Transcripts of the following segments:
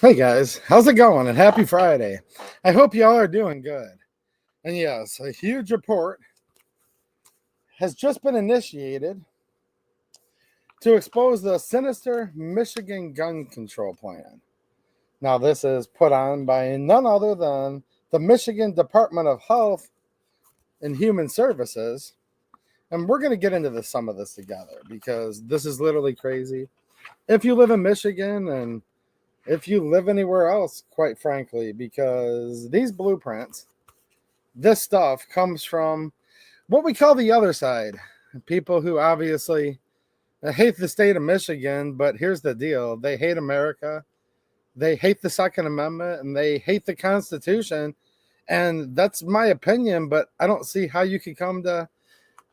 Hey guys, how's it going? And happy Friday. I hope y'all are doing good. And yes, a huge report has just been initiated to expose the Sinister Michigan gun control plan. Now, this is put on by none other than the Michigan Department of Health and Human Services. And we're going to get into some of this together because this is literally crazy. If you live in Michigan and if you live anywhere else, quite frankly, because these blueprints, this stuff comes from what we call the other side. People who obviously hate the state of Michigan, but here's the deal. They hate America. They hate the Second Amendment and they hate the Constitution. And that's my opinion, but I don't see how you could come to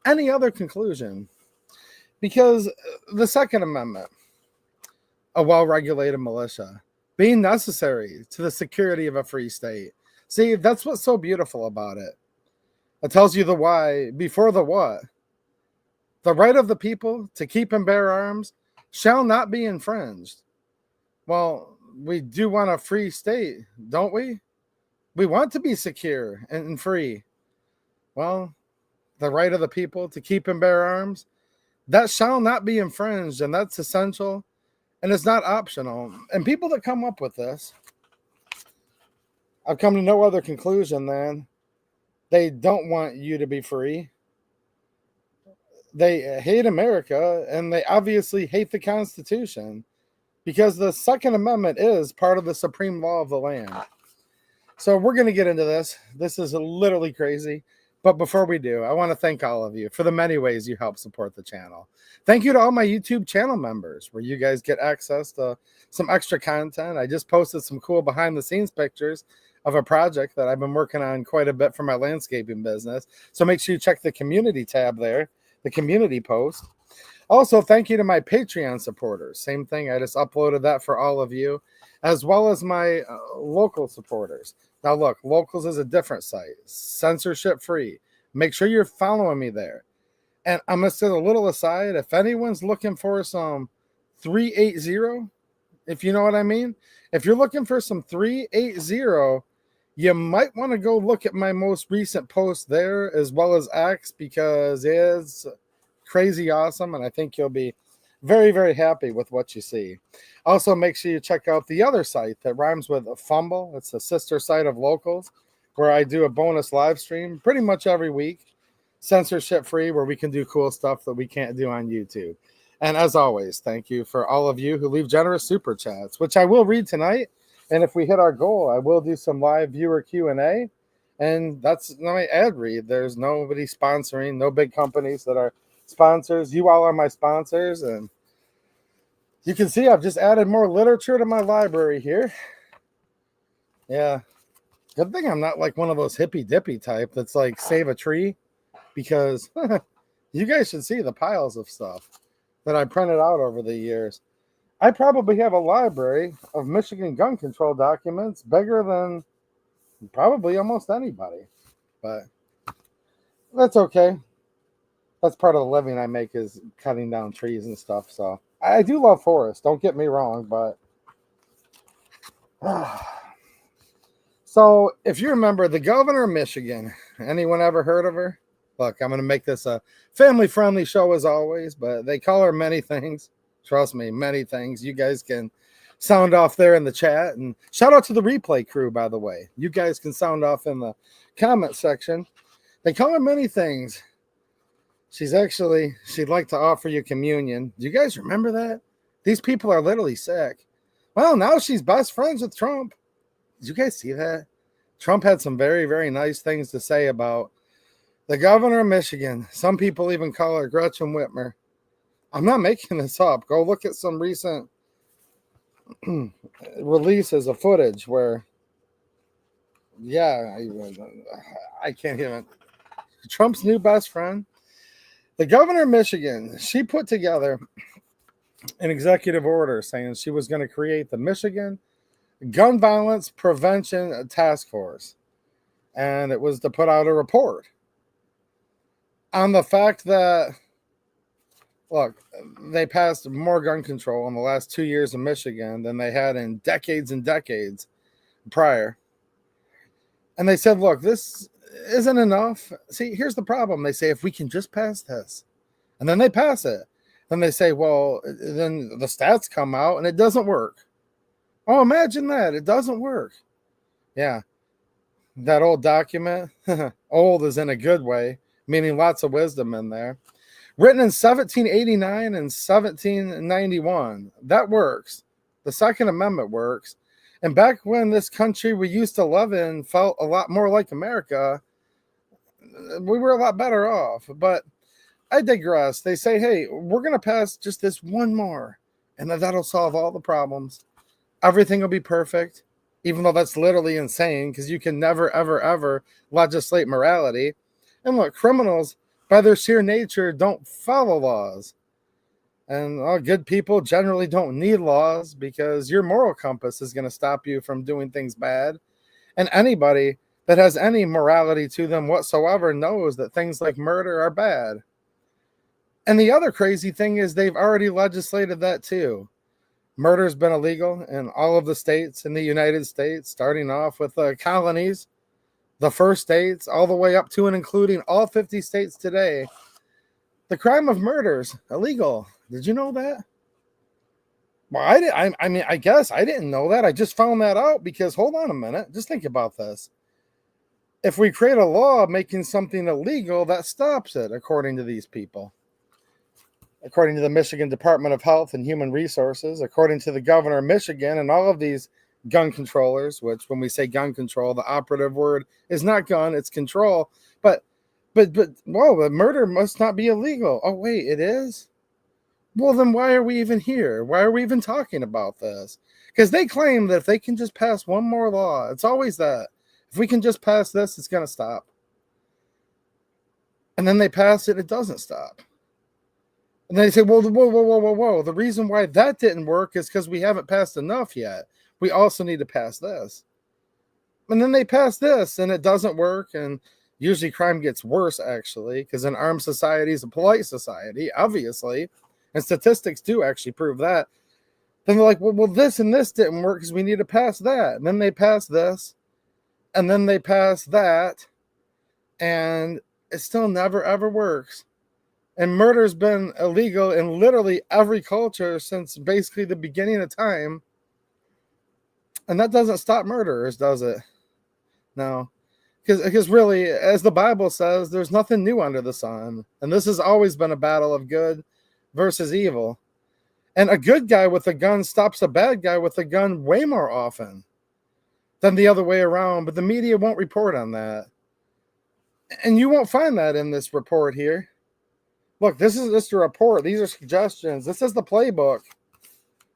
any other conclusion. Because the Second Amendment, a well-regulated militia, being necessary to the security of a free state. See, that's what's so beautiful about it. It tells you the why before the what. The right of the people to keep and bear arms shall not be infringed. Well, we do want a free state, don't we? We want to be secure and free. Well, the right of the people to keep and bear arms, that shall not be infringed, and that's essential, and it's not optional. And people that come up with this, I've come to no other conclusion than they don't want you to be free. They hate America, and they obviously hate the Constitution because the Second Amendment is part of the supreme law of the land. So we're going to get into this. This is literally crazy. But before we do, I want to thank all of you for the many ways you help support the channel. Thank you to all my YouTube channel members where you guys get access to some extra content. I just posted some cool behind the scenes pictures of a project that I've been working on quite a bit for my landscaping business. So make sure you check the community tab there, the community post. Also, thank you to my Patreon supporters. Same thing, I just uploaded that for all of you, as well as my local supporters. Now, look, Locals is a different site, censorship free. Make sure you're following me there. And I'm going to say a little aside, if anyone's looking for some 380, if you know what I mean, if you're looking for some 380, you might want to go look at my most recent post there as well as X because it's crazy awesome. And I think you'll be very, very happy with what you see. Also, make sure you check out the other site that rhymes with Fumble. It's a sister site of Locals where I do a bonus live stream pretty much every week, censorship free, where we can do cool stuff that we can't do on YouTube. And as always, thank you for all of you who leave generous super chats, which I will read tonight. And if we hit our goal, I will do some live viewer Q&A. And that's my ad read. There's nobody sponsoring, no big companies that are sponsors. You all are my sponsors. And you can see I've just added more literature to my library here. Yeah. Good thing I'm not like one of those hippy dippy type that's like save a tree, because you guys should see the piles of stuff that I printed out over the years. I probably have a library of Michigan gun control documents bigger than probably almost anybody, but that's okay. That's part of the living I make is cutting down trees and stuff. So I do love forests. Don't get me wrong, but so if you remember the governor of Michigan, anyone ever heard of her? Look, I'm going to make this a family-friendly show as always, but they call her many things. Trust me, many things. You guys can sound off there in the chat. And shout out to the replay crew, by the way. You guys can sound off in the comment section. They call her many things. She'd like to offer you communion. Do you guys remember that? These people are literally sick. Well, now she's best friends with Trump. Did you guys see that? Trump had some very, very nice things to say about the governor of Michigan. Some people even call her Gretchen Whitmer. I'm not making this up. Go look at some recent releases of footage where, yeah, I can't even. Trump's new best friend. The governor of Michigan, she put together an executive order saying she was going to create the Michigan Gun Violence Prevention Task Force. And it was to put out a report on the fact that Look, they passed more gun control in the last 2 years in Michigan than they had in decades and decades prior. And they said, look, this isn't enough. See, here's the problem. They say, if we can just pass this, and then they pass it, then they say, well, then the stats come out and it doesn't work. Oh, imagine that. It doesn't work. Yeah. That old document, old is in a good way, meaning lots of wisdom in there. Written in 1789 and 1791. That works. The Second Amendment works. And back when this country we used to live in felt a lot more like America, we were a lot better off. But I digress. They say, hey, we're going to pass just this one more, and that'll solve all the problems. Everything will be perfect, even though that's literally insane, because you can never, ever, ever legislate morality. And look, criminals, by their sheer nature, don't follow laws. And good people generally don't need laws because your moral compass is going to stop you from doing things bad. And anybody that has any morality to them whatsoever knows that things like murder are bad. And the other crazy thing is they've already legislated that too. Murder's been illegal in all of the states in the United States, starting off with the colonies, the first states, all the way up to and including all 50 states today. The crime of murder is illegal. Did you know that? Well, I guess I didn't know that. I just found that out because, hold on a minute, just think about this. If we create a law making something illegal, that stops it, according to these people. According to the Michigan Department of Health and Human Resources, according to the governor of Michigan and all of these gun controllers, which when we say gun control, the operative word is not gun, it's control. But whoa, the murder must not be illegal. Oh, wait, it is? Well, then why are we even here? Why are we even talking about this? Because they claim that if they can just pass one more law, it's always that. If we can just pass this, it's going to stop. And then they pass it, it doesn't stop. And then they say, whoa. The reason why that didn't work is because we haven't passed enough yet. We also need to pass this. And then they pass this, and it doesn't work, and usually crime gets worse, actually, because an armed society is a polite society, obviously, and statistics do actually prove that. Then they're like, well, this and this didn't work because we need to pass that. And then they pass this, and then they pass that, and it still never, ever works. And murder's been illegal in literally every culture since basically the beginning of time. And that doesn't stop murderers, does it? No. Because really, as the Bible says, there's nothing new under the sun. And this has always been a battle of good versus evil. And a good guy with a gun stops a bad guy with a gun way more often than the other way around. But the media won't report on that. And you won't find that in this report here. Look, this is just a report. These are suggestions. This is the playbook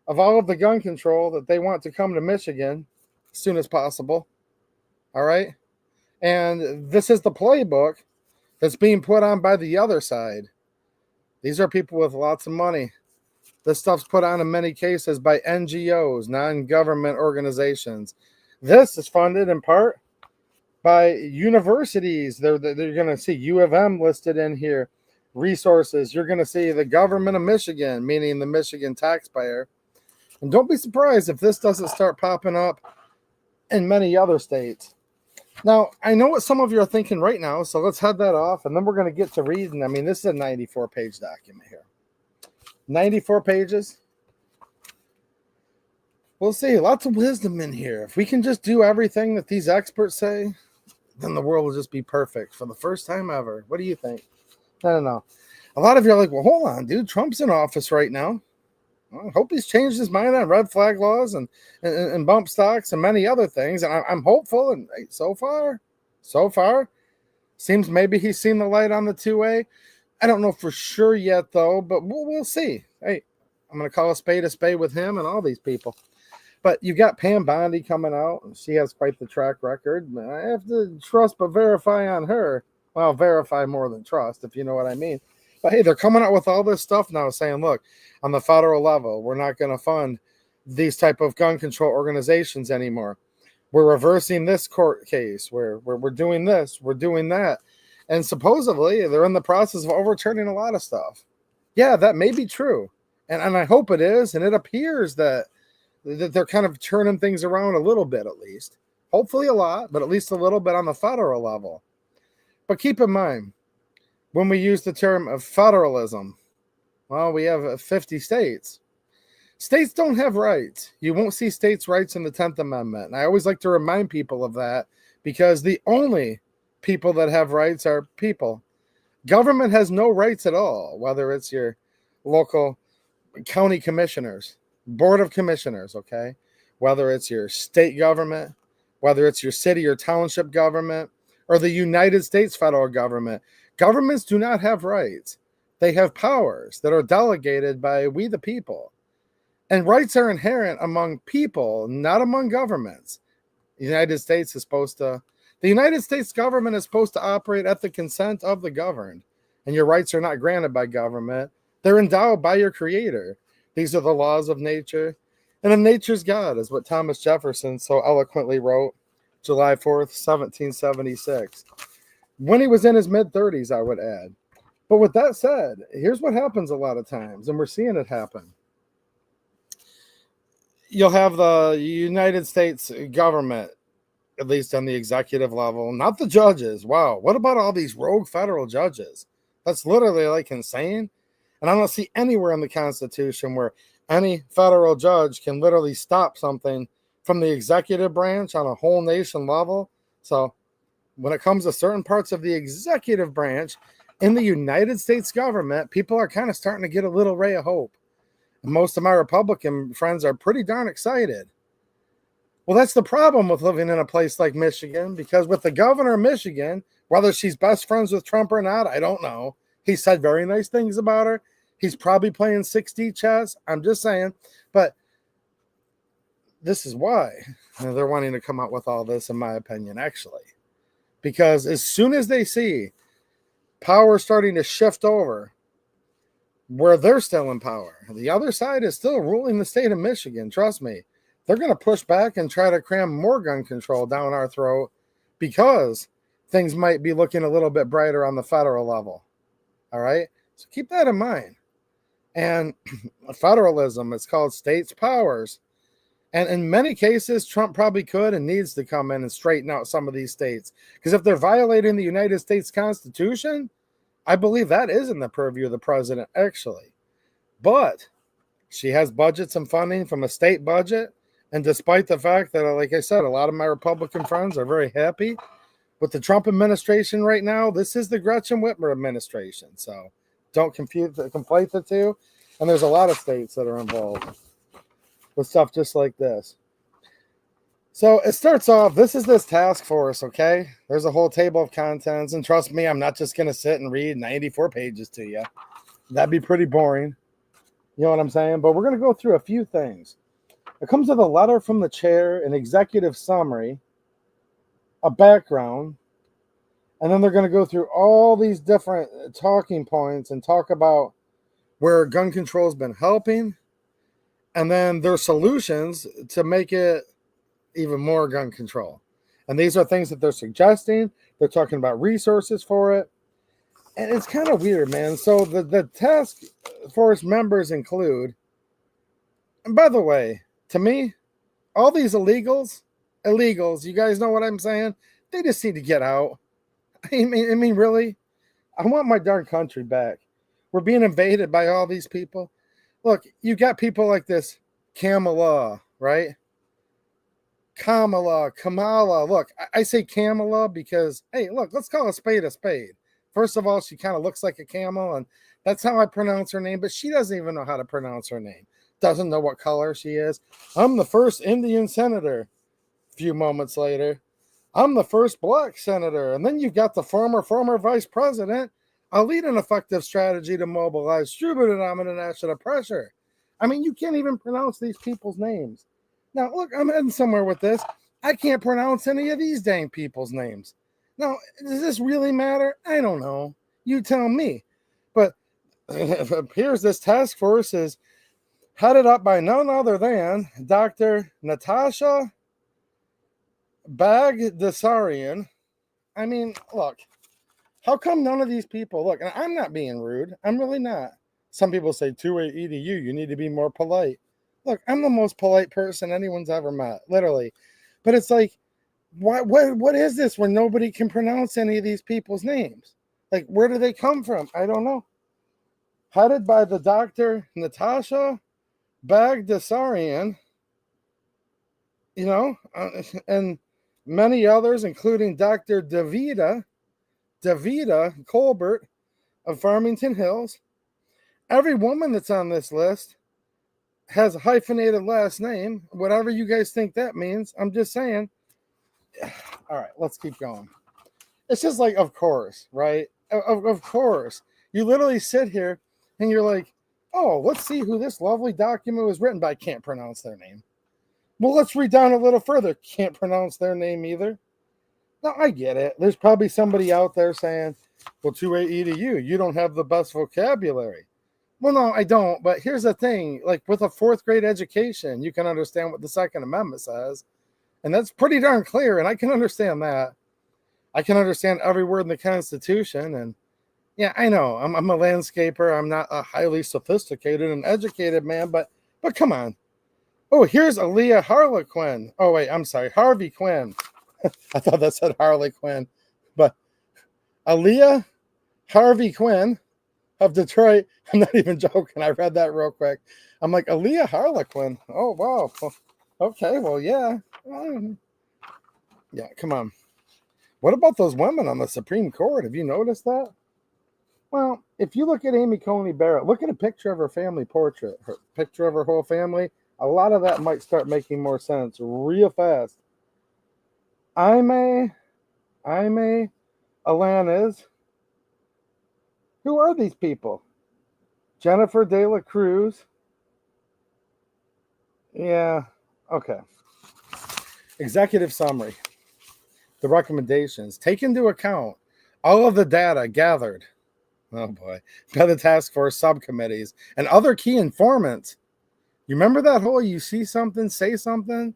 of all of the gun control that they want to come to Michigan as soon as possible. All right? And this is the playbook that's being put on by the other side. These are people with lots of money. This stuff's put on in many cases by NGOs, non-government organizations. This is funded in part by universities. They're going to see U of M listed in here. Resources. You're going to see the government of Michigan, meaning the Michigan taxpayer. And don't be surprised if this doesn't start popping up in many other states. Now, I know what some of you are thinking right now, so let's head that off, and then we're going to get to reading. I mean, this is a 94-page document here. 94 pages. We'll see. Lots of wisdom in here. If we can just do everything that these experts say, then the world will just be perfect for the first time ever. What do you think? I don't know. A lot of you are like, well, hold on, dude. Trump's in office right now. Well, I hope he's changed his mind on red flag laws and bump stocks and many other things. And I'm hopeful. And so far, seems maybe he's seen the light on the two-way. I don't know for sure yet, though, but we'll see. Hey, I'm going to call a spade with him and all these people. But you got Pam Bondi coming out. She has quite the track record. I have to trust but verify on her. Well, verify more than trust, if you know what I mean. But hey, they're coming out with all this stuff now saying, look, on the federal level, we're not going to fund these type of gun control organizations anymore. We're reversing this court case. We're doing this. We're doing that. And supposedly, they're in the process of overturning a lot of stuff. Yeah, that may be true. And I hope it is. And it appears that they're kind of turning things around a little bit, at least. Hopefully a lot, but at least a little bit on the federal level. But keep in mind, when we use the term of federalism, well, we have 50 states. States don't have rights. You won't see states' rights in the 10th Amendment. And I always like to remind people of that because the only people that have rights are people. Government has no rights at all, whether it's your local county commissioners, board of commissioners, okay? Whether it's your state government, whether it's your city or township government, or the United States federal government. Governments do not have rights. They have powers that are delegated by we the people. And rights are inherent among people, not among governments. The United States government is supposed to operate at the consent of the governed. And your rights are not granted by government. They're endowed by your creator. These are the laws of nature. And then nature's God is what Thomas Jefferson so eloquently wrote July 4th, 1776. When he was in his mid-30s, I would add. But with that said, here's what happens a lot of times, and we're seeing it happen. You'll have the United States government, at least on the executive level, not the judges. Wow, what about all these rogue federal judges? That's literally like insane. And I don't see anywhere in the Constitution where any federal judge can literally stop something from the executive branch on a whole nation level. So when it comes to certain parts of the executive branch in the United States government, people are kind of starting to get a little ray of hope. And most of my Republican friends are pretty darn excited. Well, that's the problem with living in a place like Michigan, because with the governor of Michigan, whether she's best friends with Trump or not, I don't know. He said very nice things about her. He's probably playing 6D chess. I'm just saying. But this is why they're wanting to come out with all this, in my opinion, actually. Because as soon as they see power starting to shift over where they're still in power, the other side is still ruling the state of Michigan. Trust me. They're going to push back and try to cram more gun control down our throat because things might be looking a little bit brighter on the federal level. All right? So keep that in mind. And federalism, it's called states' powers. And in many cases, Trump probably could and needs to come in and straighten out some of these states. Because if they're violating the United States Constitution, I believe that is in the purview of the president, actually. But she has budgets and funding from a state budget. And despite the fact that, like I said, a lot of my Republican friends are very happy with the Trump administration right now, this is the Gretchen Whitmer administration. So don't conflate the two. And there's a lot of states that are involved with stuff just like this. So it starts off, this is this task force, okay? There's a whole table of contents. And trust me, I'm not just going to sit and read 94 pages to you. That'd be pretty boring. You know what I'm saying? But we're going to go through a few things. It comes with a letter from the chair, an executive summary, a background, and then they're going to go through all these different talking points and talk about where gun control has been helping, and then their solutions to make it even more gun control. And these are things that they're suggesting. They're talking about resources for it. And it's kind of weird, man. So the task force members include, and by the way, to me, all these illegals, you guys know what I'm saying? They just need to get out. I mean, really? I want my darn country back. We're being invaded by all these people. Look, you got people like this Kamala, right? Kamala. Look, I say Kamala because, hey, look, let's call a spade a spade. First of all, she kind of looks like a camel, and that's how I pronounce her name, but she doesn't even know how to pronounce her name. Doesn't know what color she is. I'm the first Indian senator. A few moments later, I'm the first black senator. And then you've got the former vice president. I'll lead an effective strategy to mobilize true national pressure. I mean, you can't even pronounce these people's names. Now, look, I'm heading somewhere with this. I can't pronounce any of these dang people's names. Now, does this really matter? I don't know. You tell me. But it appears this task force is headed up by none other than Dr. Natasha Bagdasarian. I mean, look, how come none of these people, look, and I'm not being rude. I'm really not. Some people say two-way EDU, you need to be more polite. Look, I'm the most polite person anyone's ever met, literally. But it's like, what is this where nobody can pronounce any of these people's names? Like, where do they come from? I don't know. Headed by the Dr. Natasha Bagdasarian, and many others, including Dr. Davida Colbert of Farmington Hills. Every woman that's on this list has a hyphenated last name, whatever you guys think that means. I'm just saying. All right, let's keep going. It's just like, of course, right? Of course. You literally sit here and you're like, oh, let's see who this lovely document was written by. I can't pronounce their name. Well, let's read down a little further. Can't pronounce their name either. No, I get it. There's probably somebody out there saying, well, two-way EDU, you don't have the best vocabulary. Well, no, I don't. But here's the thing. Like, with a fourth grade education, you can understand what the Second Amendment says. And that's pretty darn clear. And I can understand that. I can understand every word in the Constitution. And yeah, I know. I'm a landscaper. I'm not a highly sophisticated and educated man. But come on. Oh, here's Aaliyah Harlequin. Oh, wait, I'm sorry. Harvey Quinn. I thought that said Harley Quinn. But Aaliyah Harvey Quinn of Detroit. I'm not even joking. I read that real quick. I'm like, Aaliyah Harlequin. Oh, wow. Okay, well, yeah. Yeah, come on. What about those women on the Supreme Court? Have you noticed that? Well, if you look at Amy Coney Barrett, look at a picture of her family portrait, her picture of her whole family. A lot of that might start making more sense real fast. Aimee Alanis. Who are these people? Jennifer De La Cruz. Yeah, okay. Executive summary. The recommendations. Take into account all of the data gathered, oh boy, by the task force subcommittees and other key informants. You remember that whole you see something, say something?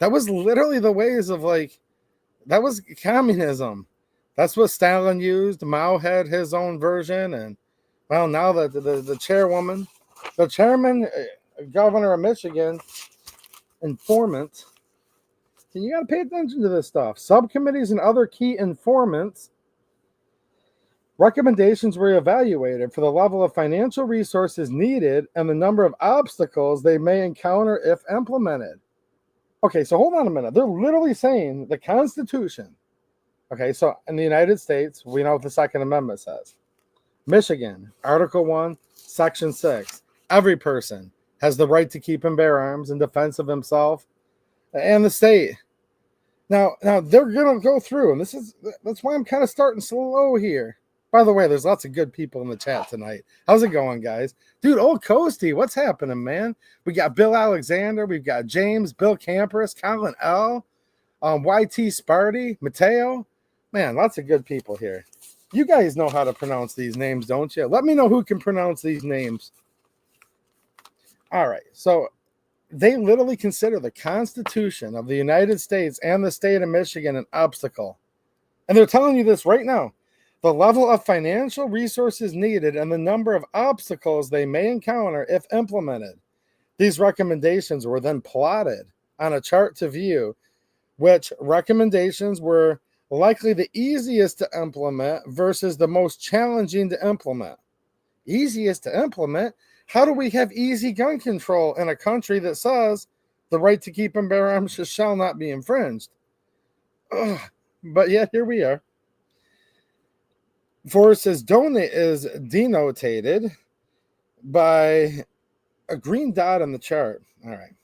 That was literally the ways of that was communism. That's what Stalin used. Mao had his own version. And, well, now the chairwoman, the chairman, governor of Michigan, informant. And you got to pay attention to this stuff. Subcommittees and other key informants. Recommendations were evaluated for the level of financial resources needed and the number of obstacles they may encounter if implemented. Okay, so hold on a minute. They're literally saying the Constitution. Okay, so in the United States, we know what the Second Amendment says. Michigan, Article 1, Section 6. Every person has the right to keep and bear arms in defense of himself and the state. Now they're going to go through, and that's why I'm kind of starting slow here. By the way, there's lots of good people in the chat tonight. How's it going, guys? Dude, Old Coasty, what's happening, man? We got Bill Alexander. We've got James, Bill Campers, Colin L., YT Sparty, Mateo. Man, lots of good people here. You guys know how to pronounce these names, don't you? Let me know who can pronounce these names. All right, so they literally consider the Constitution of the United States and the state of Michigan an obstacle. And they're telling you this right now. The level of financial resources needed and the number of obstacles they may encounter if implemented. These recommendations were then plotted on a chart to view which recommendations were likely the easiest to implement versus the most challenging to implement. Easiest to implement? How do we have easy gun control in a country that says the right to keep and bear arms shall not be infringed? Ugh. But yet here we are. Force is denotated by a green dot on the chart. All right.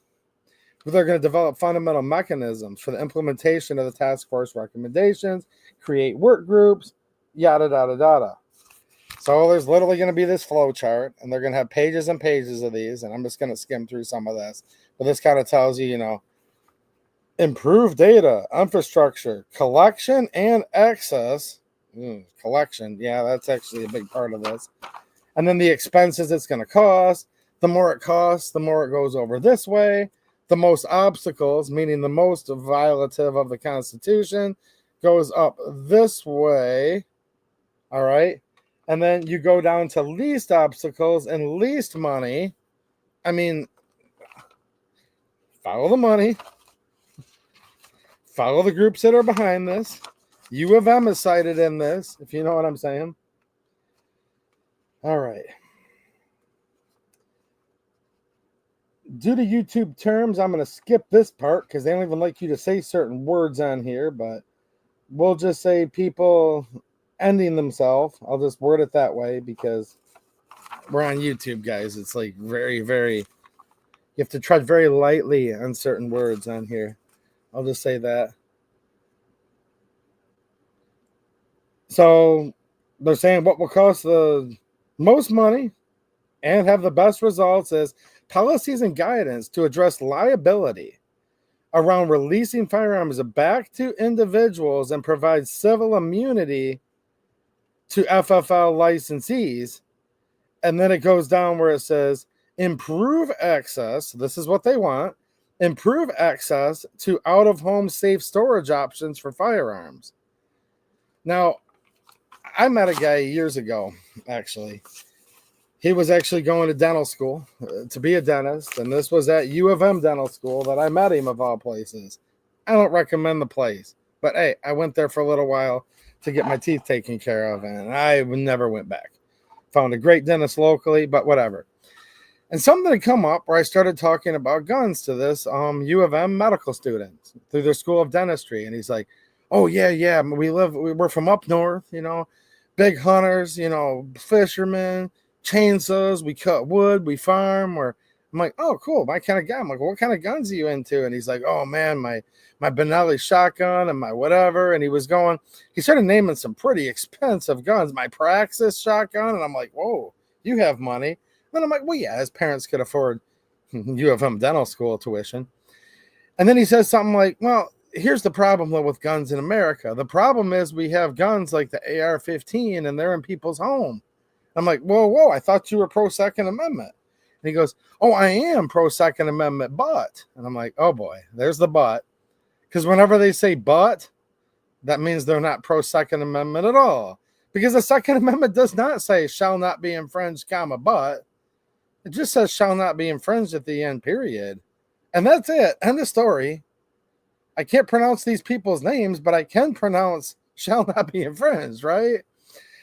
They're going to develop fundamental mechanisms for the implementation of the task force recommendations, create work groups, yada, yada, yada. So there's literally going to be this flow chart, and they're going to have pages and pages of these, and I'm just going to skim through some of this. But this kind of tells you, improve data, infrastructure, collection, and access. Collection, yeah, that's actually a big part of this. And then the expenses it's going to cost. The more it costs, the more it goes over this way. The most obstacles, meaning the most violative of the Constitution, goes up this way. All right. And then you go down to least obstacles and least money. I mean, follow the money. Follow the groups that are behind this. U of M is cited in this, if you know what I'm saying. All right. Due to YouTube terms, I'm going to skip this part because they don't even like you to say certain words on here, but we'll just say people ending themselves. I'll just word it that way because we're on YouTube, guys. It's like very, very, you have to tread very lightly on certain words on here. I'll just say that. So they're saying what will cost the most money and have the best results is policies and guidance to address liability around releasing firearms back to individuals and provide civil immunity to FFL licensees. And then it goes down where it says improve access. This is what they want. Improve access to out-of-home safe storage options for firearms. Now, I met a guy years ago, actually. He was actually going to dental school to be a dentist, and this was at U of M Dental School that I met him, of all places. I don't recommend the place, but hey, I went there for a little while to get my teeth taken care of, and I never went back. Found a great dentist locally, but whatever. And something had come up where I started talking about guns to this U of M medical student through their school of dentistry, and he's like, "Oh yeah, we're from up north, big hunters, fishermen, chainsaws, we cut wood, we farm." Or I'm like, "Oh, cool, my kind of guy." I'm like, "What kind of guns are you into?" And he's like, "Oh man, my Benelli shotgun and my whatever." And he started naming some pretty expensive guns, my Praxis shotgun, and I'm like, "Whoa, you have money." And I'm like, "Well, yeah, his parents could afford U of M dental school tuition." And then he says something like, "Well, here's the problem with guns in America. The problem is we have guns like the AR-15 and they're in people's home." I'm like, whoa, I thought you were pro-Second Amendment. And he goes, "Oh, I am pro-Second Amendment, but." And I'm like, oh boy, there's the but. Because whenever they say but, that means they're not pro-Second Amendment at all. Because the Second Amendment does not say shall not be infringed, comma, but. It just says shall not be infringed at the end, period. And that's it. End of story. I can't pronounce these people's names, but I can pronounce shall not be infringed, right?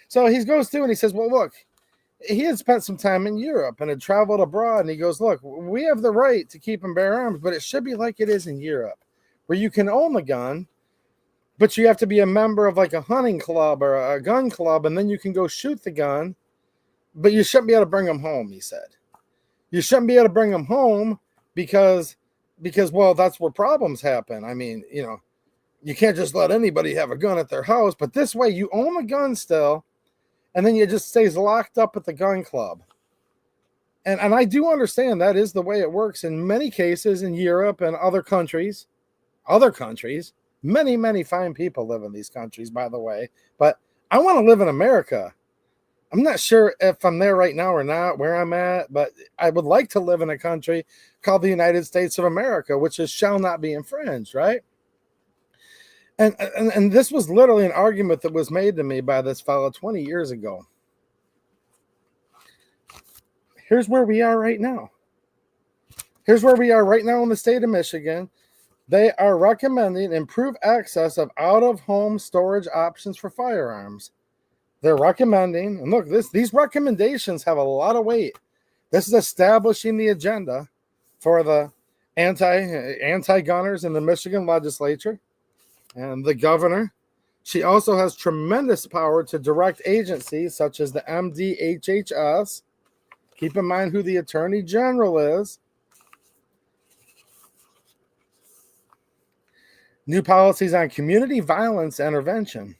So he goes through and he says, well, look, he had spent some time in Europe and had traveled abroad. And he goes, look, we have the right to keep and bear arms, but it should be like it is in Europe, where you can own the gun, but you have to be a member of like a hunting club or a gun club, and then you can go shoot the gun, but you shouldn't be able to bring them home, he said. You shouldn't be able to bring them home because, well, that's where problems happen. I mean, you can't just let anybody have a gun at their house, but this way you own a gun still, and then you just stays locked up at the gun club. And I do understand that is the way it works in many cases in Europe and other countries. Many, many fine people live in these countries, by the way. But I want to live in America. I'm not sure if I'm there right now or not, where I'm at, but I would like to live in a country called the United States of America, which is shall not be infringed, right? And this was literally an argument that was made to me by this fellow 20 years ago. Here's where we are right now. Here's where we are right now in the state of Michigan. They are recommending improved access of out-of-home storage options for firearms. They're recommending, and look, these recommendations have a lot of weight. This is establishing the agenda for the anti-gunners in the Michigan legislature. And the governor, she also has tremendous power to direct agencies such as the MDHHS. Keep in mind who the Attorney General is. New policies on community violence intervention.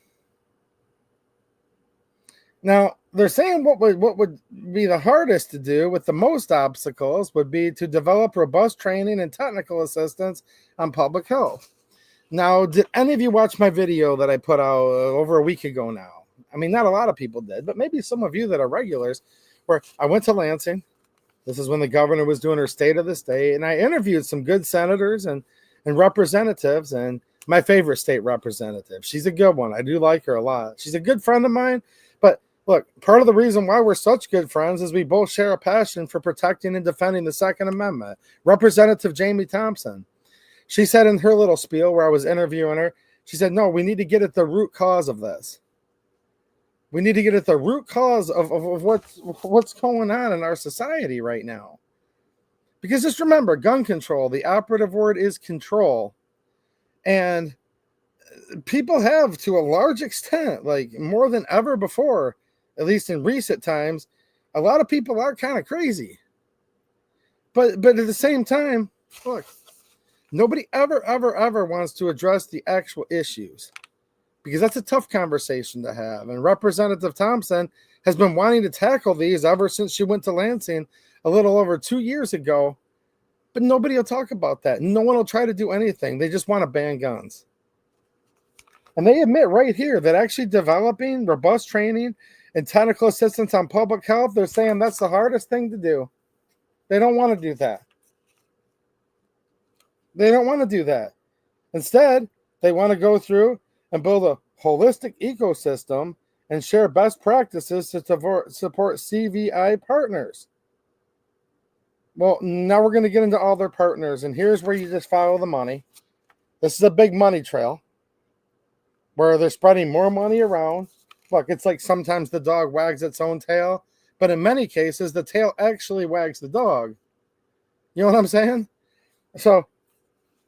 Now, they're saying what would be the hardest to do with the most obstacles would be to develop robust training and technical assistance on public health. Now, did any of you watch my video that I put out over a week ago now? I mean, not a lot of people did, but maybe some of you that are regulars, where I went to Lansing. This is when the governor was doing her state of the state, and I interviewed some good senators and representatives, and my favorite state representative. She's a good one. I do like her a lot. She's a good friend of mine, but Look, part of the reason why we're such good friends is we both share a passion for protecting and defending the Second Amendment. Representative Jamie Thompson, she said in her little spiel where I was interviewing her, she said, no, we need to get at the root cause of this. We need to get at the root cause of what's going on in our society right now. Because just remember, gun control, the operative word is control. And people have, to a large extent, like more than ever before, at least in recent times, a lot of people are kind of crazy. But at the same time, look, nobody ever wants to address the actual issues, because that's a tough conversation to have. And Representative Thompson has been wanting to tackle these ever since she went to Lansing a little over 2 years ago. But nobody will talk about that. No one will try to do anything. They just want to ban guns. And they admit right here that actually developing robust training and technical assistance on public health, they're saying that's the hardest thing to do. They don't want to do that. They don't want to do that. Instead, they want to go through and build a holistic ecosystem and share best practices to support CVI partners. Well, now we're going to get into all their partners, and here's where you just follow the money. This is a big money trail where they're spreading more money around. Look, it's like sometimes the dog wags its own tail, but in many cases, the tail actually wags the dog. You know what I'm saying? So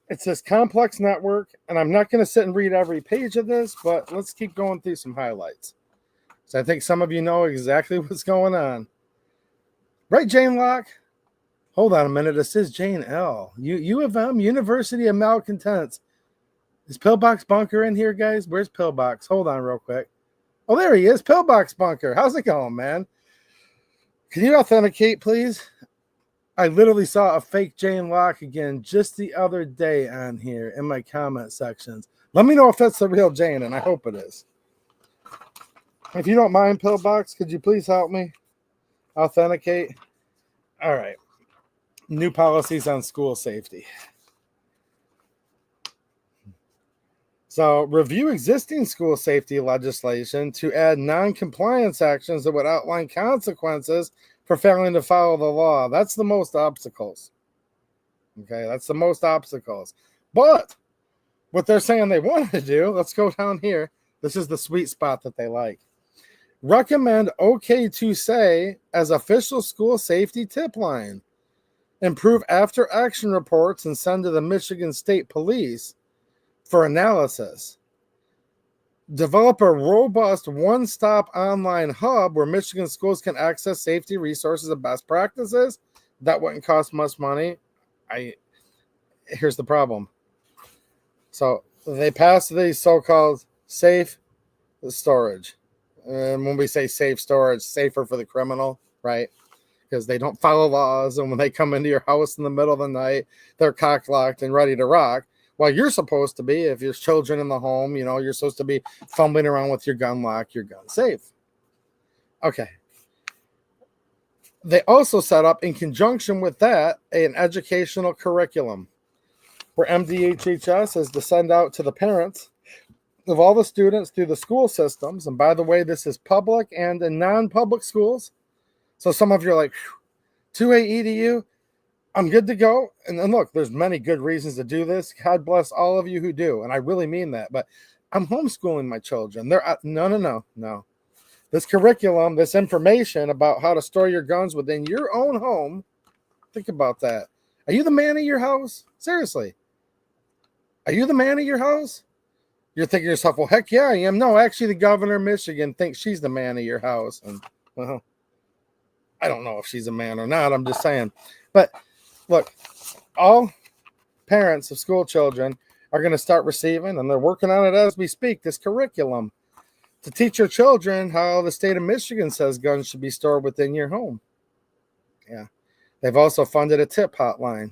it's this complex network, and I'm not going to sit and read every page of this, but let's keep going through some highlights. So I think some of you know exactly what's going on. Right, Jane Locke? Hold on a minute. This is Jane L. U of M, University of Malcontents. Is Pillbox Bunker in here, guys? Where's Pillbox? Hold on real quick. Oh, there he is. Pillbox Bunker. How's it going, man? Can you authenticate, please? I literally saw a fake Jane Locke again just the other day on here in my comment sections. Let me know if that's the real Jane, and I hope it is. If you don't mind, Pillbox, could you please help me authenticate? All right. New policies on school safety. So, review existing school safety legislation to add non-compliance actions that would outline consequences for failing to follow the law. That's the most obstacles. Okay, that's the most obstacles. But what they're saying they want to do, let's go down here. This is the sweet spot that they like. Recommend OK to say as official school safety tip line. Improve after action reports and send to the Michigan State Police for analysis. Develop a robust one-stop online hub where Michigan schools can access safety resources and best practices. That wouldn't cost much money. Here's the problem. So they passed the so-called safe storage. And when we say safe storage, safer for the criminal, right? Because they don't follow laws, and when they come into your house in the middle of the night, they're cock-locked and ready to rock. Well, you're supposed to be, if there's children in the home, you're supposed to be fumbling around with your gun lock, your gun safe. Okay. They also set up, in conjunction with that, an educational curriculum where MDHHS is to send out to the parents of all the students through the school systems. And by the way, this is public and in non-public schools. So some of you are like, 2A EDU, I'm good to go. And then look, there's many good reasons to do this. God bless all of you who do. And I really mean that. But I'm homeschooling my children. No. This curriculum, this information about how to store your guns within your own home. Think about that. Are you the man of your house? Seriously. Are you the man of your house? You're thinking to yourself, well, heck yeah, I am. No, actually, the governor of Michigan thinks she's the man of your house. And, well, I don't know if she's a man or not. I'm just saying. But look, all parents of school children are going to start receiving, and they're working on it as we speak, this curriculum to teach your children how the state of Michigan says guns should be stored within your home. Yeah. They've also funded a tip hotline.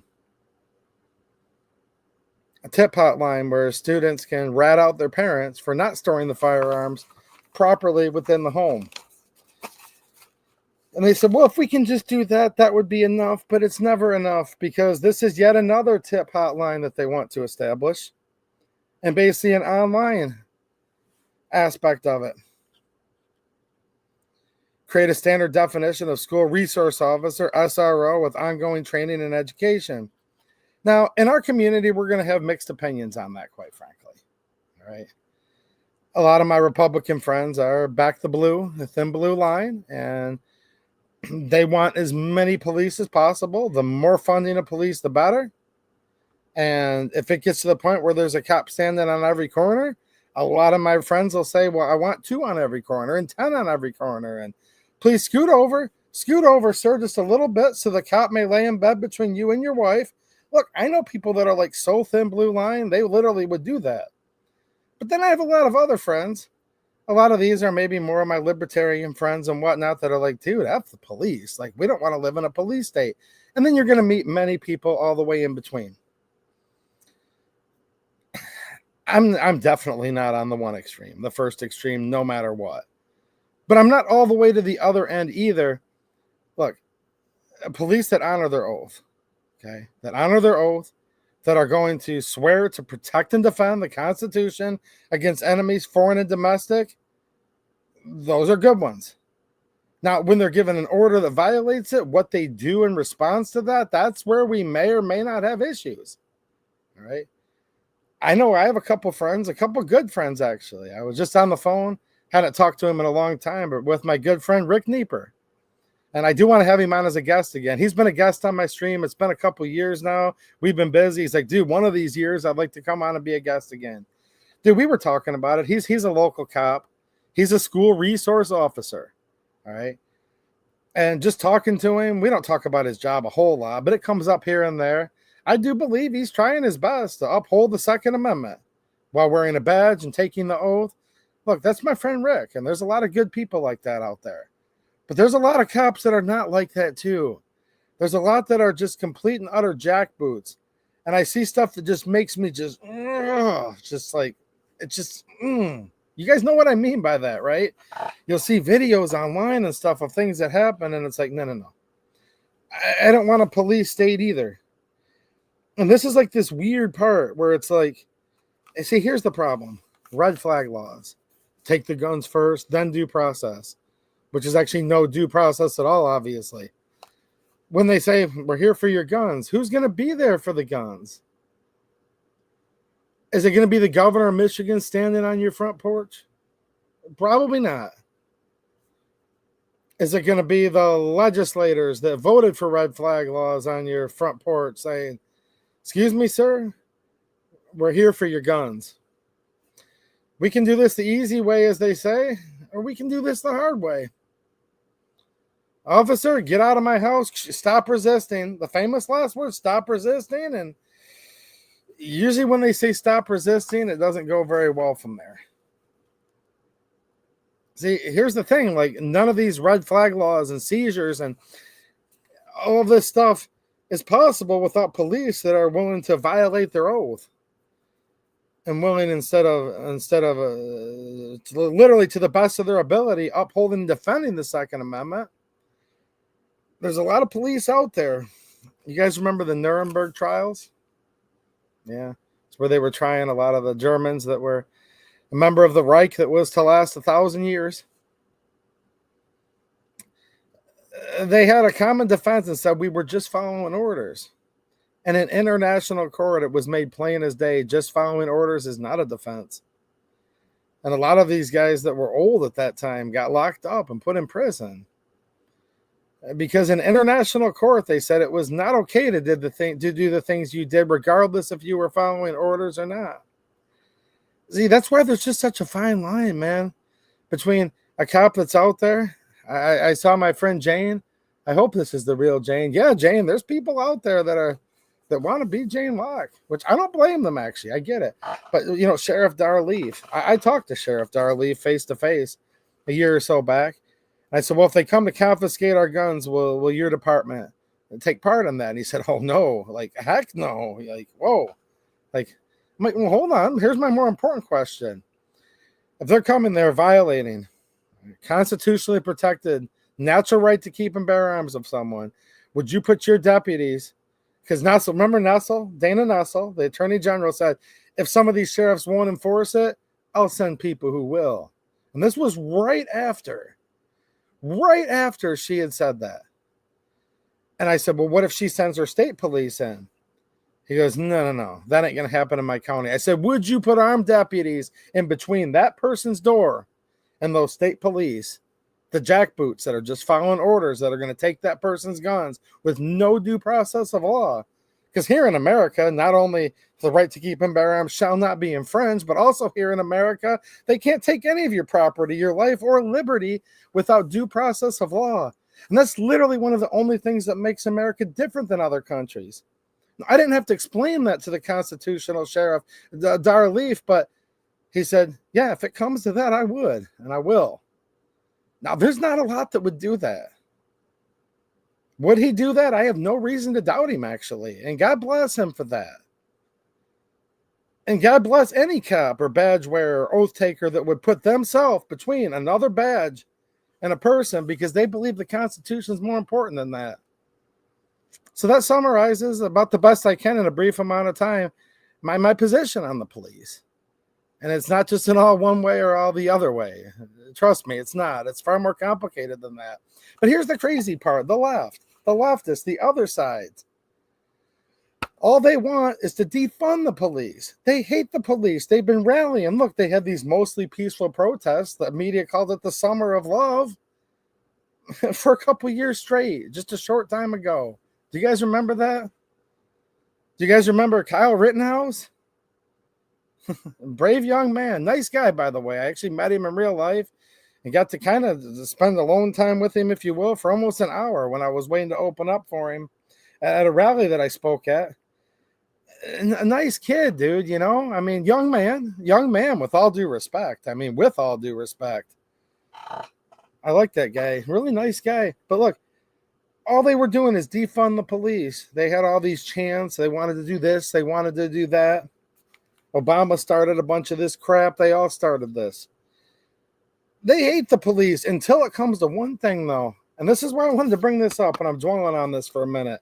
A tip hotline where students can rat out their parents for not storing the firearms properly within the home. And they said, well, if we can just do that, that would be enough. But it's never enough, because this is yet another tip hotline that they want to establish, and basically an online aspect of it. Create a standard definition of school resource officer, SRO, with ongoing training and education. Now, in our community, we're going to have mixed opinions on that, quite frankly. All right. A lot of my Republican friends are back the blue, the thin blue line, and they want as many police as possible. The more funding of police, the better. And if it gets to the point where there's a cop standing on every corner, a lot of my friends will say, well, I want 2 on every corner and 10 on every corner. And please scoot over, sir, just a little bit so the cop may lay in bed between you and your wife. Look, I know people that are like so thin blue line, they literally would do that. But then I have a lot of other friends. A lot of these are maybe more of my libertarian friends and whatnot that are like, dude, F the police. Like, we don't want to live in a police state. And then you're going to meet many people all the way in between. I'm definitely not on the one extreme, the first extreme, no matter what. But I'm not all the way to the other end either. Look, police that honor their oath, okay, that honor their oath, that are going to swear to protect and defend the Constitution against enemies, foreign and domestic, those are good ones. Now, when they're given an order that violates it, what they do in response to that, that's where we may or may not have issues. All right. I know I have a couple friends, a couple good friends, actually. I was just on the phone, hadn't talked to him in a long time, but with my good friend, Rick Nieper. And I do want to have him on as a guest again. He's been a guest on my stream. It's been a couple years now. We've been busy. He's like, dude, one of these years, I'd like to come on and be a guest again. Dude, we were talking about it. He's a local cop. He's a school resource officer. All right. And just talking to him, we don't talk about his job a whole lot, but it comes up here and there. I do believe he's trying his best to uphold the Second Amendment while wearing a badge and taking the oath. Look, that's my friend Rick, and there's a lot of good people like that out there. But there's a lot of cops that are not like that too. There's a lot that are just complete and utter jackboots. And I see stuff that just makes me just like, it's just, You guys know what I mean by that, right? You'll see videos online and stuff of things that happen, and it's like, no. I don't want a police state either. And this is like this weird part where it's like, see, here's the problem. Red flag laws. Take the guns first, then due process, which is actually no due process at all, obviously. When they say, we're here for your guns, who's going to be there for the guns? Is it going to be the governor of Michigan standing on your front porch? Probably not. Is it going to be the legislators that voted for red flag laws on your front porch saying, excuse me, sir, we're here for your guns? We can do this the easy way, as they say, or we can do this the hard way. Officer, get out of my house. Stop resisting. The famous last word, stop resisting. And usually when they say stop resisting, it doesn't go very well from there. See, here's the thing. Like, none of these red flag laws and seizures and all of this stuff is possible without police that are willing to violate their oath and willing, instead of literally to the best of their ability, upholding and defending the Second Amendment. There's a lot of police out there. You guys remember the Nuremberg trials? Yeah. It's where they were trying a lot of the Germans that were a member of the Reich that was to last 1,000 years. They had a common defense and said we were just following orders. And in international court, it was made plain as day, just following orders is not a defense. And a lot of these guys that were old at that time got locked up and put in prison. Because in international court, they said it was not okay to do the things you did, regardless if you were following orders or not. See, that's why there's just such a fine line, man, between a cop that's out there. I saw my friend Jane. I hope this is the real Jane. Yeah, Jane, there's people out there that want to be Jane Locke, which I don't blame them, actually. I get it. But, you know, Sheriff Darleaf, I talked to Sheriff Darleaf face-to-face a year or so back. I said, well, if they come to confiscate our guns, will your department take part in that? And he said, oh, no. Like, heck no. Like, whoa. Like, I'm like, well, hold on. Here's my more important question. If they're coming there violating constitutionally protected natural right to keep and bear arms of someone, would you put your deputies, because Nessel, remember Nessel, Dana Nessel, the Attorney General said, if some of these sheriffs won't enforce it, I'll send people who will. And this was right after right after she had said that. And I said, well, what if she sends her state police in? He goes, no, that ain't going to happen in my county. I said, would you put armed deputies in between that person's door and those state police, the jackboots that are just following orders that are going to take that person's guns with no due process of law? Because here in America, not only the right to keep and bear arms shall not be infringed, but also here in America, they can't take any of your property, your life, or liberty without due process of law. And that's literally one of the only things that makes America different than other countries. I didn't have to explain that to the constitutional sheriff, Dar Leaf, but he said, yeah, if it comes to that, I would, and I will. Now, there's not a lot that would do that. Would he do that? I have no reason to doubt him, actually. And God bless him for that. And God bless any cop or badge wearer or oath taker that would put themselves between another badge and a person because they believe the Constitution is more important than that. So that summarizes about the best I can in a brief amount of time my position on the police. And it's not just in all one way or all the other way. Trust me, it's not. It's far more complicated than that. But here's the crazy part. The leftists, the other sides. All they want is to defund the police. They hate the police. They've been rallying. Look, they had these mostly peaceful protests. The media called it the Summer of Love for a couple years straight, just a short time ago. Do you guys remember that? Do you guys remember Kyle Rittenhouse? Brave young man. Nice guy, by the way. I actually met him in real life and got to kind of spend alone time with him, if you will, for almost an hour when I was waiting to open up for him at a rally that I spoke at. A nice kid, dude, you know? I mean, young man with all due respect. With all due respect. I like that guy. Really nice guy. But look, all they were doing is defund the police. They had all these chants. They wanted to do this. They wanted to do that. Obama started a bunch of this crap. They all started this. They hate the police until it comes to one thing, though. And this is why I wanted to bring this up, and I'm dwelling on this for a minute.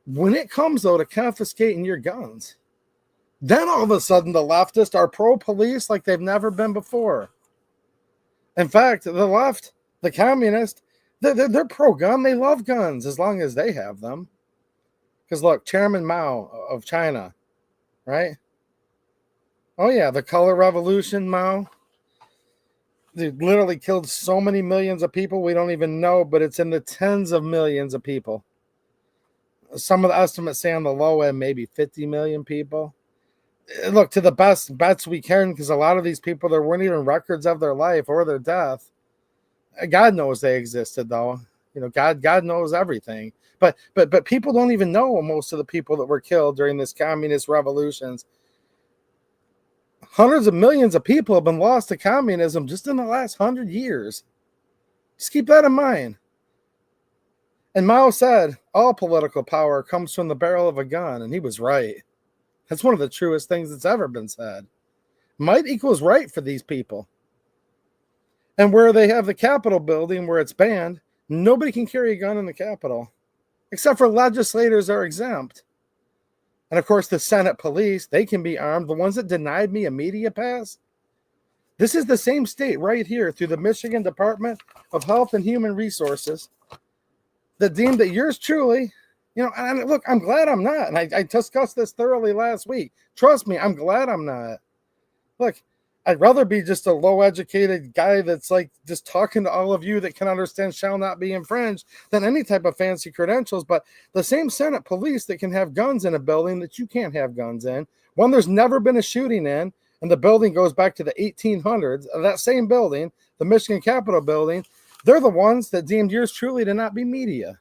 When it comes, though, to confiscating your guns, then all of a sudden the leftists are pro-police like they've never been before. In fact, the left, the communists, they're pro-gun. They love guns as long as they have them. Because look, Chairman Mao of China, right? Oh yeah, the color revolution, Mao. They literally killed so many millions of people we don't even know, but it's in the tens of millions of people. Some of the estimates say on the low end, maybe 50 million people. Look, to the best bets we can, because a lot of these people, there weren't even records of their life or their death. God knows they existed, though. You know, God knows everything. But people don't even know most of the people that were killed during this communist revolutions. Hundreds of millions of people have been lost to communism just in the last 100 years. Just keep that in mind. And Mao said, all political power comes from the barrel of a gun, and he was right. That's one of the truest things that's ever been said. Might equals right for these people. And where they have the Capitol building where it's banned, nobody can carry a gun in the Capitol, except for legislators are exempt. And of course, the Senate police, they can be armed. The ones that denied me a media pass. This is the same state right here through the Michigan Department of Health and Human Resources that deemed that yours truly, you know, and look, I'm glad I'm not. And I discussed this thoroughly last week. Trust me, I'm glad I'm not. Look, I'd rather be just a low-educated guy that's like just talking to all of you that can understand shall not be infringed than any type of fancy credentials. But the same Senate police that can have guns in a building that you can't have guns in, one there's never been a shooting in, and the building goes back to the 1800s, that same building, the Michigan Capitol building, they're the ones that deemed yours truly to not be media.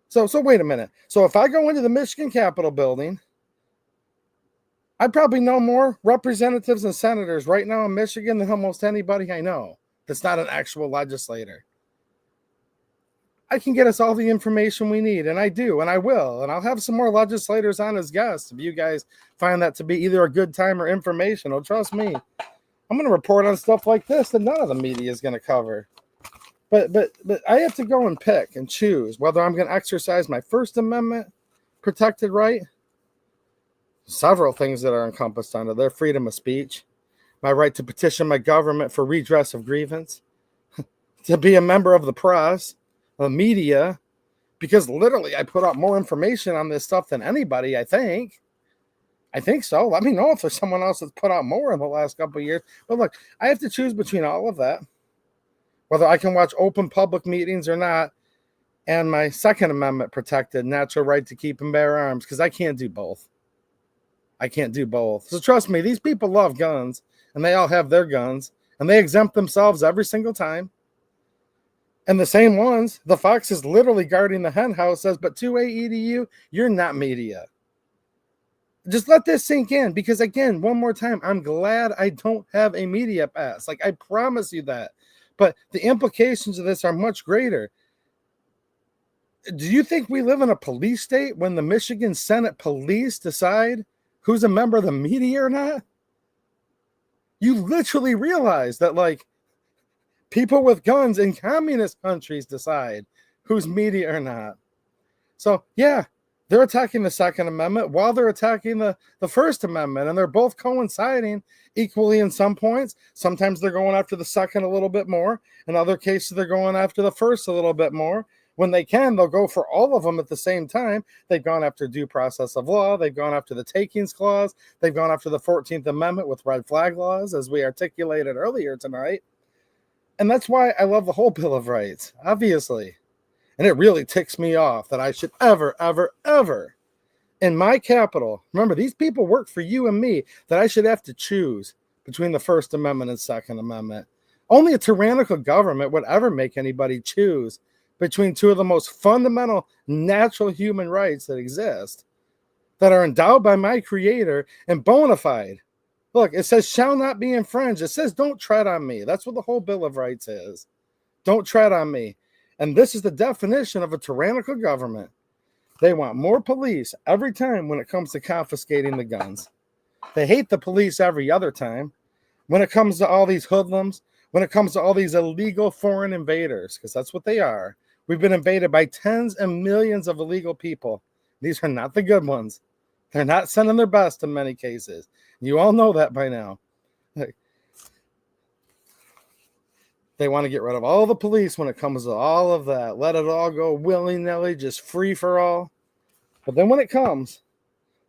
So wait a minute. So if I go into the Michigan Capitol building, I probably know more representatives and senators right now in Michigan than almost anybody I know that's not an actual legislator. I can get us all the information we need, and I do, and I will. And I'll have some more legislators on as guests if you guys find that to be either a good time or informational. Trust me, I'm going to report on stuff like this that none of the media is going to cover. But I have to go and pick and choose whether I'm going to exercise my First Amendment protected right. Several things that are encompassed under their freedom of speech, my right to petition my government for redress of grievance, to be a member of the press, the media, because literally I put out more information on this stuff than anybody, I think. I think so. Let me know if there's someone else that's put out more in the last couple of years. But look, I have to choose between all of that, whether I can watch open public meetings or not, and my Second Amendment protected natural right to keep and bear arms, because I can't do both. I can't do both. So trust me, these people love guns, and they all have their guns, and they exempt themselves every single time. And the same ones, the fox is literally guarding the hen house, says, but 2A EDU, you're not media. Just let this sink in, because again, one more time, I'm glad I don't have a media pass. Like, I promise you that. But the implications of this are much greater. Do you think we live in a police state when the Michigan Senate police decide who's a member of the media or not? You literally realize that, like, people with guns in communist countries decide who's media or not. So, yeah, they're attacking the Second Amendment while they're attacking the First Amendment, and they're both coinciding equally in some points. Sometimes they're going after the second a little bit more. In other cases, they're going after the first a little bit more. When they can, they'll go for all of them at the same time. They've gone after due process of law. They've gone after the takings clause. They've gone after the 14th Amendment with red flag laws, as we articulated earlier tonight. And that's why I love the whole Bill of Rights, obviously. And it really ticks me off that I should ever, in my capital, remember, these people work for you and me, that I should have to choose between the First Amendment and Second Amendment. Only a tyrannical government would ever make anybody choose between two of the most fundamental natural human rights that exist, that are endowed by my Creator and bona fide. Look, it says shall not be infringed. It says don't tread on me. That's what the whole Bill of Rights is. Don't tread on me. And this is the definition of a tyrannical government. They want more police every time when it comes to confiscating the guns. They hate the police every other time. When it comes to all these hoodlums, when it comes to all these illegal foreign invaders, because that's what they are. We've been invaded by tens of millions of illegal people. These are not the good ones. They're not sending their best in many cases. You all know that by now. They want to get rid of all the police when it comes to all of that. Let it all go willy-nilly, just free for all. But then when it comes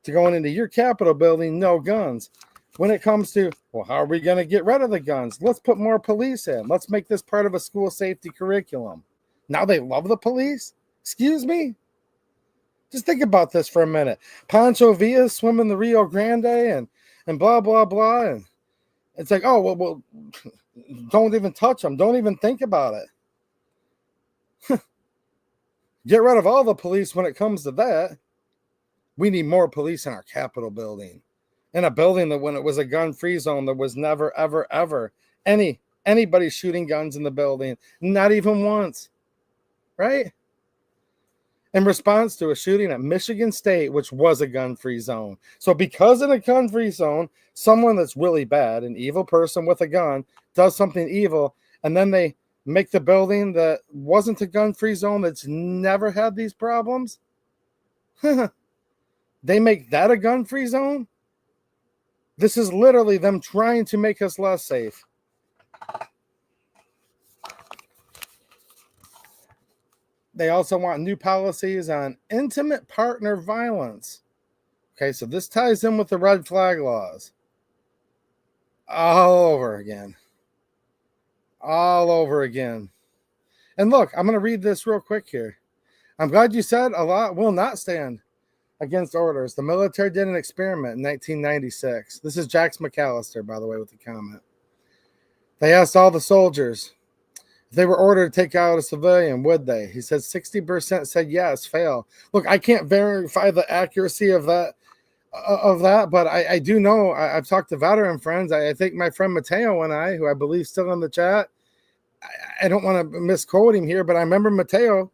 to going into your Capitol building, no guns. When it comes to, well, how are we going to get rid of the guns? Let's put more police in. Let's make this part of a school safety curriculum. Now they love the police? Excuse me? Just think about this for a minute. Pancho Villa swimming the Rio Grande and blah, blah, blah. And it's like, oh, well, don't even touch them. Don't even think about it. Get rid of all the police when it comes to that. We need more police in our Capitol building. In a building that when it was a gun-free zone, there was never, ever anybody shooting guns in the building. Not even once. Right? In response to a shooting at Michigan State, which was a gun-free zone. So because in a gun-free zone, someone that's really bad, an evil person with a gun, does something evil, and then they make the building that wasn't a gun-free zone that's never had these problems, they make that a gun-free zone? This is literally them trying to make us less safe. They also want new policies on intimate partner violence. Okay, so this ties in with the red flag laws. All over again. All over again. And look, I'm going to read this real quick here. I'm glad you said a lot will not stand against orders. The military did an experiment in 1996. This is Jax McAllister, by the way, with the comment. They asked all the soldiers if they were ordered to take out a civilian, would they? He said 60% said yes, fail. Look, I can't verify the accuracy of that, but I do know, I've talked to veteran friends. I think my friend Mateo and I, who I believe still in the chat, I don't want to misquote him here, but I remember Mateo's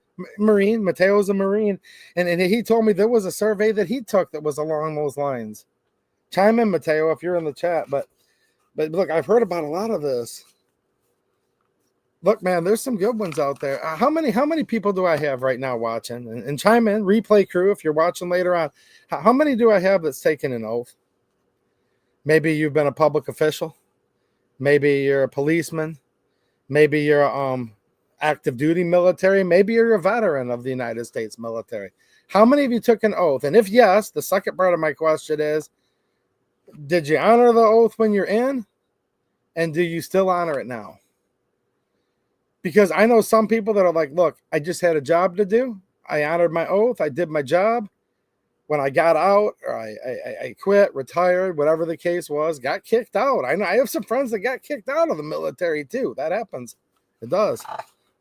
a Marine, and he told me there was a survey that he took that was along those lines. Chime in, Mateo, if you're in the chat. But look, I've heard about a lot of this. Look, man, there's some good ones out there. How many people do I have right now watching? And chime in, replay crew, if you're watching later on. How many do I have that's taken an oath? Maybe you've been a public official. Maybe you're a policeman. Maybe you're active duty military. Maybe you're a veteran of the United States military. How many of you took an oath? And if yes, the second part of my question is, did you honor the oath when you're in? And do you still honor it now? Because I know some people that are like, look, I just had a job to do. I honored my oath. I did my job. When I got out, or I quit, retired, whatever the case was, got kicked out. I know I have some friends that got kicked out of the military too. That happens. It does.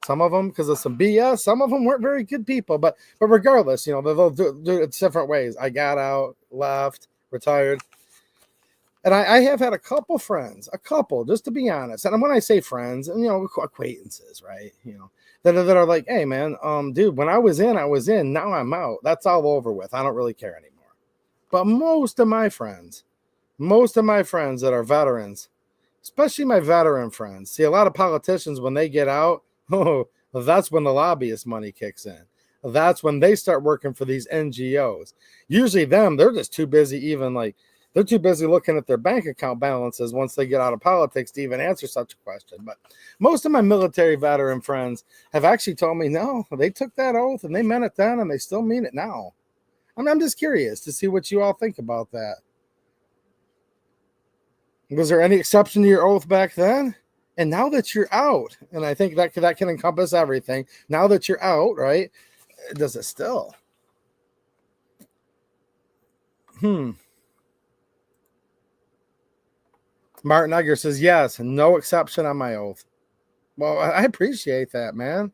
Some of them because of some BS. Some of them weren't very good people. But regardless, you know, they'll do it different ways. I got out, left, retired. And I have had a couple friends, just to be honest. And when I say friends, and you know, acquaintances, right? You know, that are like, hey man, dude, when I was in, I was in. Now I'm out. That's all over with. I don't really care anymore. But most of my friends that are veterans, especially my veteran friends, see a lot of politicians when they get out, oh, that's when the lobbyist money kicks in. That's when they start working for these NGOs. Usually they're just too busy they're too busy looking at their bank account balances once they get out of politics to even answer such a question. But most of my military veteran friends have actually told me, no, they took that oath and they meant it then and they still mean it now. I mean, I'm just curious to see what you all think about that. Was there any exception to your oath back then? And now that you're out, and I think that can encompass everything. Now that you're out, right? Does it still? Martin Egger says, yes, no exception on my oath. Well, I appreciate that, man.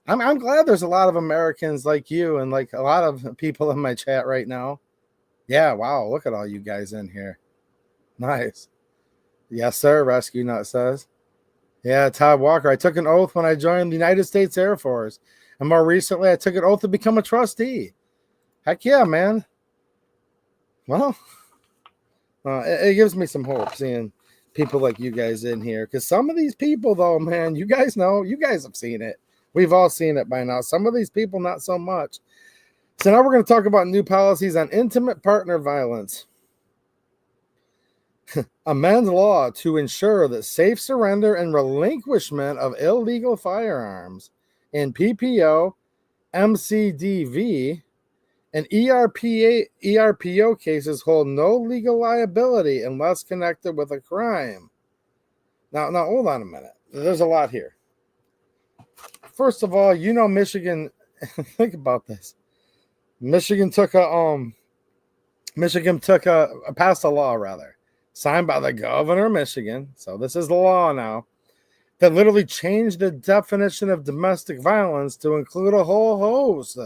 I'm glad there's a lot of Americans like you and like a lot of people in my chat right now. Yeah, wow, look at all you guys in here. Nice. Yes, sir, Rescue Nut says. Yeah, Todd Walker, I took an oath when I joined the United States Air Force. And more recently, I took an oath to become a trustee. Heck yeah, man. Well, it gives me some hope seeing people like you guys in here. Because some of these people, though, man, you guys know, you guys have seen it. We've all seen it by now. Some of these people, not so much. So now we're going to talk about new policies on intimate partner violence. Amend law to ensure that safe surrender and relinquishment of illegal firearms in PPO, MCDV, and ERPO cases hold no legal liability unless connected with a crime. Now, hold on a minute. There's a lot here. First of all, you know, Michigan, think about this. Michigan passed a law, signed by the governor of Michigan. So this is the law now, that literally changed the definition of domestic violence to include a whole host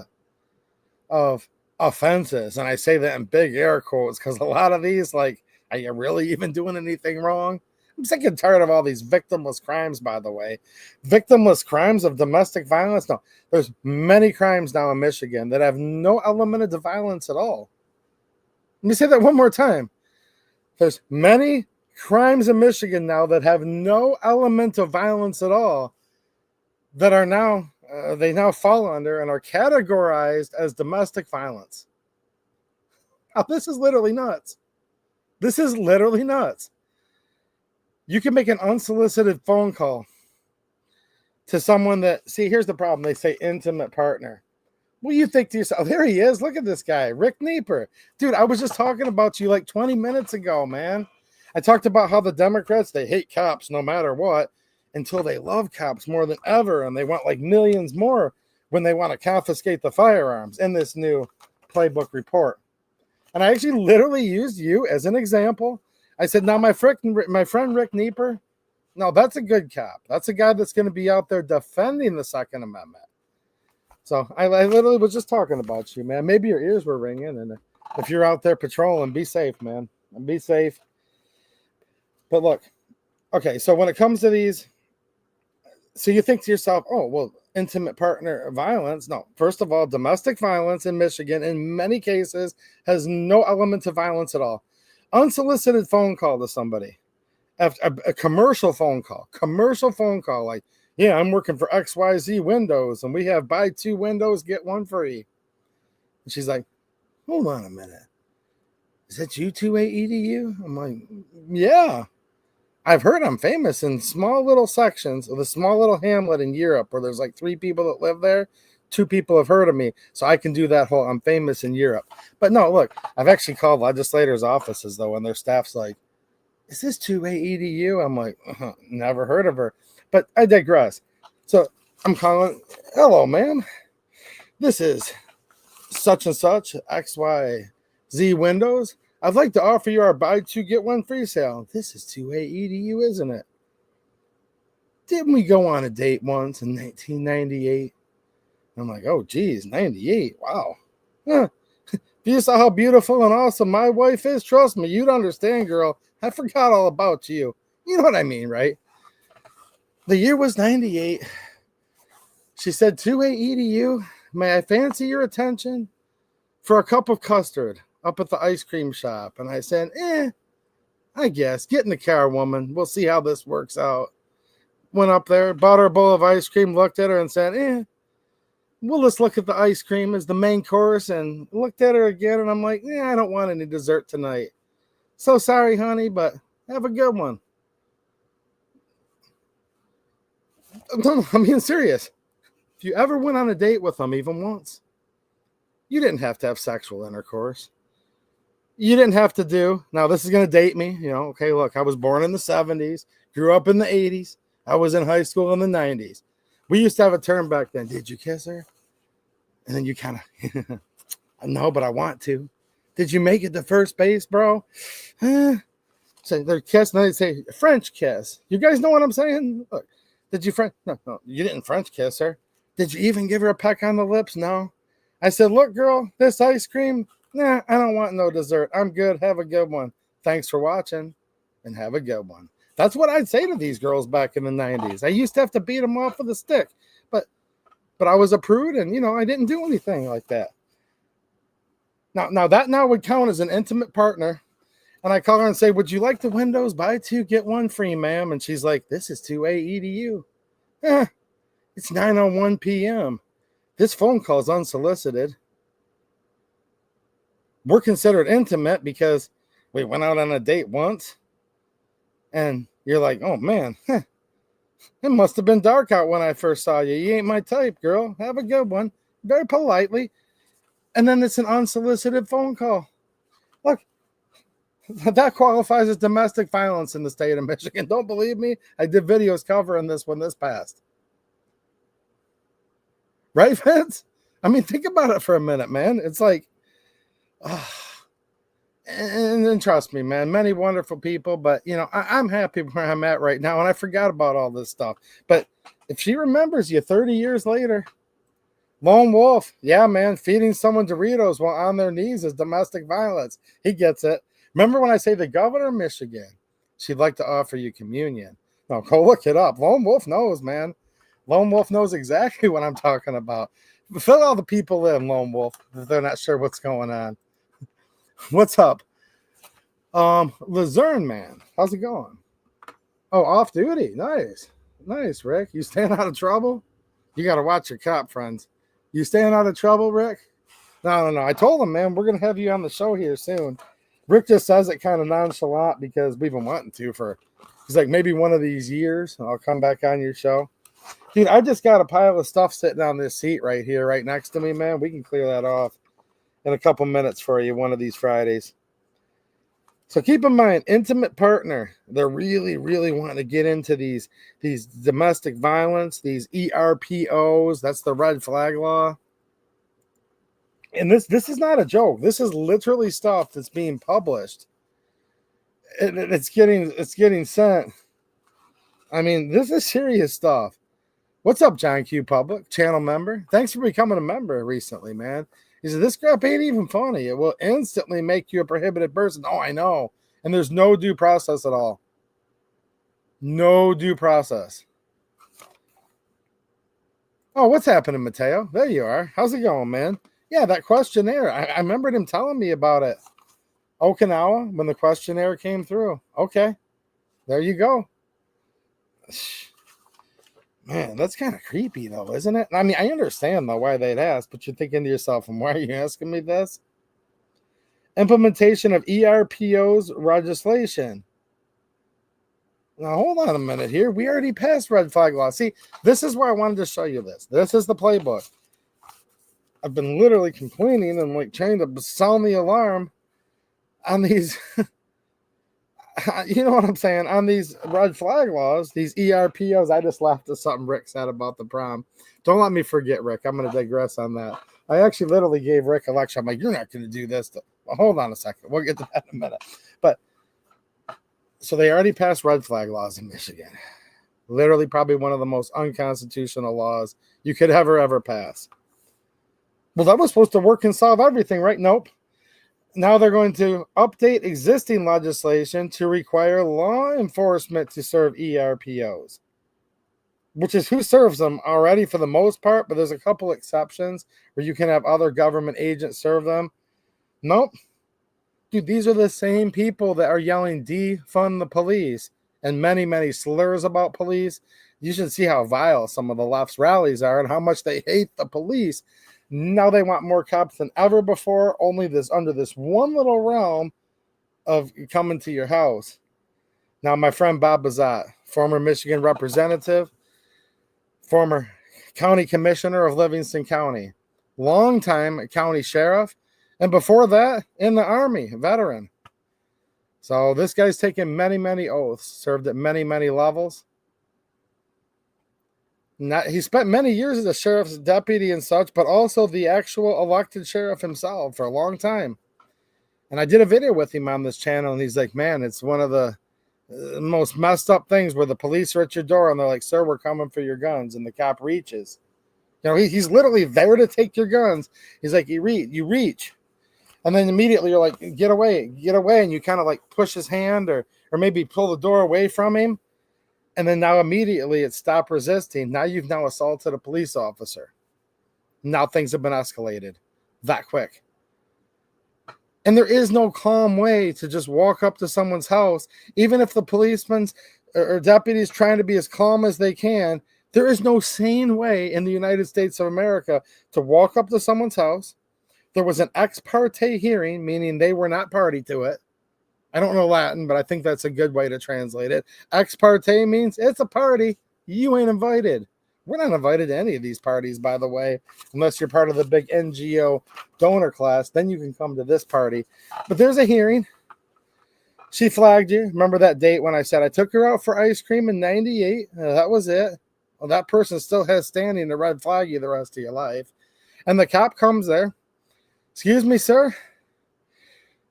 of offenses. And I say that in big air quotes because a lot of these, like, are you really even doing anything wrong? I'm sick and tired of all these victimless crimes, by the way. Victimless crimes of domestic violence? No, there's many crimes now in Michigan that have no element of violence at all. Let me say that one more time. There's many crimes in Michigan now that have no element of violence at all that are now, they now fall under and are categorized as domestic violence. Now, this is literally nuts. This is literally nuts. You can make an unsolicited phone call to someone that, see, here's the problem. They say intimate partner. Well, you think to yourself, there he is. Look at this guy, Rick Nieper. Dude, I was just talking about you like 20 minutes ago, man. I talked about how the Democrats, they hate cops no matter what until they love cops more than ever. And they want like millions more when they want to confiscate the firearms in this new Playbook report. And I actually literally used you as an example. I said, now my friend Rick Nieper, no, that's a good cop. That's a guy that's going to be out there defending the Second Amendment. So I literally was just talking about you, man. Maybe your ears were ringing. And if you're out there patrolling, be safe, man. And be safe. But look, okay, so when it comes to these, so you think to yourself, oh, well, intimate partner violence. No, first of all, domestic violence in Michigan in many cases has no element of violence at all. Unsolicited phone call to somebody, a commercial phone call, like, yeah, I'm working for XYZ Windows and we have buy 2 windows, get 1 free. And she's like, hold on a minute. Is that you 2A EDU? I'm like, yeah. I've heard I'm famous in small little sections of a small little hamlet in Europe where there's like 3 people that live there. 2 people have heard of me, so I can do that whole I'm famous in Europe. But no, look, I've actually called legislators' offices though, and their staff's like, is this two-way EDU? I'm like, never heard of her. But I digress. So I'm calling, hello, ma'am. This is such and such, XYZ Windows. I'd like to offer you our buy 2, get 1 free sale. This is two-way EDU, isn't it? Didn't we go on a date once in 1998? I'm like, oh, geez, 98. Wow. Huh. If you saw how beautiful and awesome my wife is, trust me, you'd understand, girl. I forgot all about you. You know what I mean, right? The year was 98. She said, two-way EDU, may I fancy your attention for a cup of custard up at the ice cream shop? And I said, I guess. Get in the car, woman. We'll see how this works out. Went up there, bought her a bowl of ice cream, looked at her and said, we'll just look at the ice cream as the main course, and looked at her again. And I'm like, I don't want any dessert tonight. So sorry, honey, but have a good one. No, I'm being serious. If you ever went on a date with them even once, you didn't have to have sexual intercourse. You didn't have to do, now this is going to date me, okay, look, I was born in the 70s, grew up in the 80s, I was in high school in the 90s. We used to have a term back then, did you kiss her? And then you kind of, no, but I want to. Did you make it to first base, bro? So they're kissing, they say, French kiss. You guys know what I'm saying? Look, did you No, you didn't French kiss her. Did you even give her a peck on the lips? No. I said, look, girl, this ice cream, I don't want no dessert. I'm good. Have a good one. Thanks for watching, and have a good one. That's what I'd say to these girls back in the 90s. I used to have to beat them off with a stick, but I was a prude, and, I didn't do anything like that. Now that would count as an intimate partner. And I call her and say, would you like the Windows buy 2, get 1 free, ma'am? And she's like, this is two-way EDU. It's 9:01 p.m. This phone call is unsolicited. We're considered intimate because we went out on a date once. And you're like, oh, man, it must have been dark out when I first saw you. You ain't my type, girl. Have a good one. Very politely. And then it's an unsolicited phone call. Look, that qualifies as domestic violence in the state of Michigan. Don't believe me? I did videos covering this when this passed. Right, Vince? I mean, think about it for a minute, man. It's like, and then trust me, man, many wonderful people, but, I'm happy where I'm at right now, and I forgot about all this stuff. But if she remembers you 30 years later, lone wolf, yeah, man, feeding someone Doritos while on their knees is domestic violence. He gets it. Remember when I say the governor of Michigan, she'd like to offer you communion. No, go look it up. Lone wolf knows, man. Lone wolf knows exactly what I'm talking about. Fill all the people in, Lone Wolf, if they're not sure what's going on. What's up? Luzerne, man. How's it going? Oh, off duty. Nice. Nice, Rick. You staying out of trouble? You got to watch your cop, friends. You staying out of trouble, Rick? No. I told him, man, we're going to have you on the show here soon. Rick just says it kind of nonchalant because we've been wanting to he's like, maybe one of these years I'll come back on your show. Dude, I just got a pile of stuff sitting on this seat right here, right next to me, man. We can clear that off in a couple minutes for you one of these Fridays. So keep in mind, intimate partner, they're really, really wanting to get into these domestic violence, these ERPOs. That's the red flag law. And this is not a joke. This is literally stuff that's being published. It's getting sent. I mean, this is serious stuff. What's up, John Q. Public, channel member? Thanks for becoming a member recently, man. He said, this crap ain't even funny. It will instantly make you a prohibited person. Oh, I know. And there's no due process at all. No due process. Oh, what's happening, Mateo? There you are. How's it going, man? Yeah, that questionnaire. I remembered him telling me about it. Okinawa, when the questionnaire came through. Okay. There you go. Man, that's kind of creepy, though, isn't it? I mean, I understand, though, why they'd ask, but you're thinking to yourself, why are you asking me this? Implementation of ERPO's legislation. Now, hold on a minute here. We already passed red flag law. See, this is where I wanted to show you this. This is the playbook. I've been literally complaining and like trying to sound the alarm on these, you know what I'm saying, on these red flag laws, these ERPOs. I just laughed at something Rick said about the prom. Don't let me forget, Rick. I'm going to digress on that. I actually literally gave Rick a lecture. I'm like, you're not going to do this. Well, hold on a second. We'll get to that in a minute. But so they already passed red flag laws in Michigan. Literally probably one of the most unconstitutional laws you could ever pass. Well, that was supposed to work and solve everything, right? Nope. Now they're going to update existing legislation to require law enforcement to serve ERPOs, which is who serves them already for the most part, but there's a couple exceptions where you can have other government agents serve them. Nope. Dude, these are the same people that are yelling defund the police and many slurs about police. You should see how vile some of the left's rallies are and how much they hate the police. Now they want more cops than ever before, only this under this one little realm of coming to your house. Now, my friend Bob Bazat, former Michigan representative, former county commissioner of Livingston County, longtime county sheriff, and before that, in the Army, veteran. So this guy's taken many oaths, served at many levels. He spent many years as a sheriff's deputy and such, but also the actual elected sheriff himself for a long time. And I did a video with him on this channel, and he's like, man, it's one of the most messed up things where the police are at your door, and they're like, sir, we're coming for your guns, and the cop reaches. You know, he's literally there to take your guns. He's like, you reach. And then immediately you're like, get away. And you kind of like push his hand or maybe pull the door away from him. And then now immediately it's stop resisting. Now you've now assaulted a police officer. Now things have been escalated that quick. And there is no calm way to just walk up to someone's house. Even if the policemen or deputies trying to be as calm as they can, there is no sane way in the United States of America to walk up to someone's house. There was an ex parte hearing, meaning they were not party to it. I don't know Latin, but I think that's a good way to translate it. Ex parte means it's a party. You ain't invited. We're not invited to any of these parties, by the way, unless you're part of the big NGO donor class. Then you can come to this party. But there's a hearing. She flagged you. Remember that date when I said I took her out for ice cream in 98? That was it. Well, that person still has standing to red flag you the rest of your life. And the cop comes there. Excuse me, sir.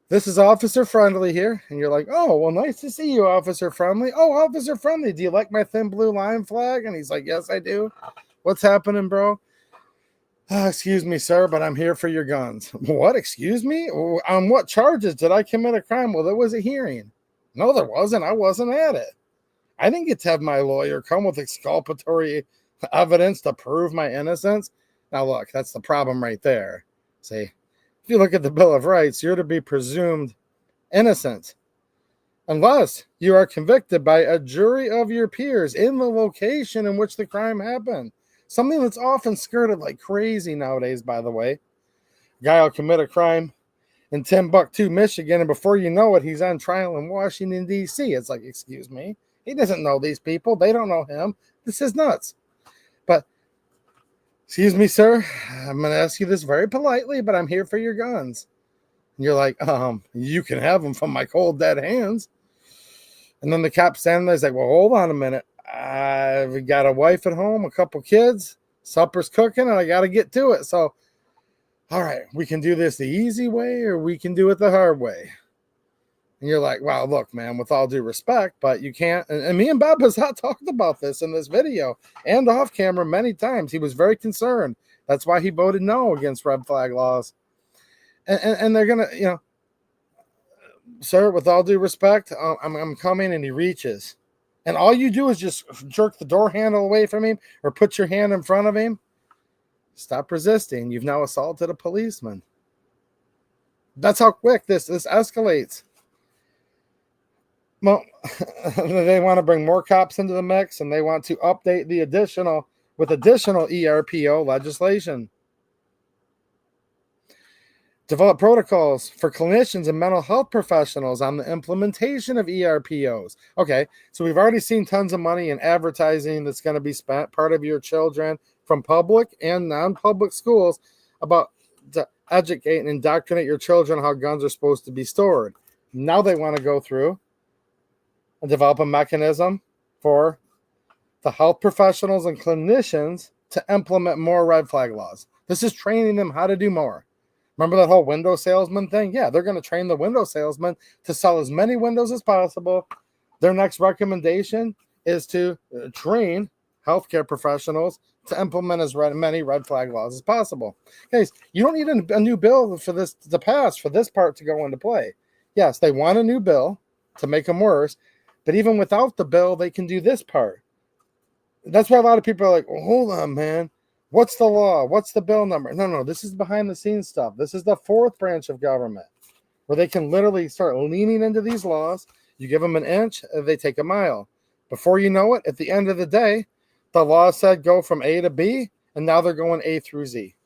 This is Officer Friendly here. And you're like, oh, well, nice to see you, Officer Friendly. Oh, Officer Friendly, do you like my thin blue line flag? And he's like, yes, I do. What's happening, bro? Excuse me, sir, but I'm here for your guns. What? Excuse me? On what charges did I commit a crime? Well, there was a hearing. No, there wasn't. I wasn't at it. I didn't get to have my lawyer come with exculpatory evidence to prove my innocence. Now, look, that's the problem right there. See? If you look at the Bill of Rights, you're to be presumed innocent unless you are convicted by a jury of your peers in the location in which the crime happened. Something that's often skirted like crazy nowadays, by the way. A guy will commit a crime in Timbuktu, Michigan, and before you know it, he's on trial in Washington, D.C. It's like, excuse me, he doesn't know these people. They don't know him. This is nuts. But excuse me, sir, I'm going to ask you this very politely, but I'm here for your guns. And you're like, you can have them from my cold, dead hands. And then the cop standing there is like, well, hold on a minute. I've got a wife at home, a couple kids, supper's cooking, and I got to get to it. So, all right, we can do this the easy way or we can do it the hard way. And you're like, wow, look, man, with all due respect, but you can't. And me and Bob Bazat talked about this in this video and off camera many times. He was very concerned. That's why he voted no against red flag laws. And they're going to, you know, sir, with all due respect, I'm coming, and he reaches. And all you do is just jerk the door handle away from him or put your hand in front of him. Stop resisting. You've now assaulted a policeman. That's how quick this escalates. Well, they want to bring more cops into the mix, and they want to update the additional ERPO legislation. Develop protocols for clinicians and mental health professionals on the implementation of ERPOs. Okay, so we've already seen tons of money in advertising that's going to be spent, part of your children from public and non-public schools, about to educate and indoctrinate your children how guns are supposed to be stored. Now they want to go through and develop a mechanism for the health professionals and clinicians to implement more red flag laws. This is training them how to do more. Remember that whole window salesman thing? Yeah, they're going to train the window salesman to sell as many windows as possible. Their next recommendation is to train healthcare professionals to implement as many red flag laws as possible. Guys, you don't need a new bill for this to pass, for this part to go into play. Yes, they want a new bill to make them worse, but even without the bill, they can do this part. That's why a lot of people are like, well, hold on, man. What's the law? What's the bill number? No, this is behind the scenes stuff. This is the fourth branch of government where they can literally start leaning into these laws. You give them an inch, they take a mile. Before you know it, at the end of the day, the law said go from A to B, and now they're going A through Z.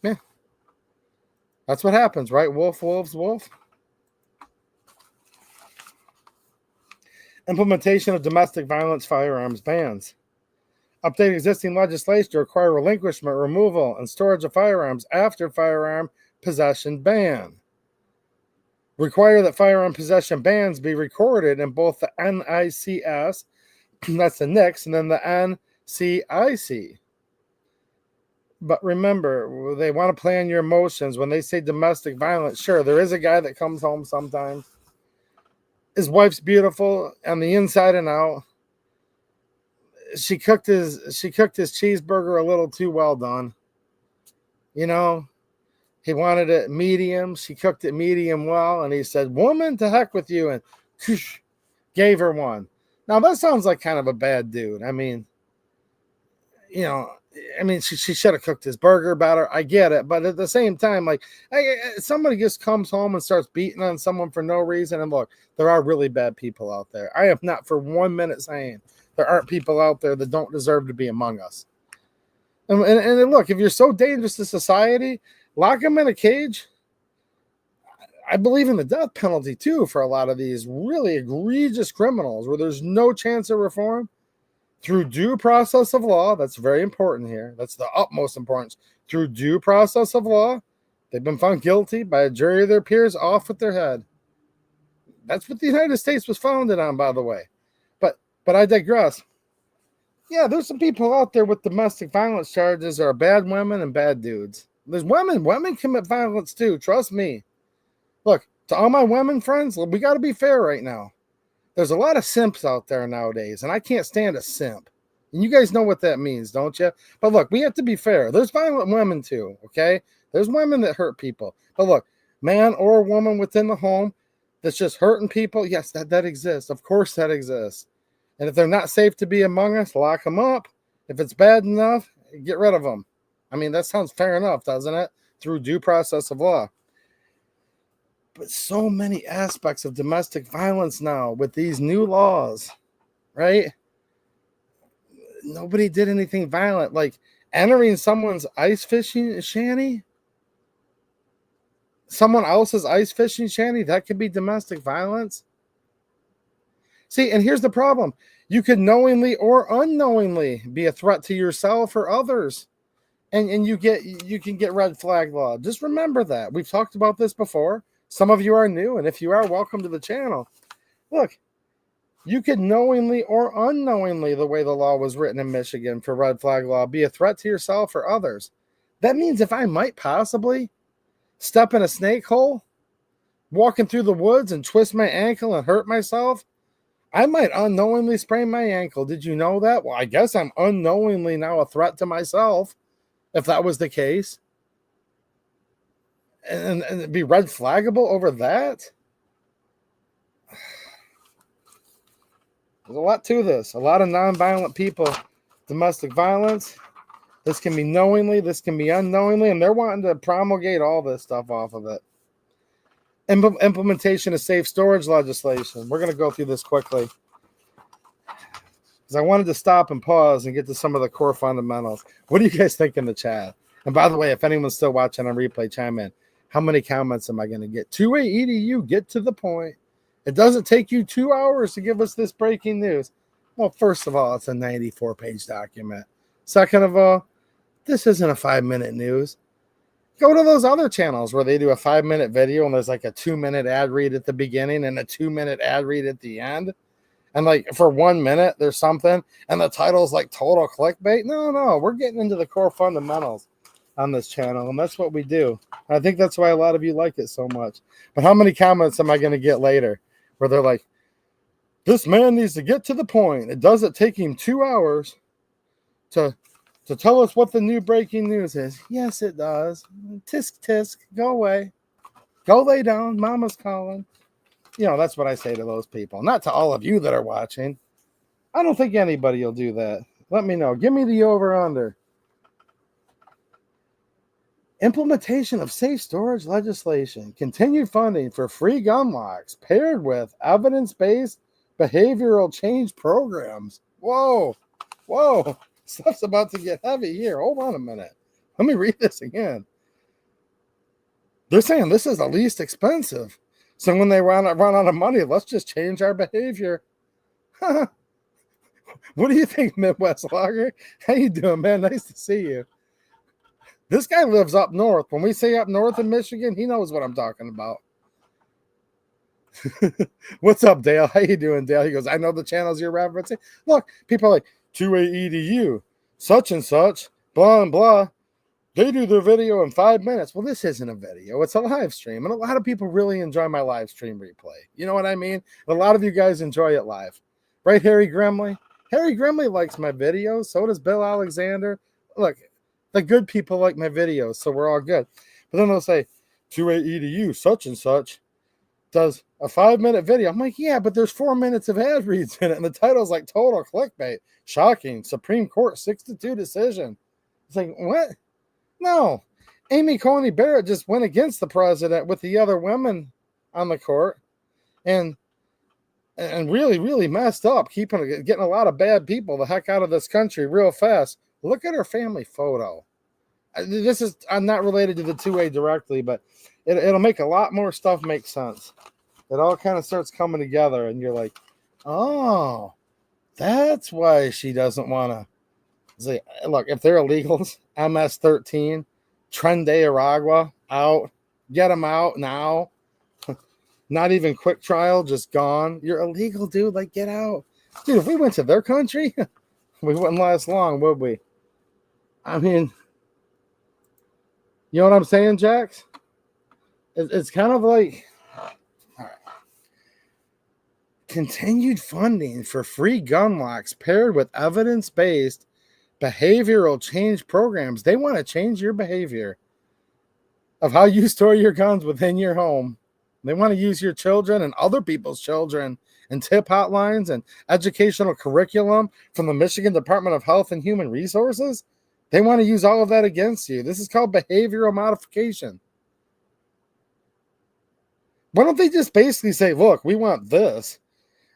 Yeah. That's what happens, right? Wolf, wolves, wolf. Implementation of domestic violence firearms bans. Update existing legislation to require relinquishment, removal, and storage of firearms after firearm possession ban. Require that firearm possession bans be recorded in both the NICS, that's the NICS, and then the NCIC. But remember, they want to play on your emotions. When they say domestic violence, sure, there is a guy that comes home sometimes. His wife's beautiful on the inside and out. She cooked his cheeseburger a little too well done. You know, he wanted it medium. She cooked it medium well, and he said, "Woman, to heck with you," and gave her one. Now that sounds like kind of a bad dude. I mean, she should have cooked his burger better. I get it, but at the same time, like, somebody just comes home and starts beating on someone for no reason. And look, there are really bad people out there. I am not for 1 minute saying there aren't people out there that don't deserve to be among us. And look, if you're so dangerous to society, lock them in a cage. I believe in the death penalty too for a lot of these really egregious criminals where there's no chance of reform. Through due process of law, that's very important here. That's the utmost importance. Through due process of law, they've been found guilty by a jury of their peers, off with their head. That's what the United States was founded on, by the way. But I digress. Yeah, there's some people out there with domestic violence charges that are bad women and bad dudes. There's women commit violence too, trust me. Look, to all my women friends, we got to be fair right now. There's a lot of simps out there nowadays, and I can't stand a simp. And you guys know what that means, don't you? But look, we have to be fair. There's violent women too, okay? There's women that hurt people. But look, man or woman within the home that's just hurting people, yes, that exists. Of course that exists. And if they're not safe to be among us, lock them up. If it's bad enough, get rid of them. I mean, that sounds fair enough, doesn't it? Through due process of law. But so many aspects of domestic violence now with these new laws, right? Nobody did anything violent, like entering someone's ice fishing shanty. Someone else's ice fishing shanty, that could be domestic violence. See, and here's the problem. You could knowingly or unknowingly be a threat to yourself or others. And you can get red flag law. Just remember that. We've talked about this before. Some of you are new, and if you are, welcome to the channel. Look, you could knowingly or unknowingly, the way the law was written in Michigan for red flag law, be a threat to yourself or others. That means if I might possibly step in a snake hole, walking through the woods and twist my ankle and hurt myself, I might unknowingly sprain my ankle. Did you know that? Well, I guess I'm unknowingly now a threat to myself, if that was the case. And it'd be red flaggable over that? There's a lot to this. A lot of nonviolent people, domestic violence. This can be knowingly, this can be unknowingly, and they're wanting to promulgate all this stuff off of it. Implementation of safe storage legislation. We're going to go through this quickly because I wanted to stop and pause and get to some of the core fundamentals. What do you guys think in the chat? And by the way, if anyone's still watching on replay, chime in. How many comments am I going to get? 2A EDU, get to the point. It doesn't take you 2 hours to give us this breaking news. Well, first of all, it's a 94-page document. Second of all, this isn't a 5-minute news. Go to those other channels where they do a 5-minute video and there's like a 2-minute ad read at the beginning and a 2-minute ad read at the end. And like for 1 minute, there's something and the title's like total clickbait. No, we're getting into the core fundamentals on this channel, and that's what we do. I think that's why a lot of you like it so much. But how many comments am I going to get later where they're like, this man needs to get to the point. It doesn't take him 2 hours to tell us what the new breaking news is. Yes, it does. Tisk, tisk, go away. Go lay down. Mama's calling. You know, that's what I say to those people. Not to all of you that are watching. I don't think anybody will do that. Let me know. Give me the over-under. Implementation of safe storage legislation. Continued funding for free gun locks paired with evidence-based behavioral change programs. Whoa. Stuff's about to get heavy here. Hold on a minute. Let me read this again. They're saying this is the least expensive. So when they run out of money, let's just change our behavior. What do you think, Midwest Logger? How you doing, man? Nice to see you. This guy lives up north. When we say up north in Michigan, he knows what I'm talking about. What's up, Dale? How you doing, Dale? He goes, I know the channels you're referencing. Look, people are like, 2A EDU, such and such, blah and blah. They do their video in 5 minutes. Well, this isn't a video. It's a live stream. And a lot of people really enjoy my live stream replay. You know what I mean? And a lot of you guys enjoy it live. Right, Harry Grimley? Harry Grimley likes my videos. So does Bill Alexander. Look, the good people like my videos, so we're all good. But then they'll say, 2A EDU, such and such, does a 5-minute video. I'm like, yeah, but there's 4 minutes of ad reads in it. And the title's like total clickbait. Shocking. Supreme Court 6-2 decision. It's like, what? No. Amy Coney Barrett just went against the president with the other women on the court and really messed up, getting a lot of bad people the heck out of this country real fast. Look at her family photo. I'm not related to the 2A directly, but it'll make a lot more stuff make sense. It all kind of starts coming together, and you're like, oh, that's why she doesn't want to. Say, look, if they're illegals, MS-13, Tren de Aragua, out. Get them out now. Not even quick trial, just gone. You're illegal, dude. Like, get out. Dude, if we went to their country, we wouldn't last long, would we? I mean, you know what I'm saying, Jax? It's kind of like, all right. Continued funding for free gun locks paired with evidence-based behavioral change programs. They want to change your behavior of how you store your guns within your home. They want to use your children and other people's children and tip hotlines and educational curriculum from the Michigan Department of Health and Human Resources. They want to use all of that against you. This is called behavioral modification. Why don't they just basically say, look, we want this,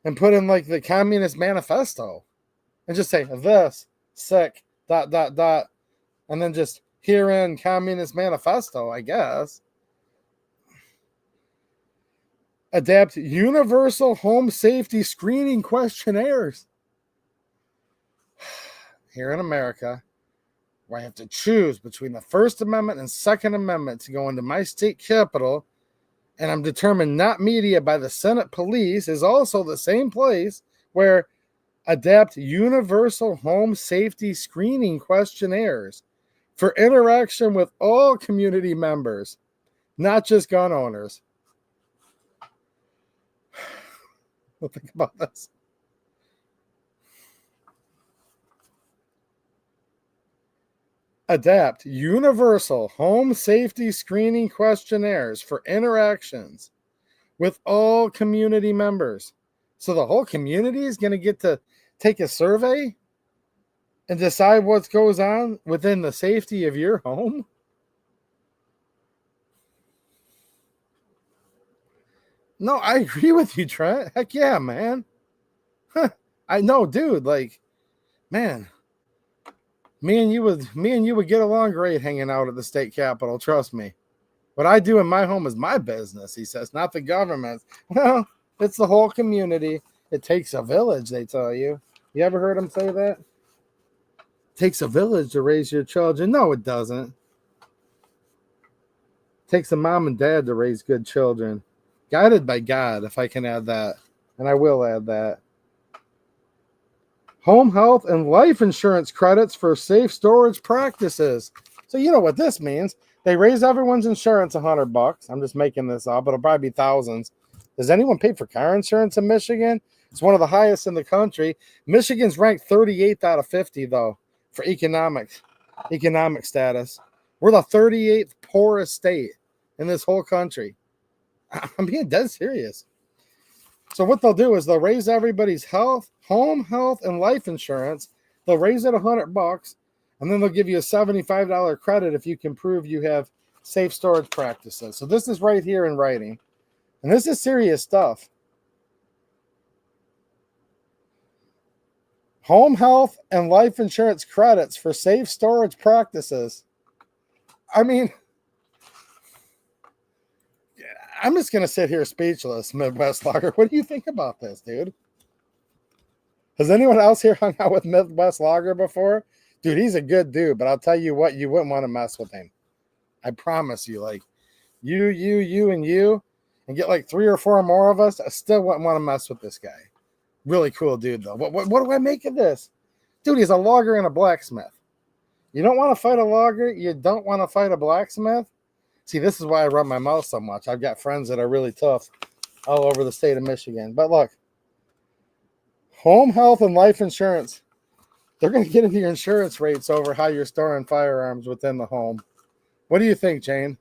and put in like the Communist Manifesto and just say this, sick, ... and then just herein Communist Manifesto, I guess. Adapt universal home safety screening questionnaires. Here in America, where I have to choose between the First Amendment and Second Amendment to go into my state capital, and I'm determined not media by the Senate police, is also the same place where adapt universal home safety screening questionnaires for interaction with all community members, not just gun owners. We'll think about this. Adapt universal home safety screening questionnaires for interactions with all community members. So the whole community is going to get to take a survey and decide what goes on within the safety of your home? No, I agree with you, Trent. Heck yeah, man. I know, dude. Like, man, Me and you would get along great hanging out at the state capitol. Trust me. What I do in my home is my business, he says, not the government. Well, it's the whole community. It takes a village, they tell you. You ever heard them say that? It takes a village to raise your children. No, it doesn't. It takes a mom and dad to raise good children. Guided by God, if I can add that. And I will add that. Home health and life insurance credits for safe storage practices. So you know what this means. They raise everyone's insurance $100. I'm just making this up. It'll probably be thousands. Does anyone pay for car insurance in Michigan? It's one of the highest in the country. Michigan's ranked 38th out of 50, though, for economic status. We're the 38th poorest state in this whole country. I'm being dead serious. So what they'll do is they'll raise everybody's health, home health, and life insurance. They'll raise it $100, and then they'll give you a $75 credit if you can prove you have safe storage practices. So this is right here in writing. And this is serious stuff. Home health and life insurance credits for safe storage practices. I mean, I'm just going to sit here speechless, Midwest Lager. What do you think about this, dude? Has anyone else here hung out with Midwest Lager before? Dude, he's a good dude, but I'll tell you what, you wouldn't want to mess with him. I promise you, like, you, and get like 3 or 4 more of us, I still wouldn't want to mess with this guy. Really cool dude, though. What do I make of this? Dude, he's a logger and a blacksmith. You don't want to fight a logger? You don't want to fight a blacksmith? See, this is why I run my mouth so much. I've got friends that are really tough all over the state of Michigan. But look, home health and life insurance, they're going to get into your insurance rates over how you're storing firearms within the home. What do you think, Jane?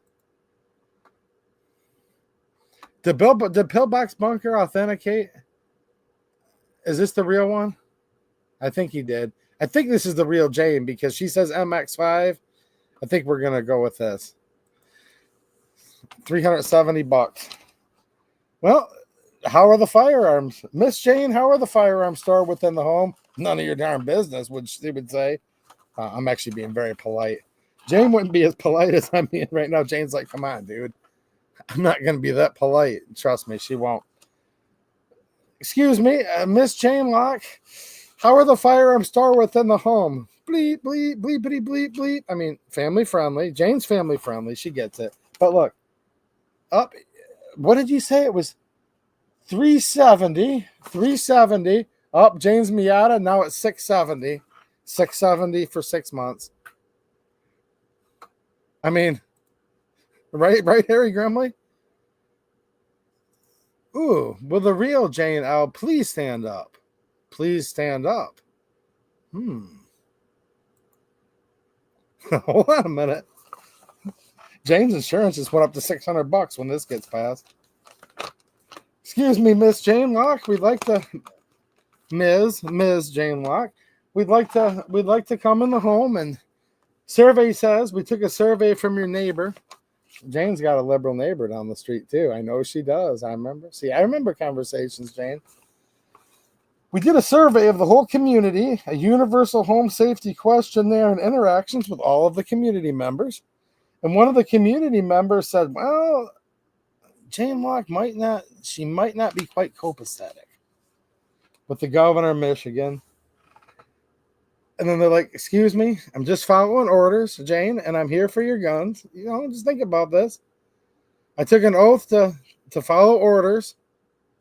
Did Pillbox Bunker authenticate? Is this the real one? I think he did. I think this is the real Jane because she says MX5. I think we're going to go with this. $370. Well, how are the firearms? Miss Jane, how are the firearms stored within the home? None of your darn business, which she would say. I'm actually being very polite. Jane wouldn't be as polite as I'm being right now. Jane's like, come on, dude. I'm not going to be that polite. Trust me, she won't. Excuse me, Miss Jane Locke, how are the firearms stored within the home? Bleep, bleep, bleepity, bleep, bleep. I mean, family friendly. Jane's family friendly. She gets it. But look, up. What did you say? It was 370. 370. Up, Jane's Miata. Now it's 670. 670 for 6 months. I mean, right, Harry Grimley? Ooh, will the real Jane L please stand up? Please stand up. Hold on a minute. Jane's insurance just went up to $600 when this gets passed. Excuse me, Miss Jane Locke. We'd like to, Ms. Jane Locke. We'd like to come in the home, and survey says we took a survey from your neighbor. Jane's got a liberal neighbor down the street too. I know she does. I remember conversations, Jane. We did a survey of the whole community, a universal home safety questionnaire, and interactions with all of the community members. And one of the community members said, well, Jane Locke might not be quite copacetic with the governor of Michigan. And then they're like, excuse me, I'm just following orders, Jane, and I'm here for your guns. You know, just think about this. I took an oath to follow orders.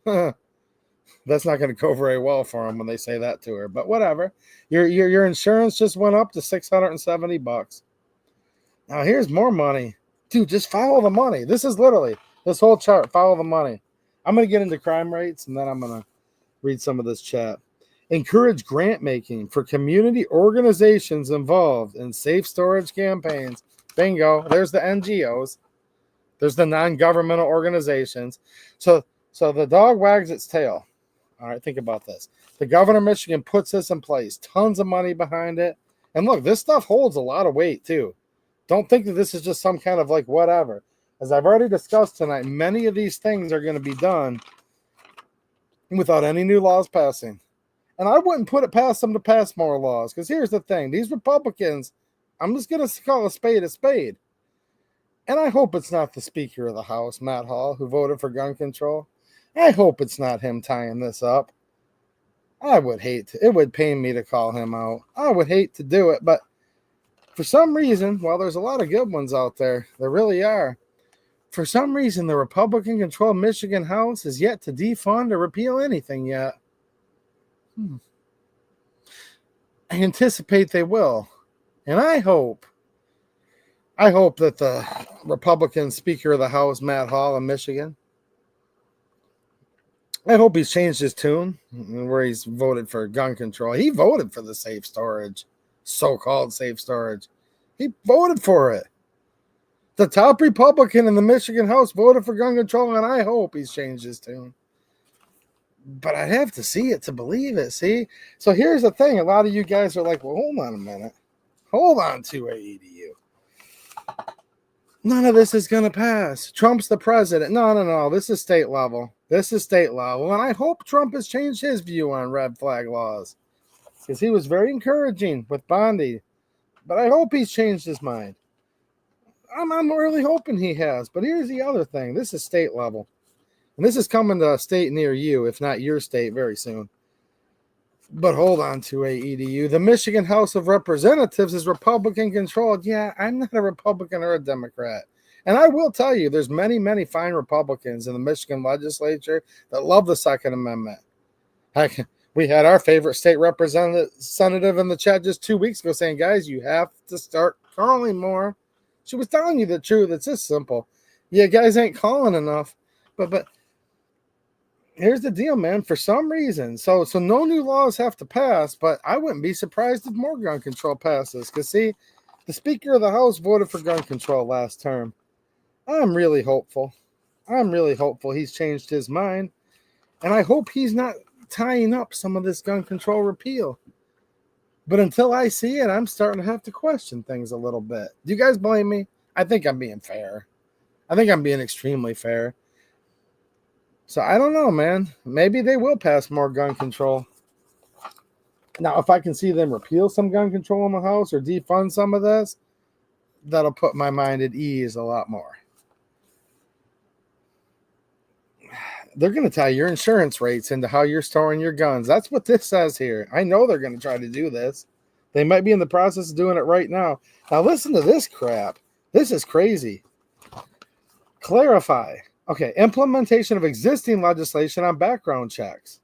That's not going to go very well for them when they say that to her, but whatever. Your insurance just went up to $670. Now here's more money. Dude, just follow the money. This is literally this whole chart. Follow the money. I'm going to get into crime rates, and then I'm going to read some of this chat. Encourage grant making for community organizations involved in safe storage campaigns. Bingo. There's the NGOs. There's the non-governmental organizations. So the dog wags its tail. All right, think about this. The governor of Michigan puts this in place. Tons of money behind it. And look, this stuff holds a lot of weight too. Don't think that this is just some kind of like whatever. As I've already discussed tonight, many of these things are going to be done without any new laws passing. And I wouldn't put it past them to pass more laws. Because here's the thing. These Republicans, I'm just going to call a spade a spade. And I hope it's not the Speaker of the House, Matt Hall, who voted for gun control. I hope it's not him tying this up. I would hate to. It would pain me to call him out. I would hate to do it. But for some reason, while there's a lot of good ones out there, there really are, for some reason, the Republican-controlled Michigan House is yet to defund or repeal anything yet. I anticipate they will. And I hope that the Republican Speaker of the House, Matt Hall in Michigan, I hope he's changed his tune where he's voted for gun control. He voted for the safe storage, so-called safe storage. He voted for it. The top Republican in the Michigan House voted for gun control, and I hope he's changed his tune. But I'd have to see it to believe it, see? So here's the thing. A lot of you guys are like, well, hold on a minute. Hold on to EDU. None of this is going to pass. Trump's the president. No. This is state level. This is state level. And I hope Trump has changed his view on red flag laws. Because he was very encouraging with Bondi. But I hope he's changed his mind. I'm really hoping he has. But here's the other thing. This is state level. And this is coming to a state near you, if not your state, very soon. But hold on to EDU. The Michigan House of Representatives is Republican controlled. Yeah, I'm not a Republican or a Democrat. And I will tell you, there's many, many fine Republicans in the Michigan legislature that love the Second Amendment. Heck, we had our favorite state representative in the chat just 2 weeks ago saying, guys, you have to start calling more. She was telling you the truth. It's just simple. Yeah, guys ain't calling enough. But here's the deal, man. For some reason, so no new laws have to pass, but I wouldn't be surprised if more gun control passes. Because, see, the Speaker of the House voted for gun control last term. I'm really hopeful. He's changed his mind. And I hope he's not tying up some of this gun control repeal. But until I see it, I'm starting to have to question things a little bit. Do you guys blame me? I think I'm being fair. I think I'm being extremely fair. So I don't know, man. Maybe they will pass more gun control. Now, if I can see them repeal some gun control in the House or defund some of this, that'll put my mind at ease a lot more. They're going to tie your insurance rates into how you're storing your guns. That's what this says here. I know they're going to try to do this. They might be in the process of doing it right now. Now, listen to this crap. This is crazy. Clarify. Okay, implementation of existing legislation on background checks.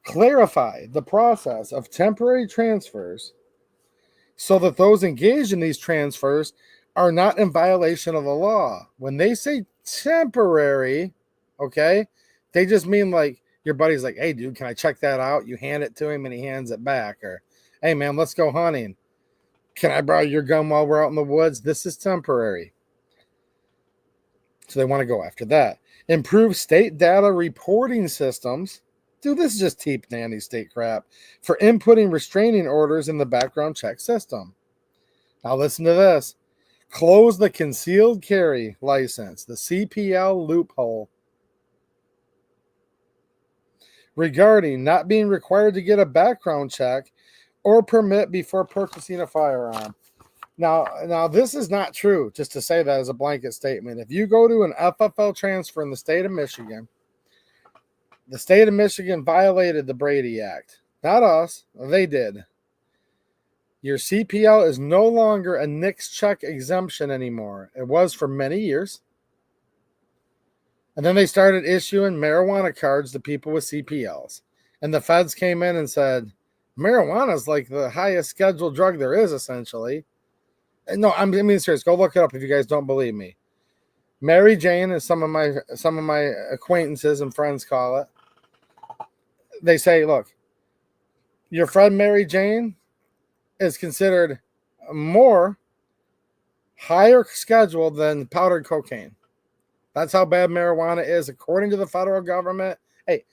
Clarify the process of temporary transfers so that those engaged in these transfers are not in violation of the law. When they say temporary, okay, they just mean like your buddy's like, hey, dude, can I check that out? You hand it to him and he hands it back. Or, hey, man, let's go hunting. Can I borrow your gun while we're out in the woods? This is temporary. So they want to go after that. Improve state data reporting systems. Dude, this is just cheap nanny state crap. For inputting restraining orders in the background check system. Now listen to this. Close the concealed carry license, the CPL loophole. Regarding not being required to get a background check or permit before purchasing a firearm. Now, this is not true, just to say that as a blanket statement. If you go to an FFL transfer in the state of Michigan, the state of Michigan violated the Brady Act. Not us. They did. Your CPL is no longer a NICS check exemption anymore. It was for many years. And then they started issuing marijuana cards to people with CPLs. And the feds came in and said, marijuana is like the highest scheduled drug there is, essentially. And no, I'm being serious. Go look it up if you guys don't believe me. Mary Jane, as some of my acquaintances and friends call it. They say, look, your friend Mary Jane is considered more higher scheduled than powdered cocaine. That's how bad marijuana is, according to the federal government. Hey,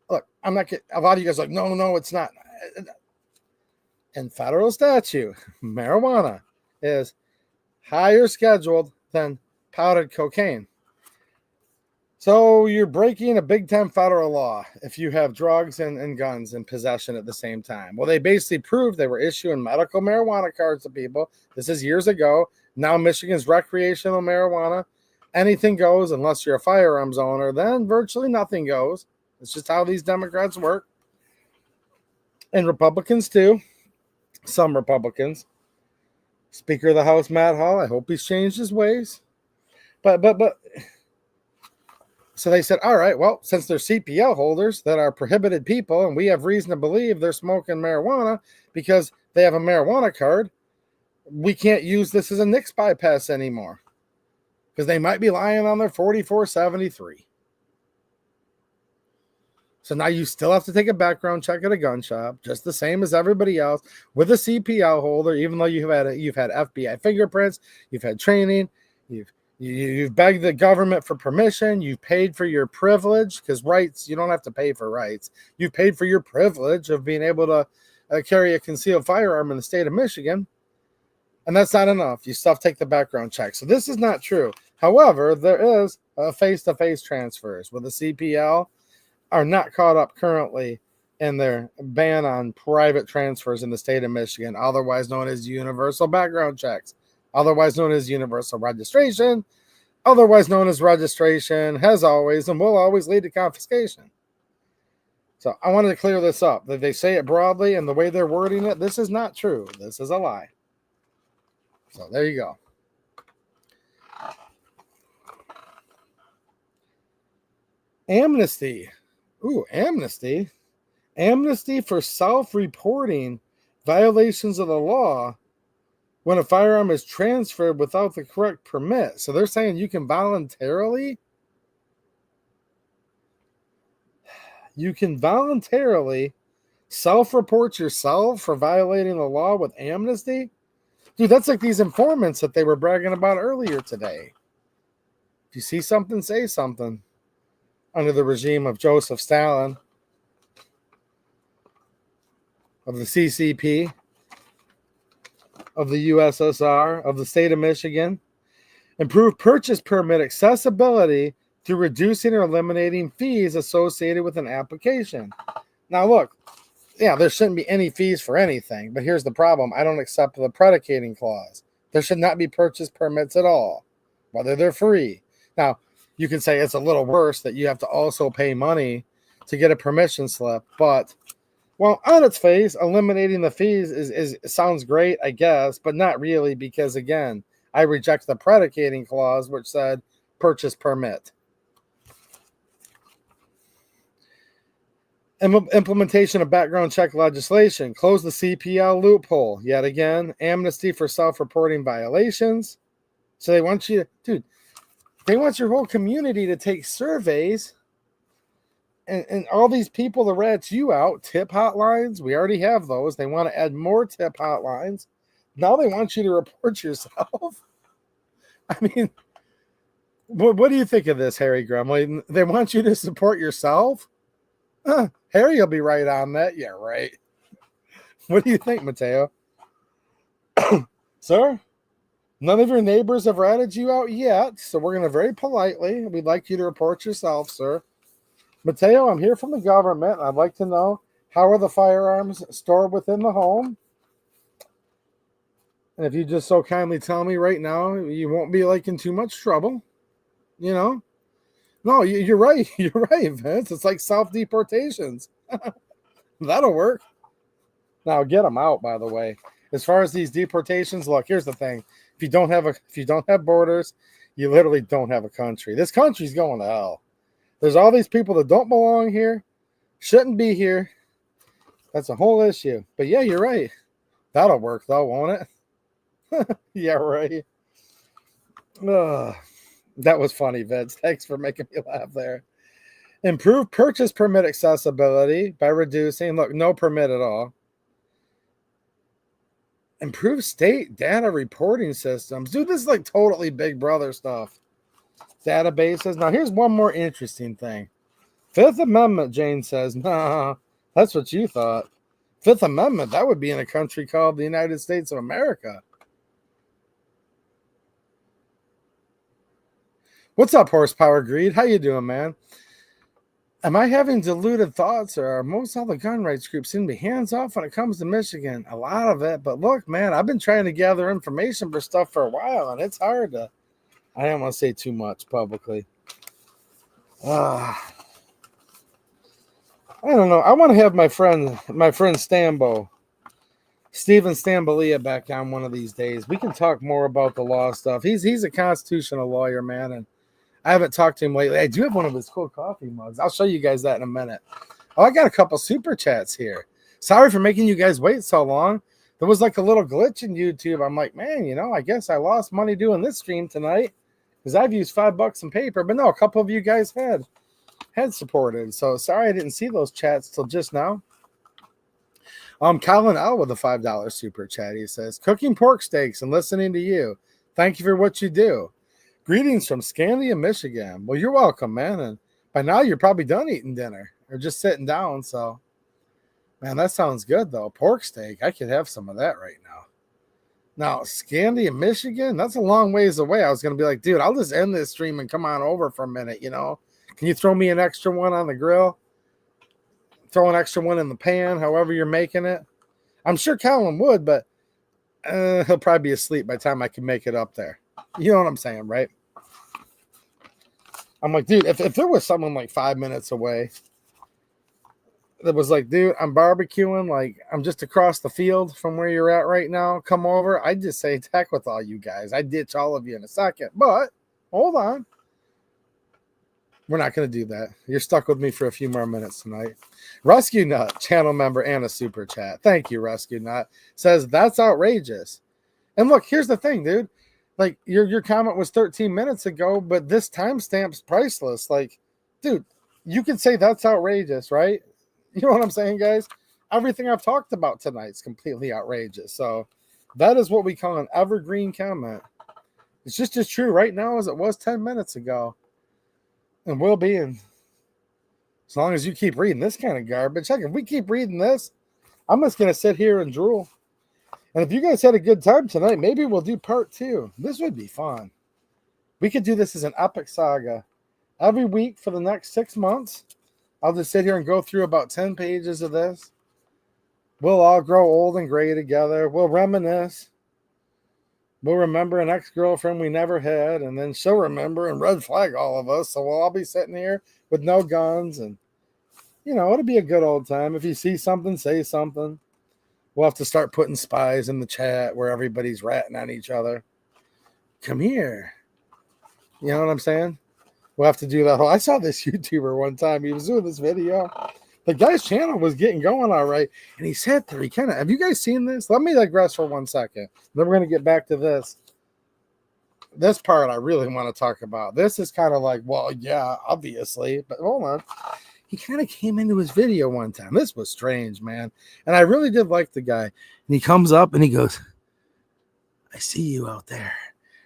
look, I'm not kidding. A lot of you guys are like, no, it's not. In federal statute, marijuana is higher scheduled than powdered cocaine. So you're breaking a big time federal law if you have drugs and guns in possession at the same time. Well, they basically proved they were issuing medical marijuana cards to people. This is years ago. Now Michigan's recreational marijuana. Anything goes unless you're a firearms owner. Then virtually nothing goes. It's just how these Democrats work. And Republicans too. Some Republicans. Speaker of the House, Matt Hall, I hope he's changed his ways. But so they said, all right, well, since they're CPL holders that are prohibited people, and we have reason to believe they're smoking marijuana because they have a marijuana card, we can't use this as a NICS bypass anymore because they might be lying on their 4473. So now you still have to take a background check at a gun shop, just the same as everybody else, with a CPL holder, even though you've had FBI fingerprints, you've had training, you've begged the government for permission, you've paid for your privilege, because rights, you don't have to pay for rights. You've paid for your privilege of being able to carry a concealed firearm in the state of Michigan, and that's not enough. You still have to take the background check. So this is not true. However, there is face-to-face transfers with the CPL are not caught up currently in their ban on private transfers in the state of Michigan, otherwise known as universal background checks, otherwise known as universal registration, otherwise known as registration, has always and will always lead to confiscation. So I wanted to clear this up. That they say it broadly and the way they're wording it, this is not true. This is a lie. So there you go. Amnesty. Ooh, amnesty. Amnesty for self-reporting violations of the law when a firearm is transferred without the correct permit. So they're saying you can voluntarily self-report yourself for violating the law with amnesty. Dude, that's like these informants that they were bragging about earlier today. If you see something, say something. Under the regime of Joseph Stalin, of the CCP, of the USSR, of the state of Michigan, improve purchase permit accessibility through reducing or eliminating fees associated with an application. Now look, yeah, there shouldn't be any fees for anything, but here's the problem. I don't accept the predicating clause. There should not be purchase permits at all, whether they're free. Now, you can say it's a little worse that you have to also pay money to get a permission slip. But, well, on its face, eliminating the fees is sounds great, I guess, but not really because, again, I reject the predicating clause, which said purchase permit. Implementation of background check legislation. Close the CPL loophole. Yet again, amnesty for self-reporting violations. So they want you to, dude, they want your whole community to take surveys and all these people to rat you out. Tip hotlines, we already have those. They want to add more tip hotlines. Now they want you to report yourself. I mean, what do you think of this, Harry Grumley? They want you to support yourself? Harry will be right on that. Yeah, right. What do you think, Mateo? Sir? None of your neighbors have ratted you out yet, so we're going to very politely, we'd like you to report yourself, sir. Mateo, I'm here from the government. I'd like to know, how are the firearms stored within the home? And if you just so kindly tell me right now, you won't be like in too much trouble, you know? No, you're right. You're right, Vince. It's like self-deportations. That'll work. Now get them out, by the way. As far as these deportations, look, here's the thing. If you don't have borders, you literally don't have a country. This country's going to hell. There's all these people that don't belong here, shouldn't be here. That's a whole issue. But yeah, you're right. That'll work though, won't it? Yeah, right. That was funny, Vince. Thanks for making me laugh there. Improve purchase permit accessibility by reducing, look, no permit at all. Improve state data reporting systems. Dude, this is like totally Big Brother stuff. Databases. Now, here's one more interesting thing. Fifth Amendment, Jane says. Nah, that's what you thought. Fifth Amendment, that would be in a country called the United States of America. What's up, Horsepower Greed? How you doing, man? Am I having diluted thoughts, or are most all the gun rights groups seem to be hands off when it comes to Michigan? A lot of it, but look, man, I've been trying to gather information for stuff for a while, and it's hard to. I don't want to say too much publicly. I don't know. I want to have my friend Stambo, Stephen Stambolia, back on one of these days. We can talk more about the law stuff. He's a constitutional lawyer, man, and I haven't talked to him lately. I do have one of his cool coffee mugs. I'll show you guys that in a minute. Oh, I got a couple super chats here. Sorry for making you guys wait so long. There was like a little glitch in YouTube. I'm like, man, I guess I lost money doing this stream tonight because I've used $5 in paper. But no, a couple of you guys had supported. So sorry I didn't see those chats till just now. Colin L with a $5 super chat. He says, cooking pork steaks and listening to you. Thank you for what you do. Greetings from Scandia, Michigan. Well, you're welcome, man. And by now, you're probably done eating dinner or just sitting down. So, man, that sounds good, though. Pork steak. I could have some of that right now. Now, Scandia, Michigan, that's a long ways away. I was going to be like, dude, I'll just end this stream and come on over for a minute, Can you throw me an extra one on the grill? Throw an extra one in the pan, however you're making it. I'm sure Colin would, but he'll probably be asleep by the time I can make it up there. You know what I'm saying, right? I'm like, dude, if there was someone like 5 minutes away that was like, dude, I'm barbecuing, like I'm just across the field from where you're at right now, come over, I'd just say, heck with all you guys. I'd ditch all of you in a second. But hold on. We're not going to do that. You're stuck with me for a few more minutes tonight. Rescue Nut, channel member, and a super chat. Thank you, Rescue Nut. Says, that's outrageous. And look, here's the thing, dude. Like, your comment was 13 minutes ago, but this timestamp's priceless. Like, dude, you can say that's outrageous, right? You know what I'm saying, guys? Everything I've talked about tonight is completely outrageous. So that is what we call an evergreen comment. It's just as true right now as it was 10 minutes ago. And will be, and as long as you keep reading this kind of garbage. Heck, if we keep reading this, I'm just going to sit here and drool. And if you guys had a good time tonight, maybe we'll do part 2. This would be fun. We could do this as an epic saga. Every week for the next 6 months, I'll just sit here and go through about 10 pages of this. We'll all grow old and gray together. We'll reminisce. We'll remember an ex-girlfriend we never had, and then she'll remember and red flag all of us. So we'll all be sitting here with no guns, and, it'll be a good old time. If you see something, say something. We'll have to start putting spies in the chat where everybody's ratting on each other. Come here. You know what I'm saying? We'll have to do that whole... I saw this YouTuber one time. He was doing this video. The guy's channel was getting going all right. And he sat there. He kind of... Have you guys seen this? Let me digress for 1 second. Then we're going to get back to this. This part I really want to talk about. This is kind of like, well, yeah, obviously. But hold on. He kind of came into his video one time. This was strange, man. And I really did like the guy. And he comes up and he goes, I see you out there.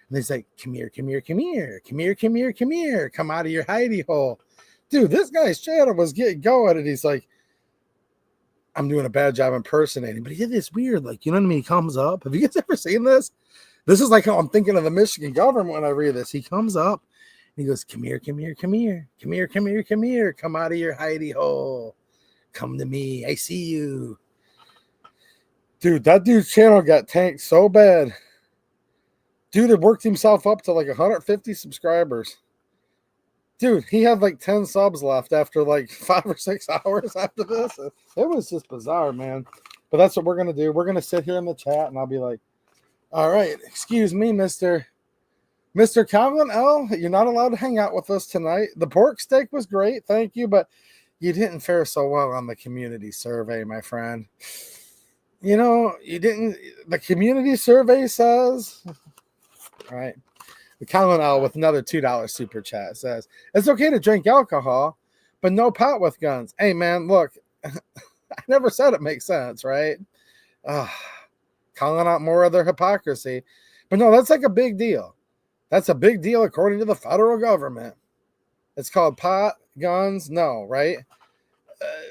And he's like, come here, come here, come here. Come here, come here, come here. Come out of your hidey hole. Dude, this guy's channel was getting going. And he's like, I'm doing a bad job impersonating. But he did this weird, like, you know what I mean? He comes up. Have you guys ever seen this? This is like how I'm thinking of the Michigan government when I read this. He comes up. He goes, come here, come here, come here. Come here, come here, come here. Come out of your hidey hole. Come to me. I see you. Dude, that dude's channel got tanked so bad. Dude had worked himself up to like 150 subscribers. Dude, he had like 10 subs left after like 5 or 6 hours after this. It was just bizarre, man. But that's what we're going to do. We're going to sit here in the chat and I'll be like, all right, excuse me, Mr. Calvin L., you're not allowed to hang out with us tonight. The pork steak was great, thank you, but you didn't fare so well on the community survey, my friend. You didn't. The community survey says, all right. The Calvin L. with another $2 super chat says, it's okay to drink alcohol, but no pot with guns. Hey, man, look, I never said it makes sense, right? Calling out more of their hypocrisy. But no, that's like a big deal. That's a big deal according to the federal government. It's called pot, guns, no, right?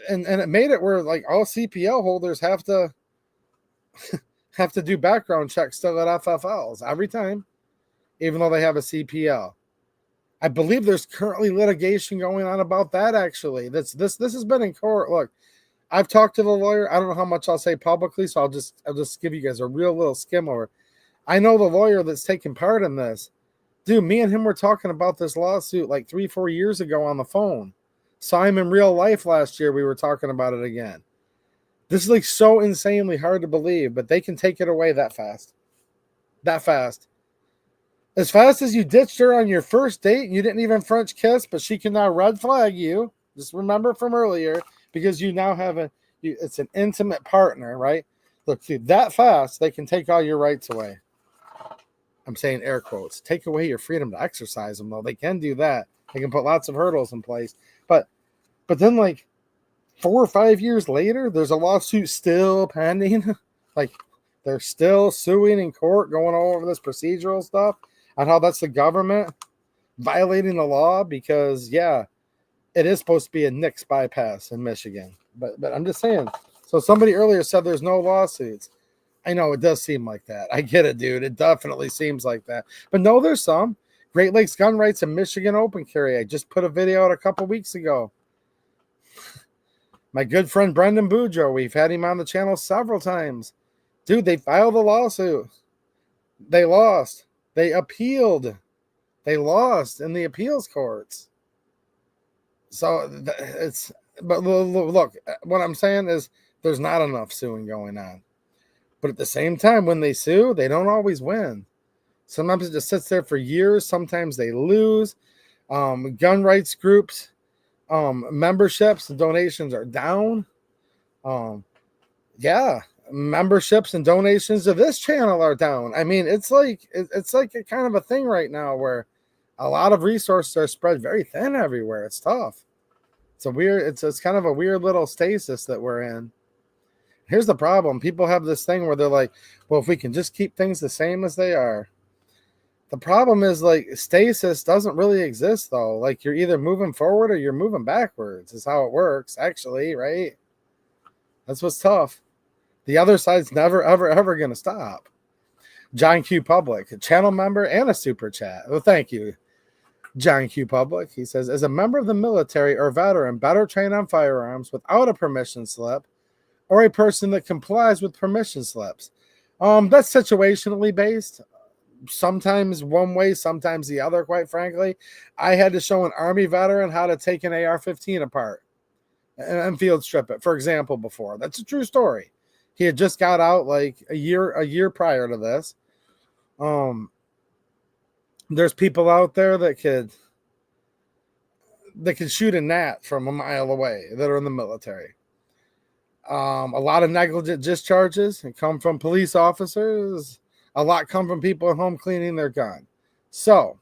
And it made it where like all CPL holders have to do background checks still at FFLs every time, even though they have a CPL. I believe there's currently litigation going on about that, actually. This has been in court. Look, I've talked to the lawyer. I don't know how much I'll say publicly, so I'll just give you guys a real little skim over. I know the lawyer that's taking part in this. Dude, me and him were talking about this lawsuit like 3-4 years ago on the phone. Saw him in real life last year. We were talking about it again. This is like so insanely hard to believe, but they can take it away that fast. That fast. As fast as you ditched her on your first date and you didn't even French kiss, but she can now red flag you. Just remember from earlier, because you now have it's an intimate partner, right? Look, dude, that fast, they can take all your rights away. I'm saying air quotes. Take away your freedom to exercise them, though. They can do that. They can put lots of hurdles in place. But then, like, 4 or 5 years later, there's a lawsuit still pending. Like, they're still suing in court, going all over this procedural stuff on how that's the government violating the law because, yeah, it is supposed to be a NICS bypass in Michigan. But I'm just saying. So somebody earlier said there's no lawsuits. I know it does seem like that. I get it, dude. It definitely seems like that. But no, there's some. Great Lakes Gun Rights in Michigan open carry. I just put a video out a couple weeks ago. My good friend Brendan Boudreaux, we've had him on the channel several times. Dude, they filed a lawsuit. They lost. They appealed. They lost in the appeals courts. So but look, what I'm saying is there's not enough suing going on. But at the same time, when they sue, they don't always win. Sometimes it just sits there for years. Sometimes they lose. Gun rights groups, memberships and donations are down. Yeah, memberships and donations to this channel are down. I mean, it's like a kind of a thing right now where a lot of resources are spread very thin everywhere. It's tough. It's kind of a weird little stasis that we're in. Here's the problem. People have this thing where they're like, well, if we can just keep things the same as they are. The problem is, like, stasis doesn't really exist, though. Like, you're either moving forward or you're moving backwards is how it works, actually, right? That's what's tough. The other side's never, ever, ever going to stop. John Q. Public, a channel member and a super chat. Well, thank you, John Q. Public. He says, as a member of the military or veteran better trained on firearms without a permission slip, or a person that complies with permission slips? That's situationally based. Sometimes one way, sometimes the other, quite frankly. I had to show an Army veteran how to take an AR-15 apart and field strip it, for example, before. That's a true story. He had just got out like a year prior to this. There's people out there that could shoot a gnat from a mile away that are in the military. A lot of negligent discharges come from police officers. A lot come from people at home cleaning their gun. So,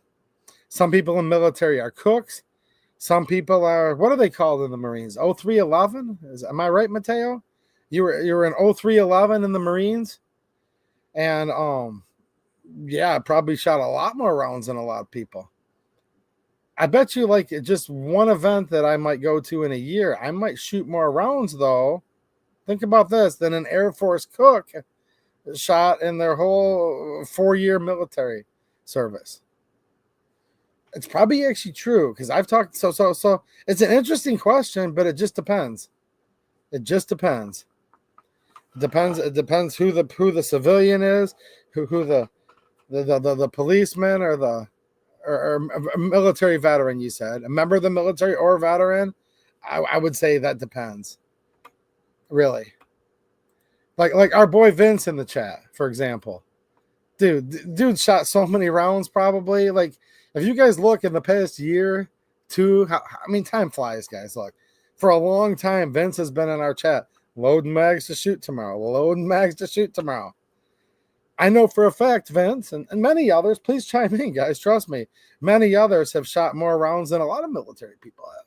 some people in the military are cooks. Some people are, what are they called in the Marines? 0311? Am I right, Mateo? You were in 0311 in the Marines? And, yeah, I probably shot a lot more rounds than a lot of people. I bet you, like, just one event that I might go to in a year, I might shoot more rounds, though. Think about this, than an Air Force cook shot in their whole 4-year military service. It's probably actually true, because I've talked, so it's an interesting question, but it just depends. It just depends. It depends who the civilian is, who the policeman or a military veteran, you said. A member of the military or veteran, I would say that depends. Really. Like our boy Vince in the chat, for example. Dude shot so many rounds probably. Like, if you guys look in the past year, two, time flies, guys. Look, for a long time, Vince has been in our chat. Loading mags to shoot tomorrow. Loading mags to shoot tomorrow. I know for a fact, Vince, and many others, please chime in, guys. Trust me. Many others have shot more rounds than a lot of military people have.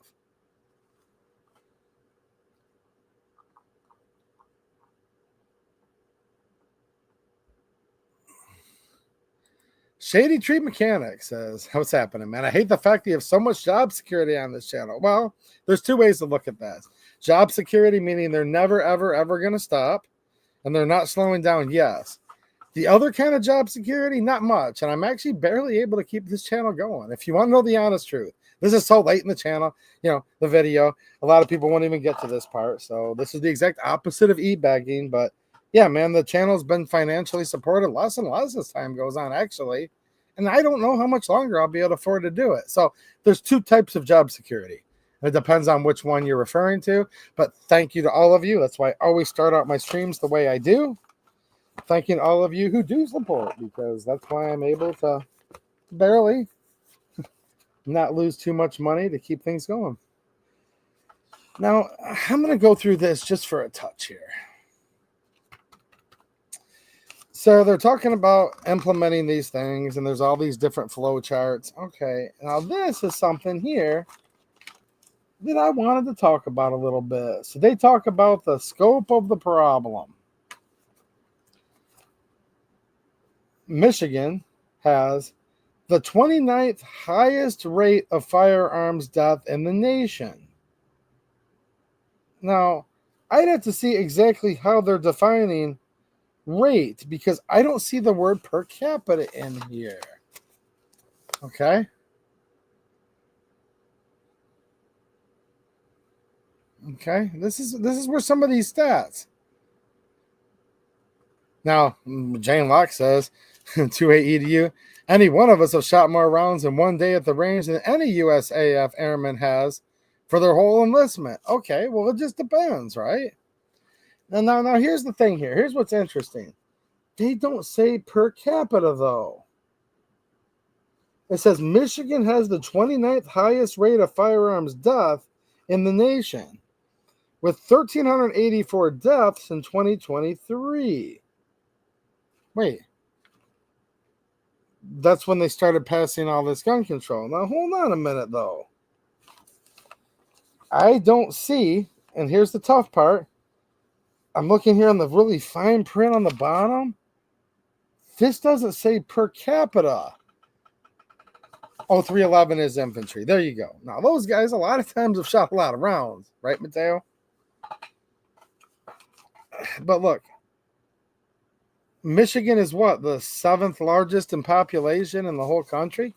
Shady Tree Mechanic says, what's happening, man? I hate the fact that you have so much job security on this channel. Well, there's two ways to look at that. Job security, meaning they're never, ever, ever going to stop, and they're not slowing down, yes. The other kind of job security, not much. And I'm actually barely able to keep this channel going. If you want to know the honest truth, this is so late in the channel, the video. A lot of people won't even get to this part. So this is the exact opposite of e-bagging. But yeah, man, the channel's been financially supported less and less as time goes on, actually. And I don't know how much longer I'll be able to afford to do it. So there's two types of job security. It depends on which one you're referring to. But thank you to all of you. That's why I always start out my streams the way I do. Thanking all of you who do support, because that's why I'm able to barely not lose too much money to keep things going. Now, I'm going to go through this just for a touch here. So they're talking about implementing these things, and there's all these different flow charts. Okay, now this is something here that I wanted to talk about a little bit. So they talk about the scope of the problem. Michigan has the 29th highest rate of firearms death in the nation. Now, I'd have to see exactly how they're defining rate, because I don't see the word per capita in here. Okay? Okay, this is where some of these stats. Now, Jane Locke says, 2A Edu, any one of us have shot more rounds in one day at the range than any USAF airman has for their whole enlistment. Okay, well, it just depends, right? Now here's the thing here. Here's what's interesting. They don't say per capita, though. It says Michigan has the 29th highest rate of firearms death in the nation, with 1,384 deaths in 2023. Wait. That's when they started passing all this gun control. Now, hold on a minute, though. I don't see, and here's the tough part. I'm looking here on the really fine print on the bottom. This doesn't say per capita. Oh, 311 is infantry. There you go. Now, those guys a lot of times have shot a lot of rounds. Right, Mateo? But look. Michigan is what? The 7th largest in population in the whole country?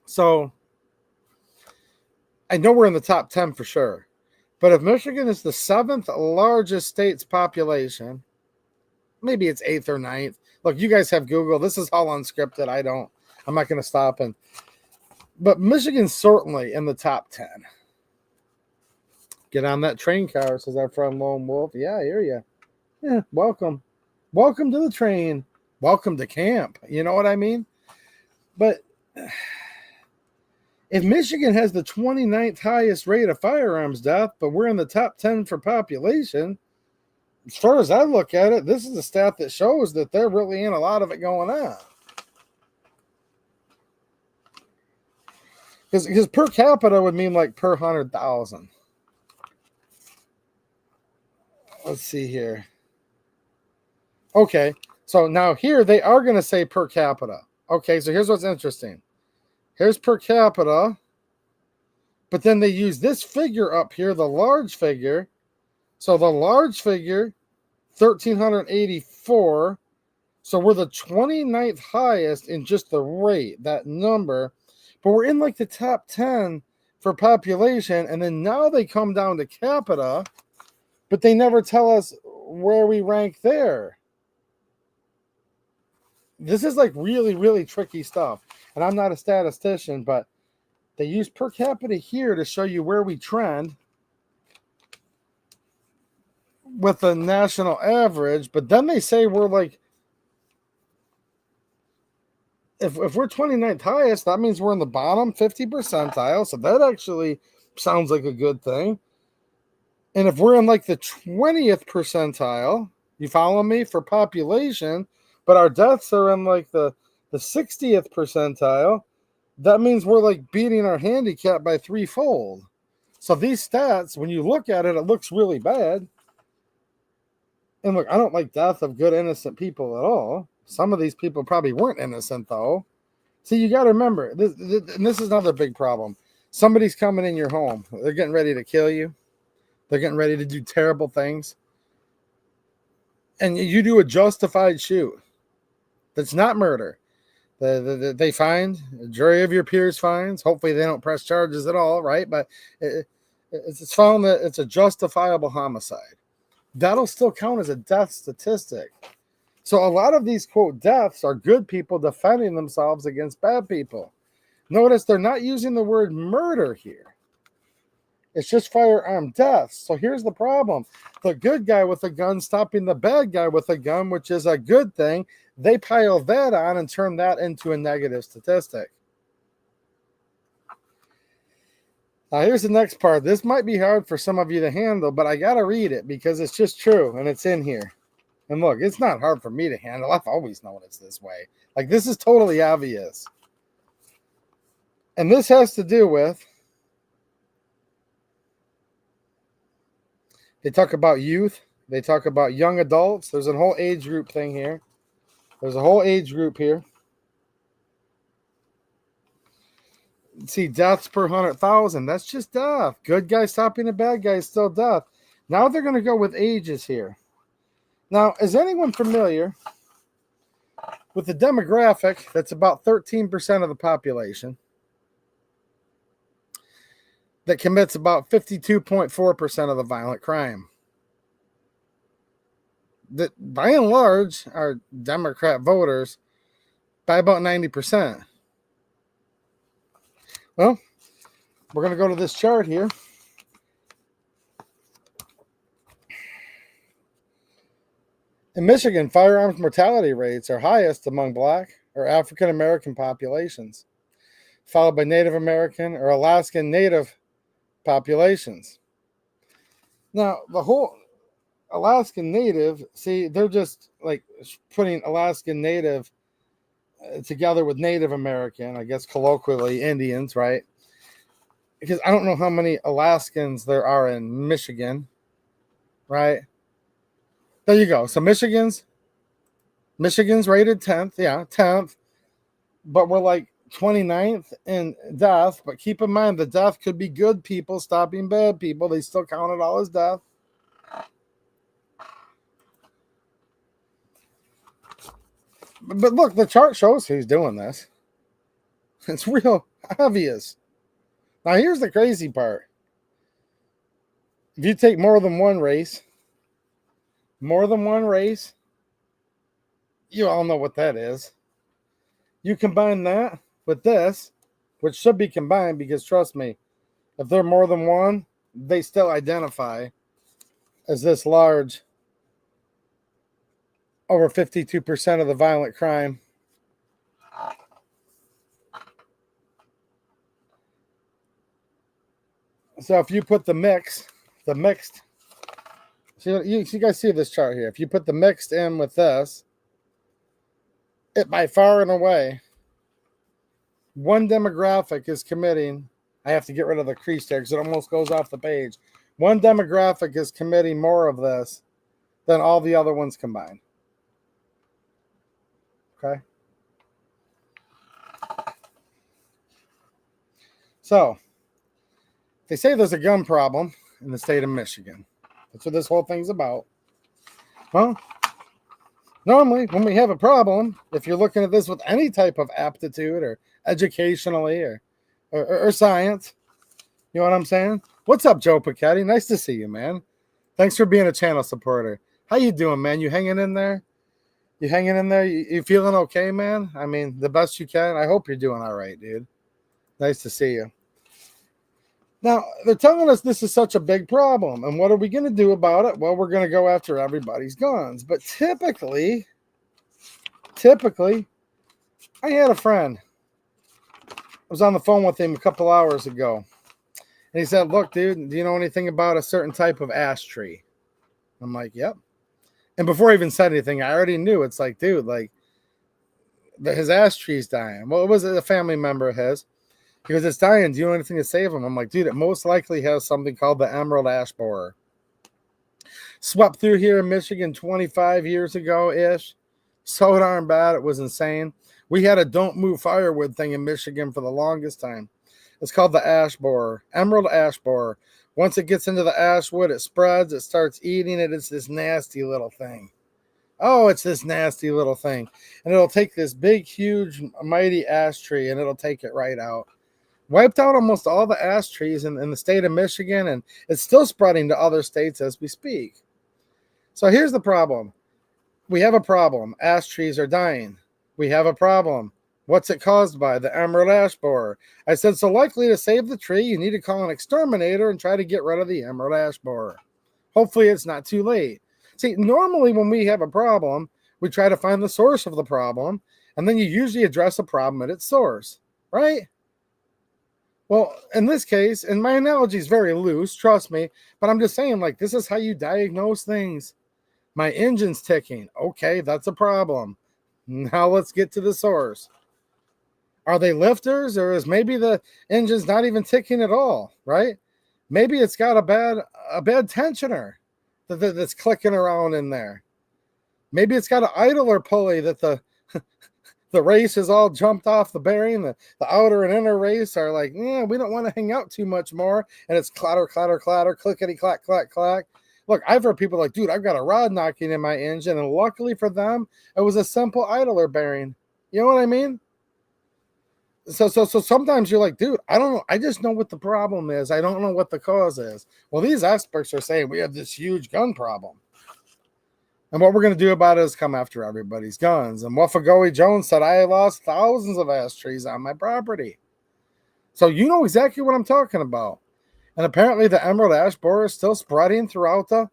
So, I know we're in the top 10 for sure. But if Michigan is the 7th largest state's population, maybe it's 8th or 9th. Look, you guys have Google. This is all unscripted. I'm not going to stop. But Michigan's certainly in the top 10. Get on that train car, says our friend Lone Wolf. Yeah, I hear you. Yeah, welcome. Welcome to the train. Welcome to camp. You know what I mean? But if Michigan has the 29th highest rate of firearms death, but we're in the top 10 for population, as far as I look at it, this is a stat that shows that they're really in a lot of it going on. Because per capita would mean like per 100,000. Let's see here. Okay, so now here they are going to say per capita. Okay, so here's what's interesting. Here's per capita, but then they use this figure up here, the large figure. So the large figure, 1,384. So we're the 29th highest in just the rate, that number. But we're in like the top 10 for population. And then now they come down to capita, but they never tell us where we rank there. This is like really, really tricky stuff. And I'm not a statistician, but they use per capita here to show you where we trend with the national average. But then they say we're like, if we're 29th highest, that means we're in the bottom 50 percentile. So that actually sounds like a good thing. And if we're in like the 20th percentile, you follow me, for population, but our deaths are in like the 60th percentile, that means we're like beating our handicap by threefold. So these stats, when you look at it, it looks really bad. And look, I don't like death of good, innocent people at all. Some of these people probably weren't innocent, though. See, you got to remember, this is another big problem. Somebody's coming in your home. They're getting ready to kill you. They're getting ready to do terrible things. and you do a justified shoot that's not murder, they find, a jury of your peers finds, hopefully they don't press charges at all, right? But it's found that it's a justifiable homicide. That'll still count as a death statistic. So a lot of these, quote, deaths are good people defending themselves against bad people. Notice they're not using the word murder here. It's just firearm deaths. So here's the problem. The good guy with a gun stopping the bad guy with a gun, which is a good thing, they pile that on and turn that into a negative statistic. Now here's the next part. This might be hard for some of you to handle, but I got to read it because it's just true and it's in here. And look, it's not hard for me to handle. I've always known it's this way. Like, this is totally obvious. And this has to do with, they talk about youth. They talk about young adults. There's a whole age group thing here. There's a whole age group here. See, deaths per 100,000. That's just death. Good guy stopping a bad guy is still death. Now they're going to go with ages here. Now, is anyone familiar with the demographic that's about 13% of the population that commits about 52.4% of the violent crime? That by and large are Democrat voters by about 90%. Well, we're going to go to this chart here. In Michigan, firearms mortality rates are highest among Black or African American populations, followed by Native American or Alaskan Native populations. Now, the whole Alaskan Native, see, they're just like putting Alaskan Native together with Native American, I guess colloquially Indians, right? Because I don't know how many Alaskans there are in Michigan, right? There you go. So Michigan's rated 10th, yeah, 10th, but we're like 29th in death. But keep in mind, the death could be good people stopping bad people. They still count it all as death. But look, the chart shows who's doing this. It's real obvious. Now, here's the crazy part. If you take more than one race, you all know what that is. You combine that with this, which should be combined because, trust me, if they're more than one, they still identify as this large, over 52% of the violent crime. So if you put the mixed, so you guys see this chart here. If you put the mixed in with this, it by far and away, one demographic is committing, I have to get rid of the crease there because it almost goes off the page. One demographic is committing more of this than all the other ones combined. Okay. So, they say there's a gun problem in the state of Michigan. That's what this whole thing's about. Well, normally when we have a problem, if you're looking at this with any type of aptitude or educationally or science, you know what I'm saying? What's up, Joe Pichetti? Nice to see you, man. Thanks for being a channel supporter. How you doing, man? You hanging in there? You hanging in there? You feeling okay, man? I mean, the best you can. I hope you're doing all right, dude. Nice to see you. Now, they're telling us this is such a big problem. And what are we going to do about it? Well, we're going to go after everybody's guns. But typically, I had a friend. I was on the phone with him a couple hours ago. And he said, look, dude, do you know anything about a certain type of ash tree? I'm like, yep. And before I even said anything, I already knew. It's like, dude, like, his ash tree's dying. Well, it was a family member of his. He goes, it's dying. Do you know anything to save him? I'm like, dude, it most likely has something called the emerald ash borer. Swept through here in Michigan 25 years ago-ish. So darn bad. It was insane. We had a don't move firewood thing in Michigan for the longest time. It's called the ash borer, emerald ash borer. Once it gets into the ash wood, it spreads. It starts eating it. It's this nasty little thing. Oh, it's this nasty little thing. And it'll take this big, huge, mighty ash tree and it'll take it right out. Wiped out almost all the ash trees in the state of Michigan, and it's still spreading to other states as we speak. So here's the problem. We have a problem. Ash trees are dying. We have a problem. What's it caused by? The emerald ash borer. I said, so likely to save the tree, you need to call an exterminator and try to get rid of the emerald ash borer. Hopefully it's not too late. See, normally when we have a problem, we try to find the source of the problem, and then you usually address a problem at its source, right? Well, in this case, and my analogy is very loose, trust me, but I'm just saying, like, this is how you diagnose things. My engine's ticking. Okay, that's a problem. Now let's get to the source. Are they lifters, or is maybe the engine's not even ticking at all, right? Maybe it's got a bad tensioner that's clicking around in there. Maybe it's got an idler pulley that the race is all jumped off the bearing. The outer and inner race are like, yeah, we don't want to hang out too much more. And it's clatter, clatter, clatter, clickety, clack, clack, clack. Look, I've heard people like, dude, I've got a rod knocking in my engine. And luckily for them, it was a simple idler bearing. You know what I mean? So sometimes you're like, dude, I don't know. I just know what the problem is. I don't know what the cause is. Well, these experts are saying we have this huge gun problem. And what we're going to do about it is come after everybody's guns. And Waffagoey Jones said, I lost thousands of ash trees on my property. So you know exactly what I'm talking about. And apparently the emerald ash borer is still spreading throughout the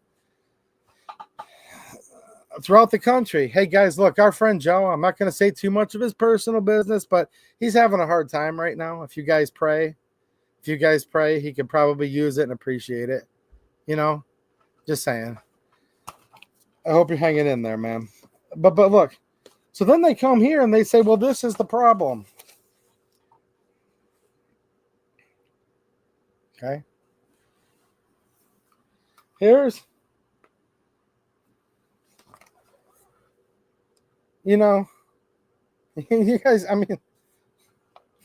country. Hey guys, look, our friend Joe, I'm not going to say too much of his personal business, but he's having a hard time right now. If you guys pray, he could probably use it and appreciate it. You know, just saying. I hope you're hanging in there, man. But look, so then they come here and they say, well, this is the problem. Okay. Here's, you know, you guys, I mean,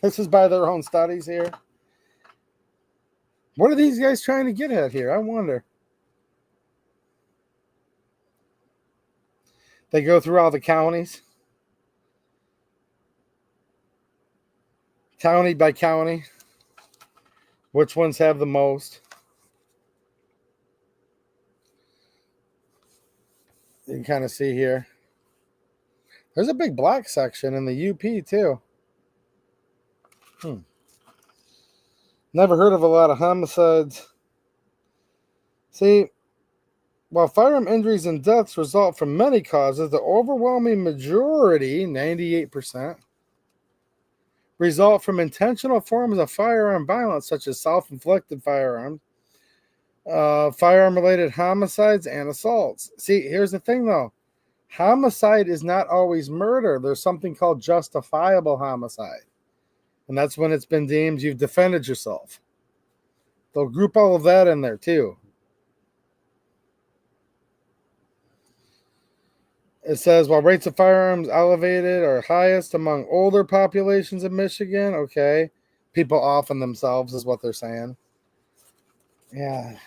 this is by their own studies here. What are these guys trying to get at here? I wonder. They go through all the counties, county by county, which ones have the most. You can kind of see here. There's a big black section in the UP too. Never heard of a lot of homicides. See, while firearm injuries and deaths result from many causes, the overwhelming majority, 98%, result from intentional forms of firearm violence, such as self-inflicted firearms, firearm-related homicides, and assaults. See, here's the thing, though. Homicide is not always murder. There's something called justifiable homicide. And that's when it's been deemed you've defended yourself. They'll group all of that in there, too. It says, while rates of firearms elevated are highest among older populations in Michigan, okay, people offing themselves is what they're saying. Yeah.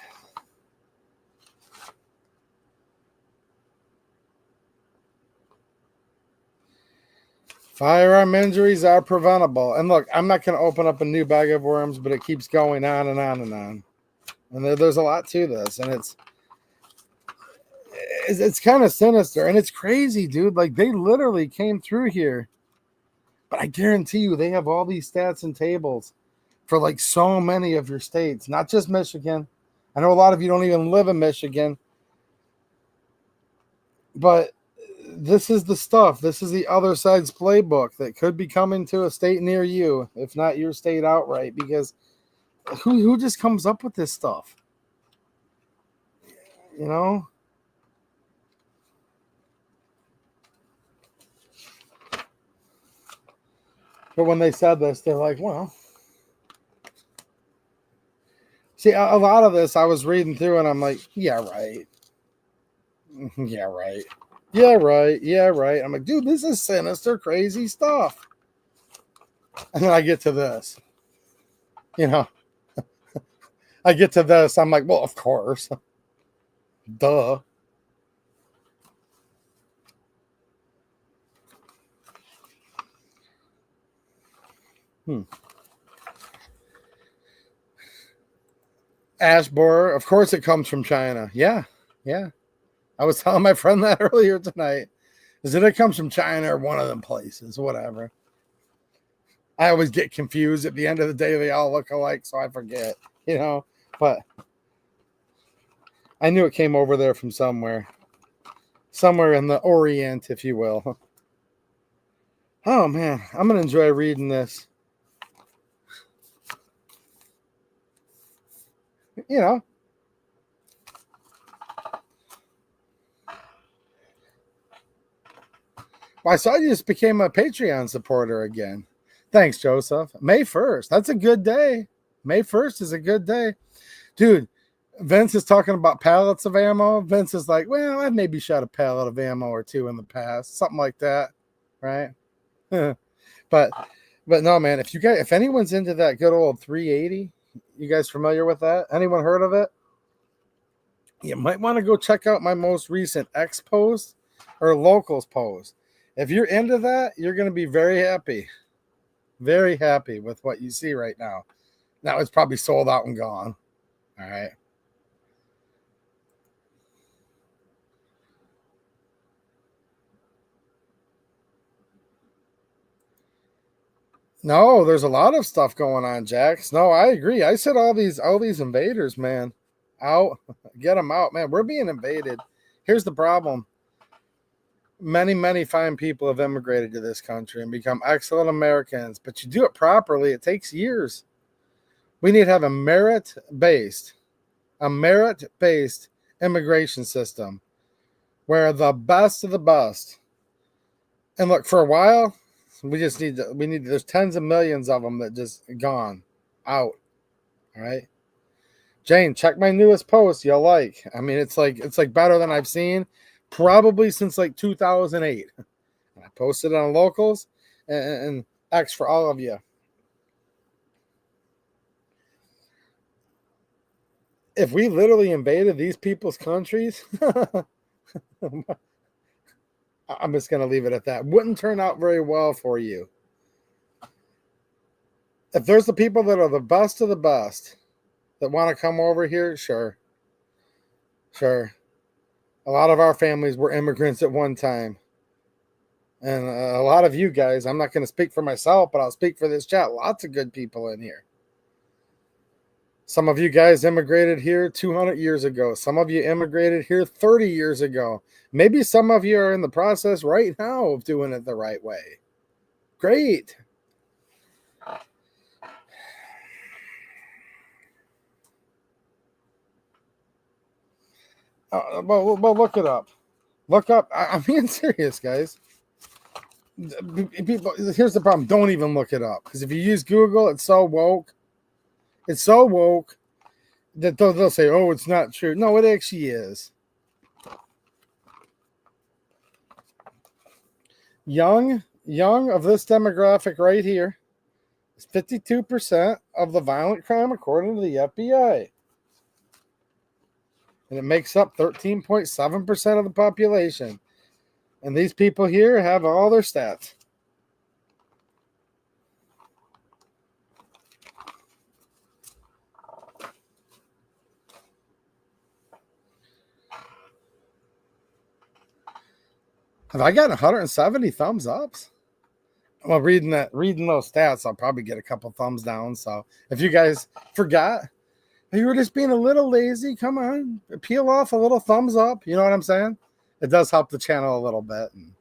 Firearm injuries are preventable. And look, I'm not going to open up a new bag of worms, but it keeps going on and on and on. And there's a lot to this, and it's kind of sinister, and it's crazy, dude. Like, they literally came through here, but I guarantee you they have all these stats and tables for like so many of your states, not just Michigan. I know a lot of you don't even live in Michigan, but this is the stuff. This is the other side's playbook that could be coming to a state near you, if not your state outright, because who just comes up with this stuff? You know? But when they said this, they're like, well, see, a lot of this I was reading through and I'm like, yeah, right. Yeah, right. Yeah, right. Yeah, right. I'm like, dude, this is sinister, crazy stuff. And then I get to this. You know, I get to this. I'm like, well, of course. Duh. Ash borer, of course it comes from China. Yeah. I was telling my friend that earlier tonight. Is that it comes from China or one of them places, whatever. I always get confused. At the end of the day, they all look alike, so I forget, But I knew it came over there from somewhere in the Orient, if you will. Oh, man, I'm going to enjoy reading this. Well, I saw you just became a Patreon supporter again. Thanks, Joseph. May 1st. That's a good day. May 1st is a good day. Dude, Vince is talking about pallets of ammo. Vince is like, well, I've maybe shot a pallet of ammo or two in the past. Something like that. Right? But no, man, if anyone's into that good old 380, you guys familiar with that? Anyone heard of it? You might want to go check out my most recent X post or locals post. If you're into that, you're going to be very happy with what you see right now. Now it's probably sold out and gone. All right. No, there's a lot of stuff going on, Jax. No, I agree. I said all these invaders, man, out. Get them out, man. We're being invaded. Here's the problem. Many fine people have immigrated to this country and become excellent Americans, but you do it properly, it takes years. We need to have a merit-based immigration system where the best of the best. And look, for a while, there's tens of millions of them that just gone out. All right. Jane, check my newest post. You'll like. I mean, it's like better than I've seen probably since like 2008. And I posted it on locals and X for all of you. If we literally invaded these people's countries, I'm just going to leave it at that. Wouldn't turn out very well for you. If there's the people that are the best of the best that want to come over here, sure. A lot of our families were immigrants at one time. And a lot of you guys, I'm not going to speak for myself, but I'll speak for this chat. Lots of good people in here. Some of you guys immigrated here 200 years ago. Some of you immigrated here 30 years ago. Maybe some of you are in the process right now of doing it the right way. Great. Well, look it up. Look up. I'm being serious, guys. People, here's the problem. Don't even look it up. Because if you use Google, it's so woke. It's so woke that they'll say, oh, it's not true. No, it actually is. Young of this demographic right here is 52% of the violent crime according to the FBI. And it makes up 13.7% of the population. And these people here have all their stats. Have I gotten 170 thumbs ups? Well, reading those stats, I'll probably get a couple thumbs down. So if you guys forgot, you were just being a little lazy, come on, peel off a little thumbs up. You know what I'm saying? It does help the channel a little bit. And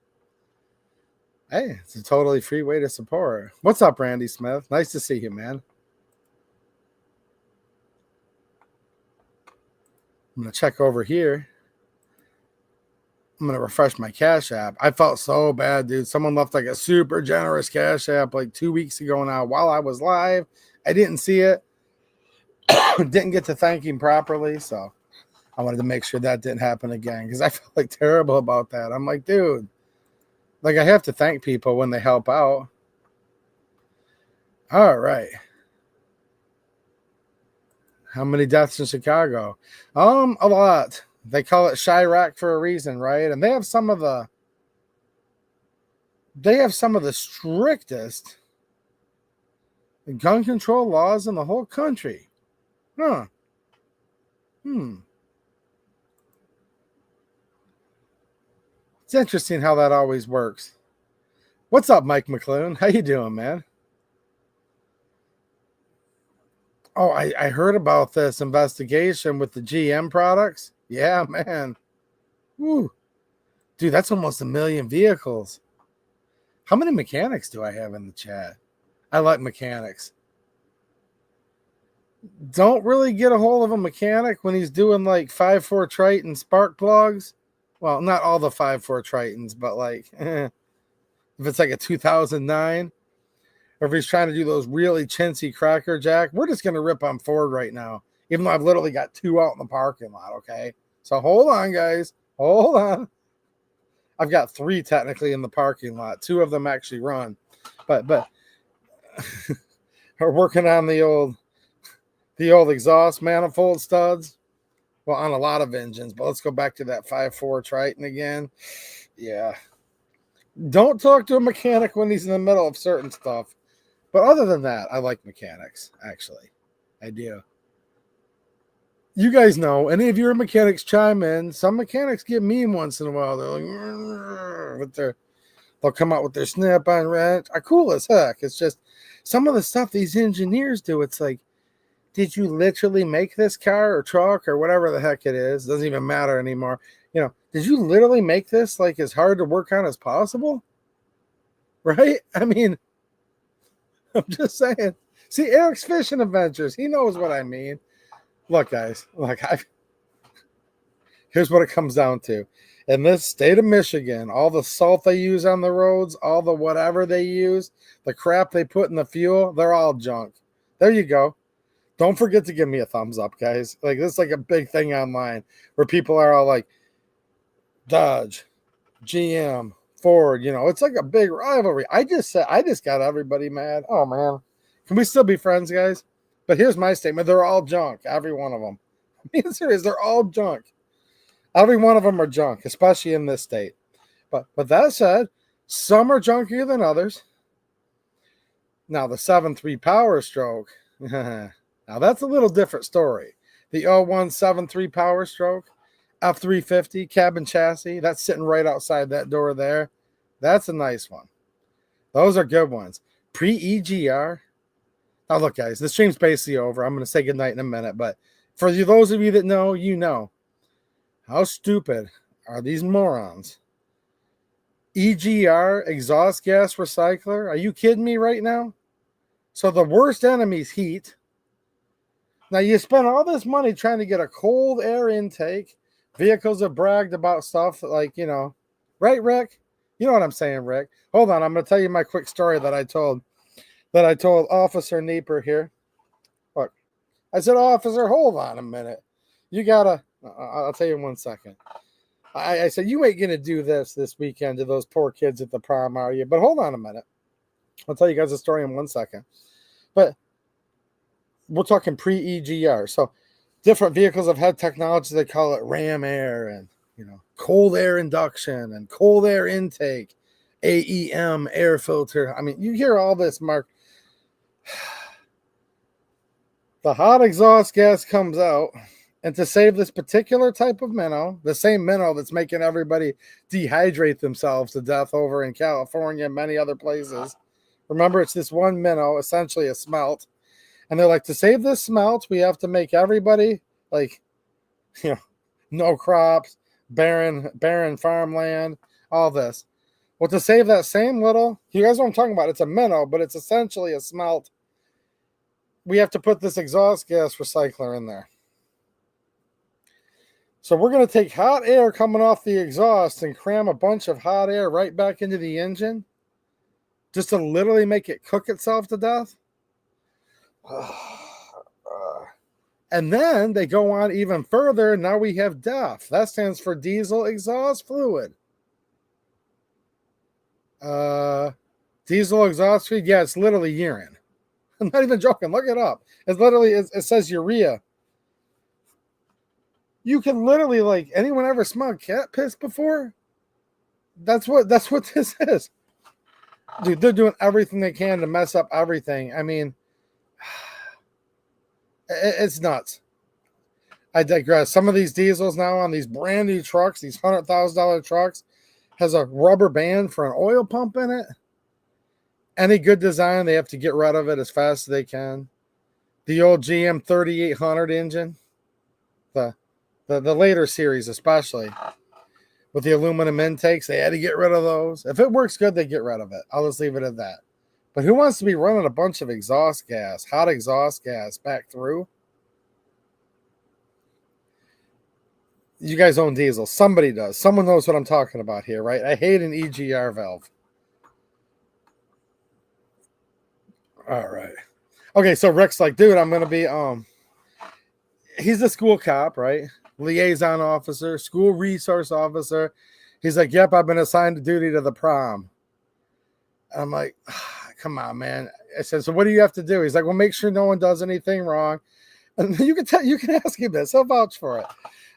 hey, it's a totally free way to support. What's up, Randy Smith? Nice to see you, man. I'm going to check over here. I'm going to refresh my Cash App. I felt so bad, dude. Someone left like a super generous Cash App like 2 weeks ago now while I was live. I didn't see it. Didn't get to thank him properly. So I wanted to make sure that didn't happen again because I felt like terrible about that. I'm like, dude, like I have to thank people when they help out. All right. How many deaths in Chicago? A lot. They call it Chirac for a reason, right? And they have some of the strictest gun control laws in the whole country. Huh. It's interesting how that always works. What's up, Mike McClune? How you doing, man? Oh, I heard about this investigation with the GM products. Yeah, man. Woo. Dude, that's almost 1 million vehicles. How many mechanics do I have in the chat? I like mechanics. Don't really get a hold of a mechanic when he's doing like 5.4 Triton spark plugs. Well, not all the 5.4 Tritons, but like if it's like a 2009, or if he's trying to do those really chintzy Cracker Jack, we're just going to rip on Ford right now, even though I've literally got 2 out in the parking lot, okay? So hold on, guys. Hold on. I've got 3 technically in the parking lot. 2 of them actually run. But we're working on the old exhaust manifold studs. Well, on a lot of engines, but let's go back to that 5.4 Triton again. Yeah. Don't talk to a mechanic when he's in the middle of certain stuff. But other than that, I like mechanics, actually. I do. You guys know, any of your mechanics chime in. Some mechanics get mean once in a while. They're like, they'll come out with their snap-on wrench. Cool as heck. It's just some of the stuff these engineers do. It's like, did you literally make this car or truck or whatever the heck it is? Doesn't even matter anymore. You know, did you literally make this like as hard to work on as possible? Right? I mean, I'm just saying. See, Eric's Fishing Adventures. He knows what I mean. Look, guys. Look, here's what it comes down to. In this state of Michigan, all the salt they use on the roads, all the whatever they use, the crap they put in the fuel, they're all junk. There you go. Don't forget to give me a thumbs up, guys. Like, this is like a big thing online where people are all like, Dodge, GM, Ford, you know, it's like a big rivalry. I just got everybody mad. Oh, man. Can we still be friends, guys? But here's my statement. They're all junk, every one of them. I mean, serious, they're all junk. Every one of them are junk, especially in this state. But that said, some are junkier than others. Now, the 7.3 Power Stroke, now that's a little different story. The 0173 Power Stroke, F350 cabin chassis, that's sitting right outside that door there. That's a nice one. Those are good ones. Pre-EGR. Now, look, guys, the stream's basically over. I'm going to say goodnight in a minute. But for you, those of you that know, you know. How stupid are these morons? EGR, exhaust gas recycler. Are you kidding me right now? So the worst enemy is heat. Now, you spend all this money trying to get a cold air intake. Vehicles have bragged about stuff like, you know, right, Rick? You know what I'm saying, Rick? Hold on, I'm going to tell you my quick story that I told Officer Nieper here. Look, I said, Officer, hold on a minute. You got to, I'll tell you in 1 second. I said, you ain't going to do this weekend to those poor kids at the prom, are you? But hold on a minute. I'll tell you guys a story in 1 second. But we're talking pre-EGR. So different vehicles have had technology. They call it ram air and, you know, cold air induction and cold air intake, AEM air filter. I mean, you hear all this, Mark. The hot exhaust gas comes out, and to save this particular type of minnow, the same minnow that's making everybody dehydrate themselves to death over in California and many other places. Remember, it's this one minnow, essentially a smelt. And they're like, to save this smelt, we have to make everybody like, you know, no crops, barren farmland, all this. Well, to save that same little, you guys know what I'm talking about. It's a minnow, but it's essentially a smelt. We have to put this exhaust gas recycler in there. So we're going to take hot air coming off the exhaust and cram a bunch of hot air right back into the engine just to literally make it cook itself to death. And then they go on even further. Now we have DEF. That stands for diesel exhaust fluid. Diesel exhaust fluid. Yeah, it's literally urine. I'm not even joking. Look it up. It's literally, it says urea. You can literally, like, anyone ever smelled cat piss before? That's what this is. Dude, they're doing everything they can to mess up everything. I mean, It's nuts. I digress. Some of these diesels now on these brand new trucks, these $100,000 trucks, has a rubber band for an oil pump in it. Any good design, they have to get rid of it as fast as they can. The old GM 3800 engine, the later series especially, with the aluminum intakes, they had to get rid of those. If it works good, they get rid of it. I'll just leave it at that. But who wants to be running a bunch of exhaust gas, hot exhaust gas back through? You guys own diesels. Somebody does. Someone knows what I'm talking about here, right? I hate an EGR valve. All right. Okay, so Rick's like, dude, I'm going to be, he's a school cop, right? Liaison officer, school resource officer. He's like, yep, I've been assigned to duty to the prom. I'm like, come on, man. I said, so what do you have to do? He's like, well, make sure no one does anything wrong. And you can ask him this. He'll vouch for it.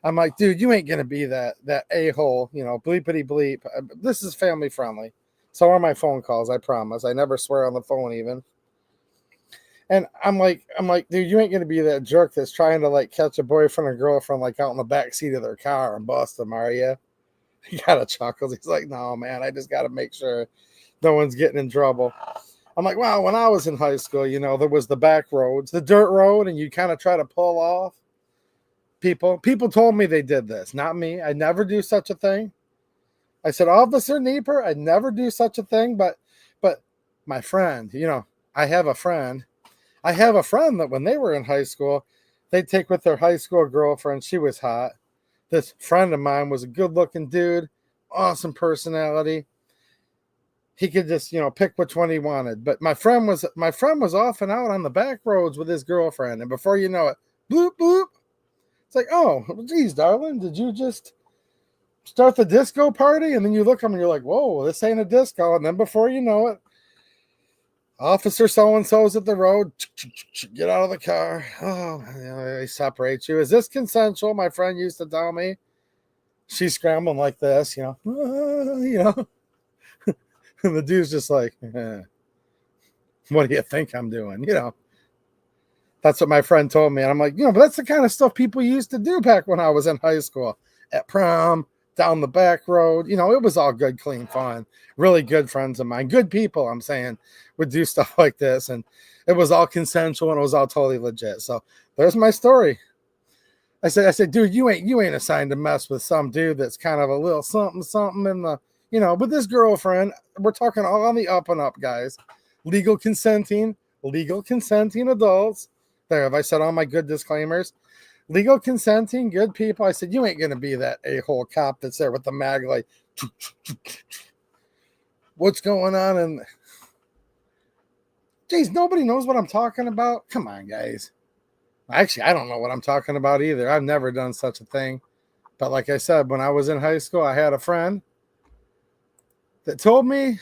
I'm like, dude, you ain't gonna be that a-hole, bleepity bleep. This is family friendly. So are my phone calls, I promise. I never swear on the phone even. And I'm like, dude, you ain't gonna be that jerk that's trying to like catch a boyfriend or girlfriend like out in the back seat of their car and bust them, are you? He got a chuckle. He's like, no, man, I just gotta make sure no one's getting in trouble. I'm like, wow, when I was in high school, there was the back roads, the dirt road, and you kind of try to pull off. People told me they did this, not me. I never do such a thing. I said, Officer Nieper, I never do such a thing, but my friend, I have a friend that when they were in high school, they'd take with their high school girlfriend. She was hot. This friend of mine was a good-looking dude, awesome personality. He could just, pick which one he wanted. But my friend was off and out on the back roads with his girlfriend, and before you know it, boop boop. It's like, oh, geez, darling, did you just start the disco party? And then you look at them and you're like, whoa, this ain't a disco. And then before you know it, Officer so-and-so's at the road. Get out of the car. Oh, they separate you. Is this consensual? My friend used to tell me. She's scrambling like this, And the dude's just like, what do you think I'm doing? That's what my friend told me. And I'm like, but that's the kind of stuff people used to do back when I was in high school. At prom, down the back road. It was all good, clean fun. Really good friends of mine. Good people, I'm saying, would do stuff like this. And it was all consensual and it was all totally legit. So there's my story. I said, dude, you ain't assigned to mess with some dude that's kind of a little something in the, with this girlfriend. We're talking all on the up and up, guys. Legal consenting adults. There, have I said all my good disclaimers? Legal consenting, good people. I said, you ain't going to be that a-hole cop that's there with the mag like, what's going on? And, geez, nobody knows what I'm talking about. Come on, guys. Actually, I don't know what I'm talking about either. I've never done such a thing. But like I said, when I was in high school, I had a friend that told me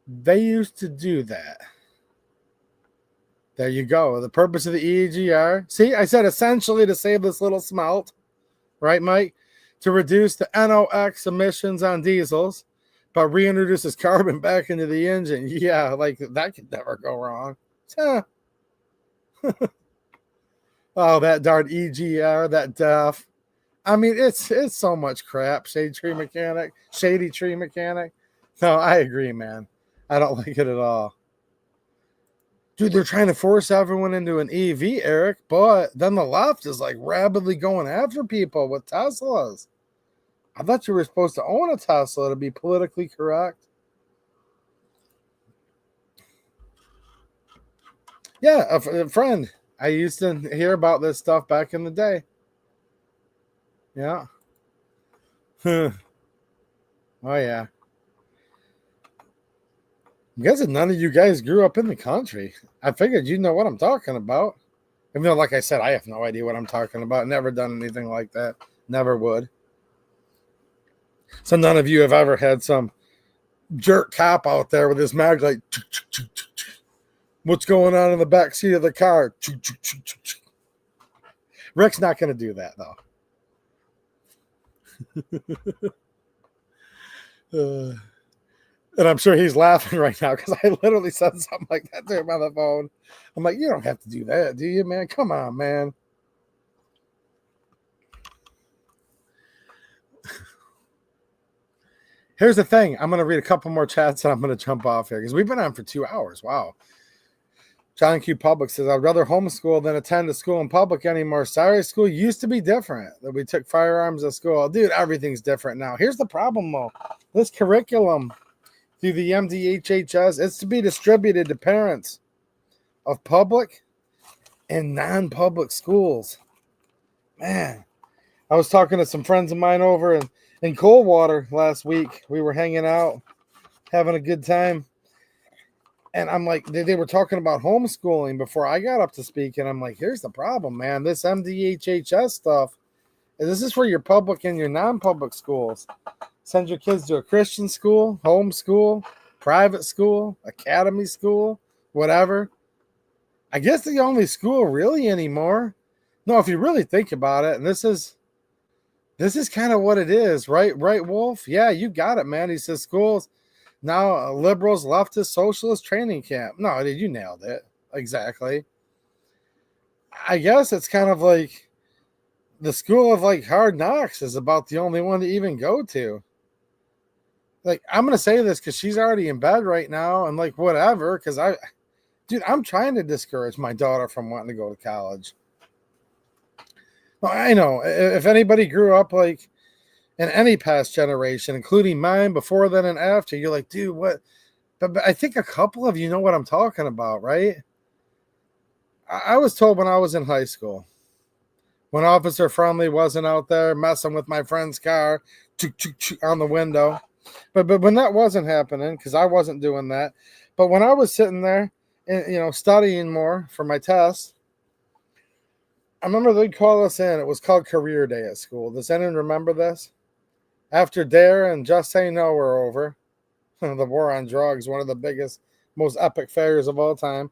they used to do that. There you go. The purpose of the EGR. See, I said essentially to save this little smelt, right, Mike? To reduce the NOx emissions on diesels, but reintroduces carbon back into the engine. Yeah, like that could never go wrong. Oh, that darn EGR, that DEF. I mean, it's so much crap. Shady tree mechanic. No, I agree, man. I don't like it at all. Dude, they're trying to force everyone into an EV, Eric, but then the left is like rapidly going after people with Teslas. I thought you were supposed to own a Tesla to be politically correct. Yeah, a friend. I used to hear about this stuff back in the day. Yeah. Oh, yeah. I guess none of you guys grew up in the country. I figured you know what I'm talking about. Even though, like I said, I have no idea what I'm talking about. Never done anything like that. Never would. So none of you have ever had some jerk cop out there with his mag like, what's going on in the back seat of the car? Rick's not going to do that, though. And I'm sure he's laughing right now because I literally said something like that to him on the phone. I'm like, you don't have to do that, do you, man? Come on, man. Here's the thing. I'm going to read a couple more chats and I'm going to jump off here because we've been on for 2 hours. Wow. John Q. Public says, I'd rather homeschool than attend a school in public anymore. Sorry, school used to be different. That we took firearms at school. Dude, everything's different now. Here's the problem, though. This curriculum through the MDHHS, it's to be distributed to parents of public and non-public schools. Man, I was talking to some friends of mine over in Coldwater last week. We were hanging out, having a good time. And I'm like, they were talking about homeschooling before I got up to speak. And I'm like, here's the problem, man. This MDHHS stuff, this is for your public and your non-public schools. Send your kids to a Christian school, homeschool, private school, academy school, whatever. I guess the only school really anymore. No, if you really think about it, and this is kind of what it is, right? Right, Wolf? Yeah, you got it, man. He says schools now liberals, leftist, socialist training camp. No, dude, you nailed it. Exactly. I guess it's kind of like the school of like hard knocks is about the only one to even go to. Like, I'm going to say this because she's already in bed right now and like whatever. Because I'm trying to discourage my daughter from wanting to go to college. Well, I know if anybody grew up like in any past generation, including mine, before then and after, you're like, dude, what? But I think a couple of you know what I'm talking about, right? I was told when I was in high school, when Officer Friendly wasn't out there messing with my friend's car on the window. But when that wasn't happening, because I wasn't doing that. But when I was sitting there, and, studying more for my test, I remember they'd call us in. It was called Career Day at school. Does anyone remember this? After DARE and Just Say No were over, the war on drugs, one of the biggest, most epic failures of all time.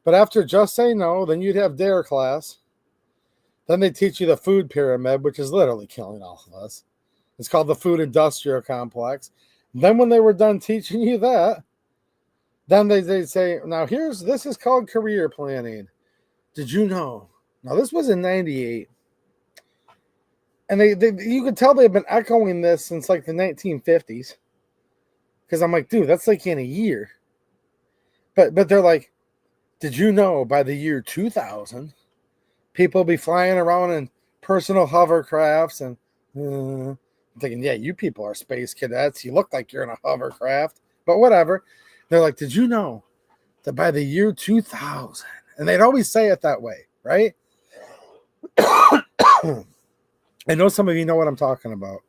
But after Just Say No, then you'd have DARE class. Then they teach you the food pyramid, which is literally killing all of us. It's called the food industrial complex. Then when they were done teaching you that, then they'd say, now this is called career planning. Did you know? Now this was in 98. And you could tell they've been echoing this since like the 1950s. Because I'm like, dude, that's like in a year. But they're like, did you know by the year 2000, people will be flying around in personal hovercrafts and I'm thinking, yeah, you people are space cadets. You look like you're in a hovercraft, but whatever. They're like, did you know that by the year 2000, and they'd always say it that way, right? I know some of you know what I'm talking about.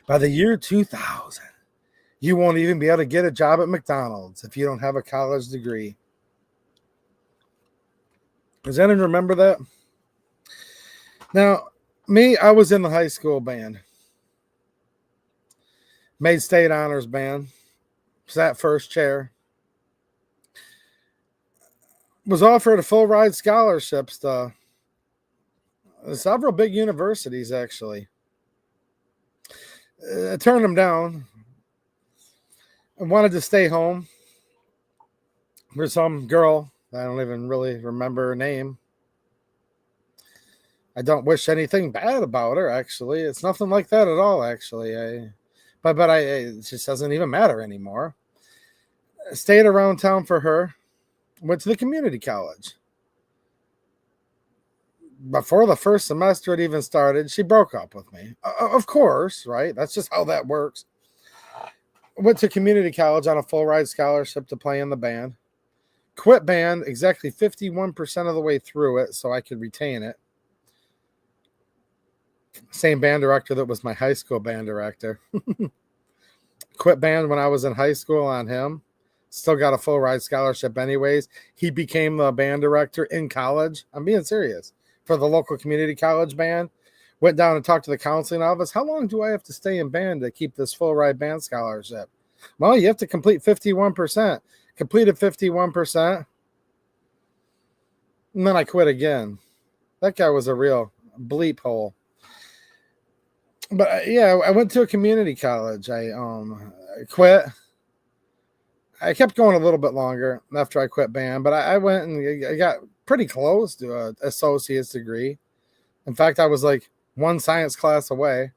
By the year 2000, you won't even be able to get a job at McDonald's if you don't have a college degree. Does anyone remember that? Now, me, I was in the high school band. Made state honors band. Sat first chair. Was offered a full ride scholarships to several big universities, actually. I turned them down. I wanted to stay home for some girl. I don't even really remember her name. I don't wish anything bad about her, actually. It's nothing like that at all, actually. But it just doesn't even matter anymore. I stayed around town for her. Went to the community college. Before the first semester had even started, she broke up with me. Of course, right? That's just how that works. Went to community college on a full ride scholarship to play in the band. Quit band exactly 51% of the way through it so I could retain it. Same band director that was my high school band director. Quit band when I was in high school on him. Still got a full ride scholarship anyways. He became the band director in college. I'm being serious. For the local community college band. Went down and talked to the counseling office. How long do I have to stay in band to keep this full ride band scholarship? Well, you have to complete 51%. Completed 51%. And then I quit again. That guy was a real bleep hole. But yeah, I went to a community college. I quit. I kept going a little bit longer after I quit band, but I went and I got pretty close to an associate's degree. In fact, I was like one science class away.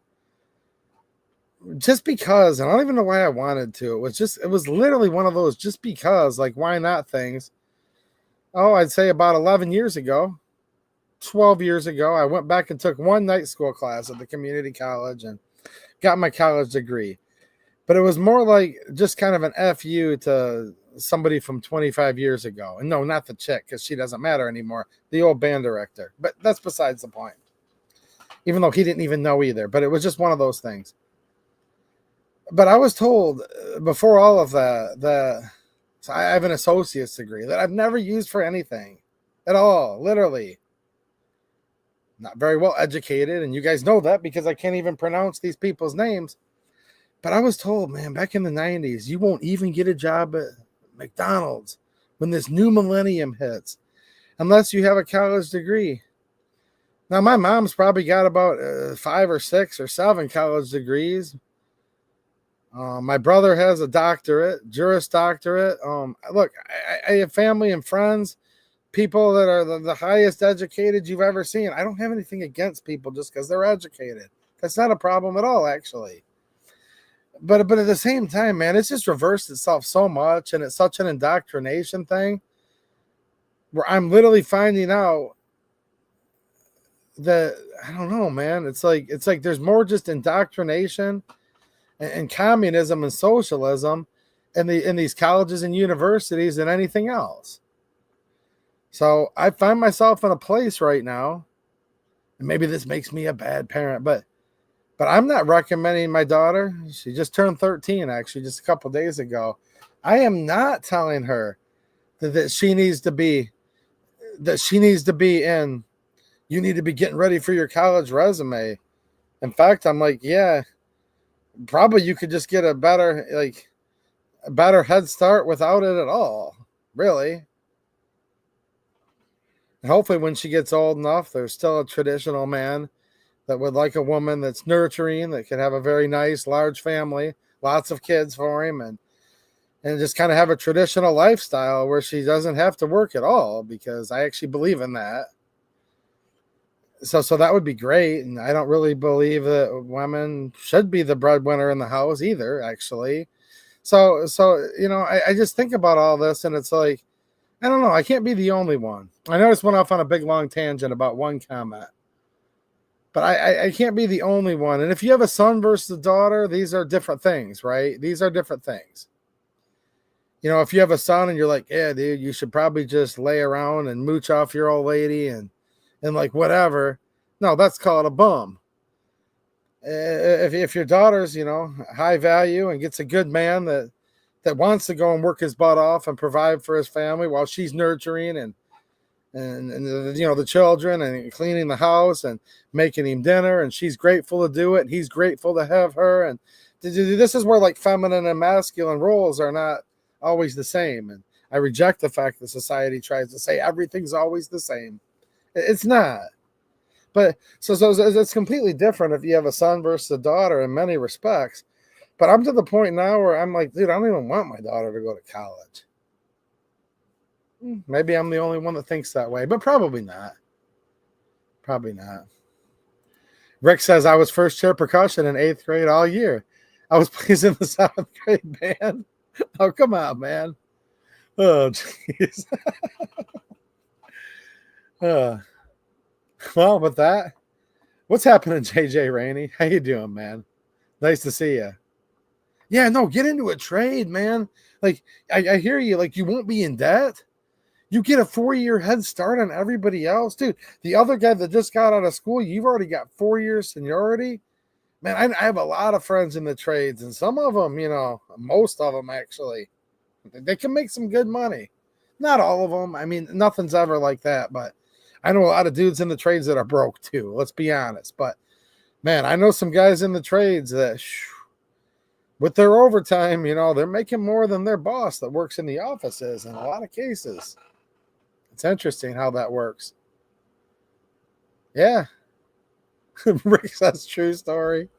Just because, and I don't even know why I wanted to. It was literally one of those just because, like, why not things. Oh, I'd say about 11 years ago, 12 years ago, I went back and took one night school class at the community college and got my college degree. But it was more like just kind of an FU to somebody from 25 years ago. And no, not the chick, because she doesn't matter anymore. The old band director. But that's besides the point. Even though he didn't even know either. But it was just one of those things. But I was told before all of that so I have an associate's degree that I've never used for anything at all, literally. Not very well educated, and you guys know that because I can't even pronounce these people's names. But I was told, man, back in the 90s, you won't even get a job at McDonald's when this new millennium hits unless you have a college degree. Now, my mom's probably got about 5 or 6 or 7 college degrees. My brother has a doctorate, Juris Doctorate. Look, I have family and friends, people that are the highest educated you've ever seen. I don't have anything against people just because they're educated. That's not a problem at all, actually. But at the same time, man, it's just reversed itself so much, and it's such an indoctrination thing where I'm literally finding out that, I don't know, man, it's like there's more just indoctrination and communism and socialism in these colleges and universities than anything else. So I find myself in a place right now, and maybe this makes me a bad parent, but I'm not recommending my daughter. She just turned 13, actually, just a couple days ago. I am not telling her that she needs to be in, you need to be getting ready for your college resume. In fact, I'm like, yeah, probably you could just get a better head start without it at all, really. And hopefully when she gets old enough, there's still a traditional man that would like a woman that's nurturing, that can have a very nice, large family, lots of kids for him, and just kind of have a traditional lifestyle where she doesn't have to work at all, because I actually believe in that. So that would be great. And I don't really believe that women should be the breadwinner in the house either, actually. So I just think about all this, and it's like, I don't know, I can't be the only one. I know I just went off on a big long tangent about one comment, but I can't be the only one. And if you have a son versus a daughter, these are different things, right? These are different things. If you have a son and you're like, yeah, dude, you should probably just lay around and mooch off your old lady and like whatever. No, that's called a bum. If your daughter's, high value and gets a good man that wants to go and work his butt off and provide for his family while she's nurturing and the children and cleaning the house and making him dinner, and she's grateful to do it, and he's grateful to have her. And this is where like feminine and masculine roles are not always the same. And I reject the fact that society tries to say everything's always the same. It's not. But so it's completely different if you have a son versus a daughter in many respects. But I'm to the point now where I'm like, dude, I don't even want my daughter to go to college. Maybe I'm the only one that thinks that way, but probably not. Probably not. Rick says, I was first chair percussion in 8th grade all year. I was playing in the 7th grade band. Oh, come on, man. Oh, jeez. Well, with that, what's happening, JJ Rainey? How you doing, man? Nice to see you. Yeah, no, get into a trade, man. Like, I hear you. Like, you won't be in debt. You get a 4-year head start on everybody else. Dude, the other guy that just got out of school, you've already got 4 years seniority. Man, I have a lot of friends in the trades, and some of them, most of them actually, they can make some good money. Not all of them. I mean, nothing's ever like that, but I know a lot of dudes in the trades that are broke too. Let's be honest. But man, I know some guys in the trades that with their overtime, they're making more than their boss that works in the offices in a lot of cases. It's interesting how that works. Yeah. Rick says true story.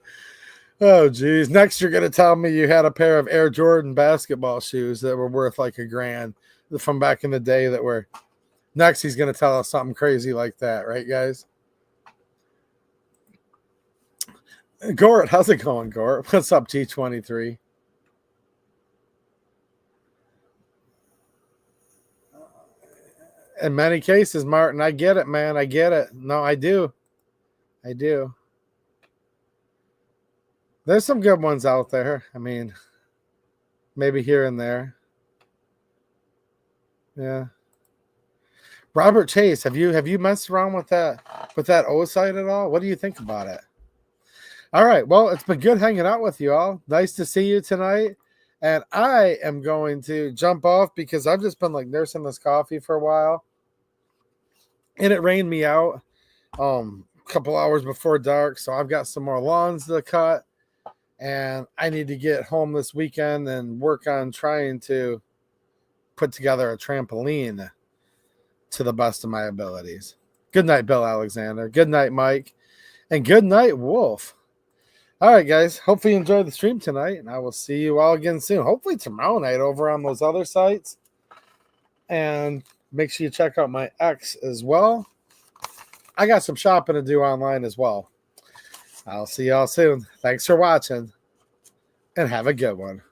Oh, geez. Next, you're going to tell me you had a pair of Air Jordan basketball shoes that were worth like $1,000 from back in the day that were. Next, he's going to tell us something crazy like that. Right, guys? Gort, how's it going, Gort? What's up, G23? In many cases, Martin, I get it, man. I get it. No, I do. I do. There's some good ones out there. I mean, maybe here and there. Yeah. Robert Chase, have you messed around with that O site at all? What do you think about it? All right. Well, it's been good hanging out with you all. Nice to see you tonight. And I am going to jump off because I've just been like nursing this coffee for a while. And it rained me out a couple hours before dark. So I've got some more lawns to cut. And I need to get home this weekend and work on trying to put together a trampoline to the best of my abilities. Good night, Bill Alexander. Good night, Mike. And good night, Wolf. All right, guys. Hopefully you enjoyed the stream tonight, and I will see you all again soon. Hopefully tomorrow night over on those other sites. And make sure you check out my X as well. I got some shopping to do online as well. I'll see y'all soon. Thanks for watching, and have a good one.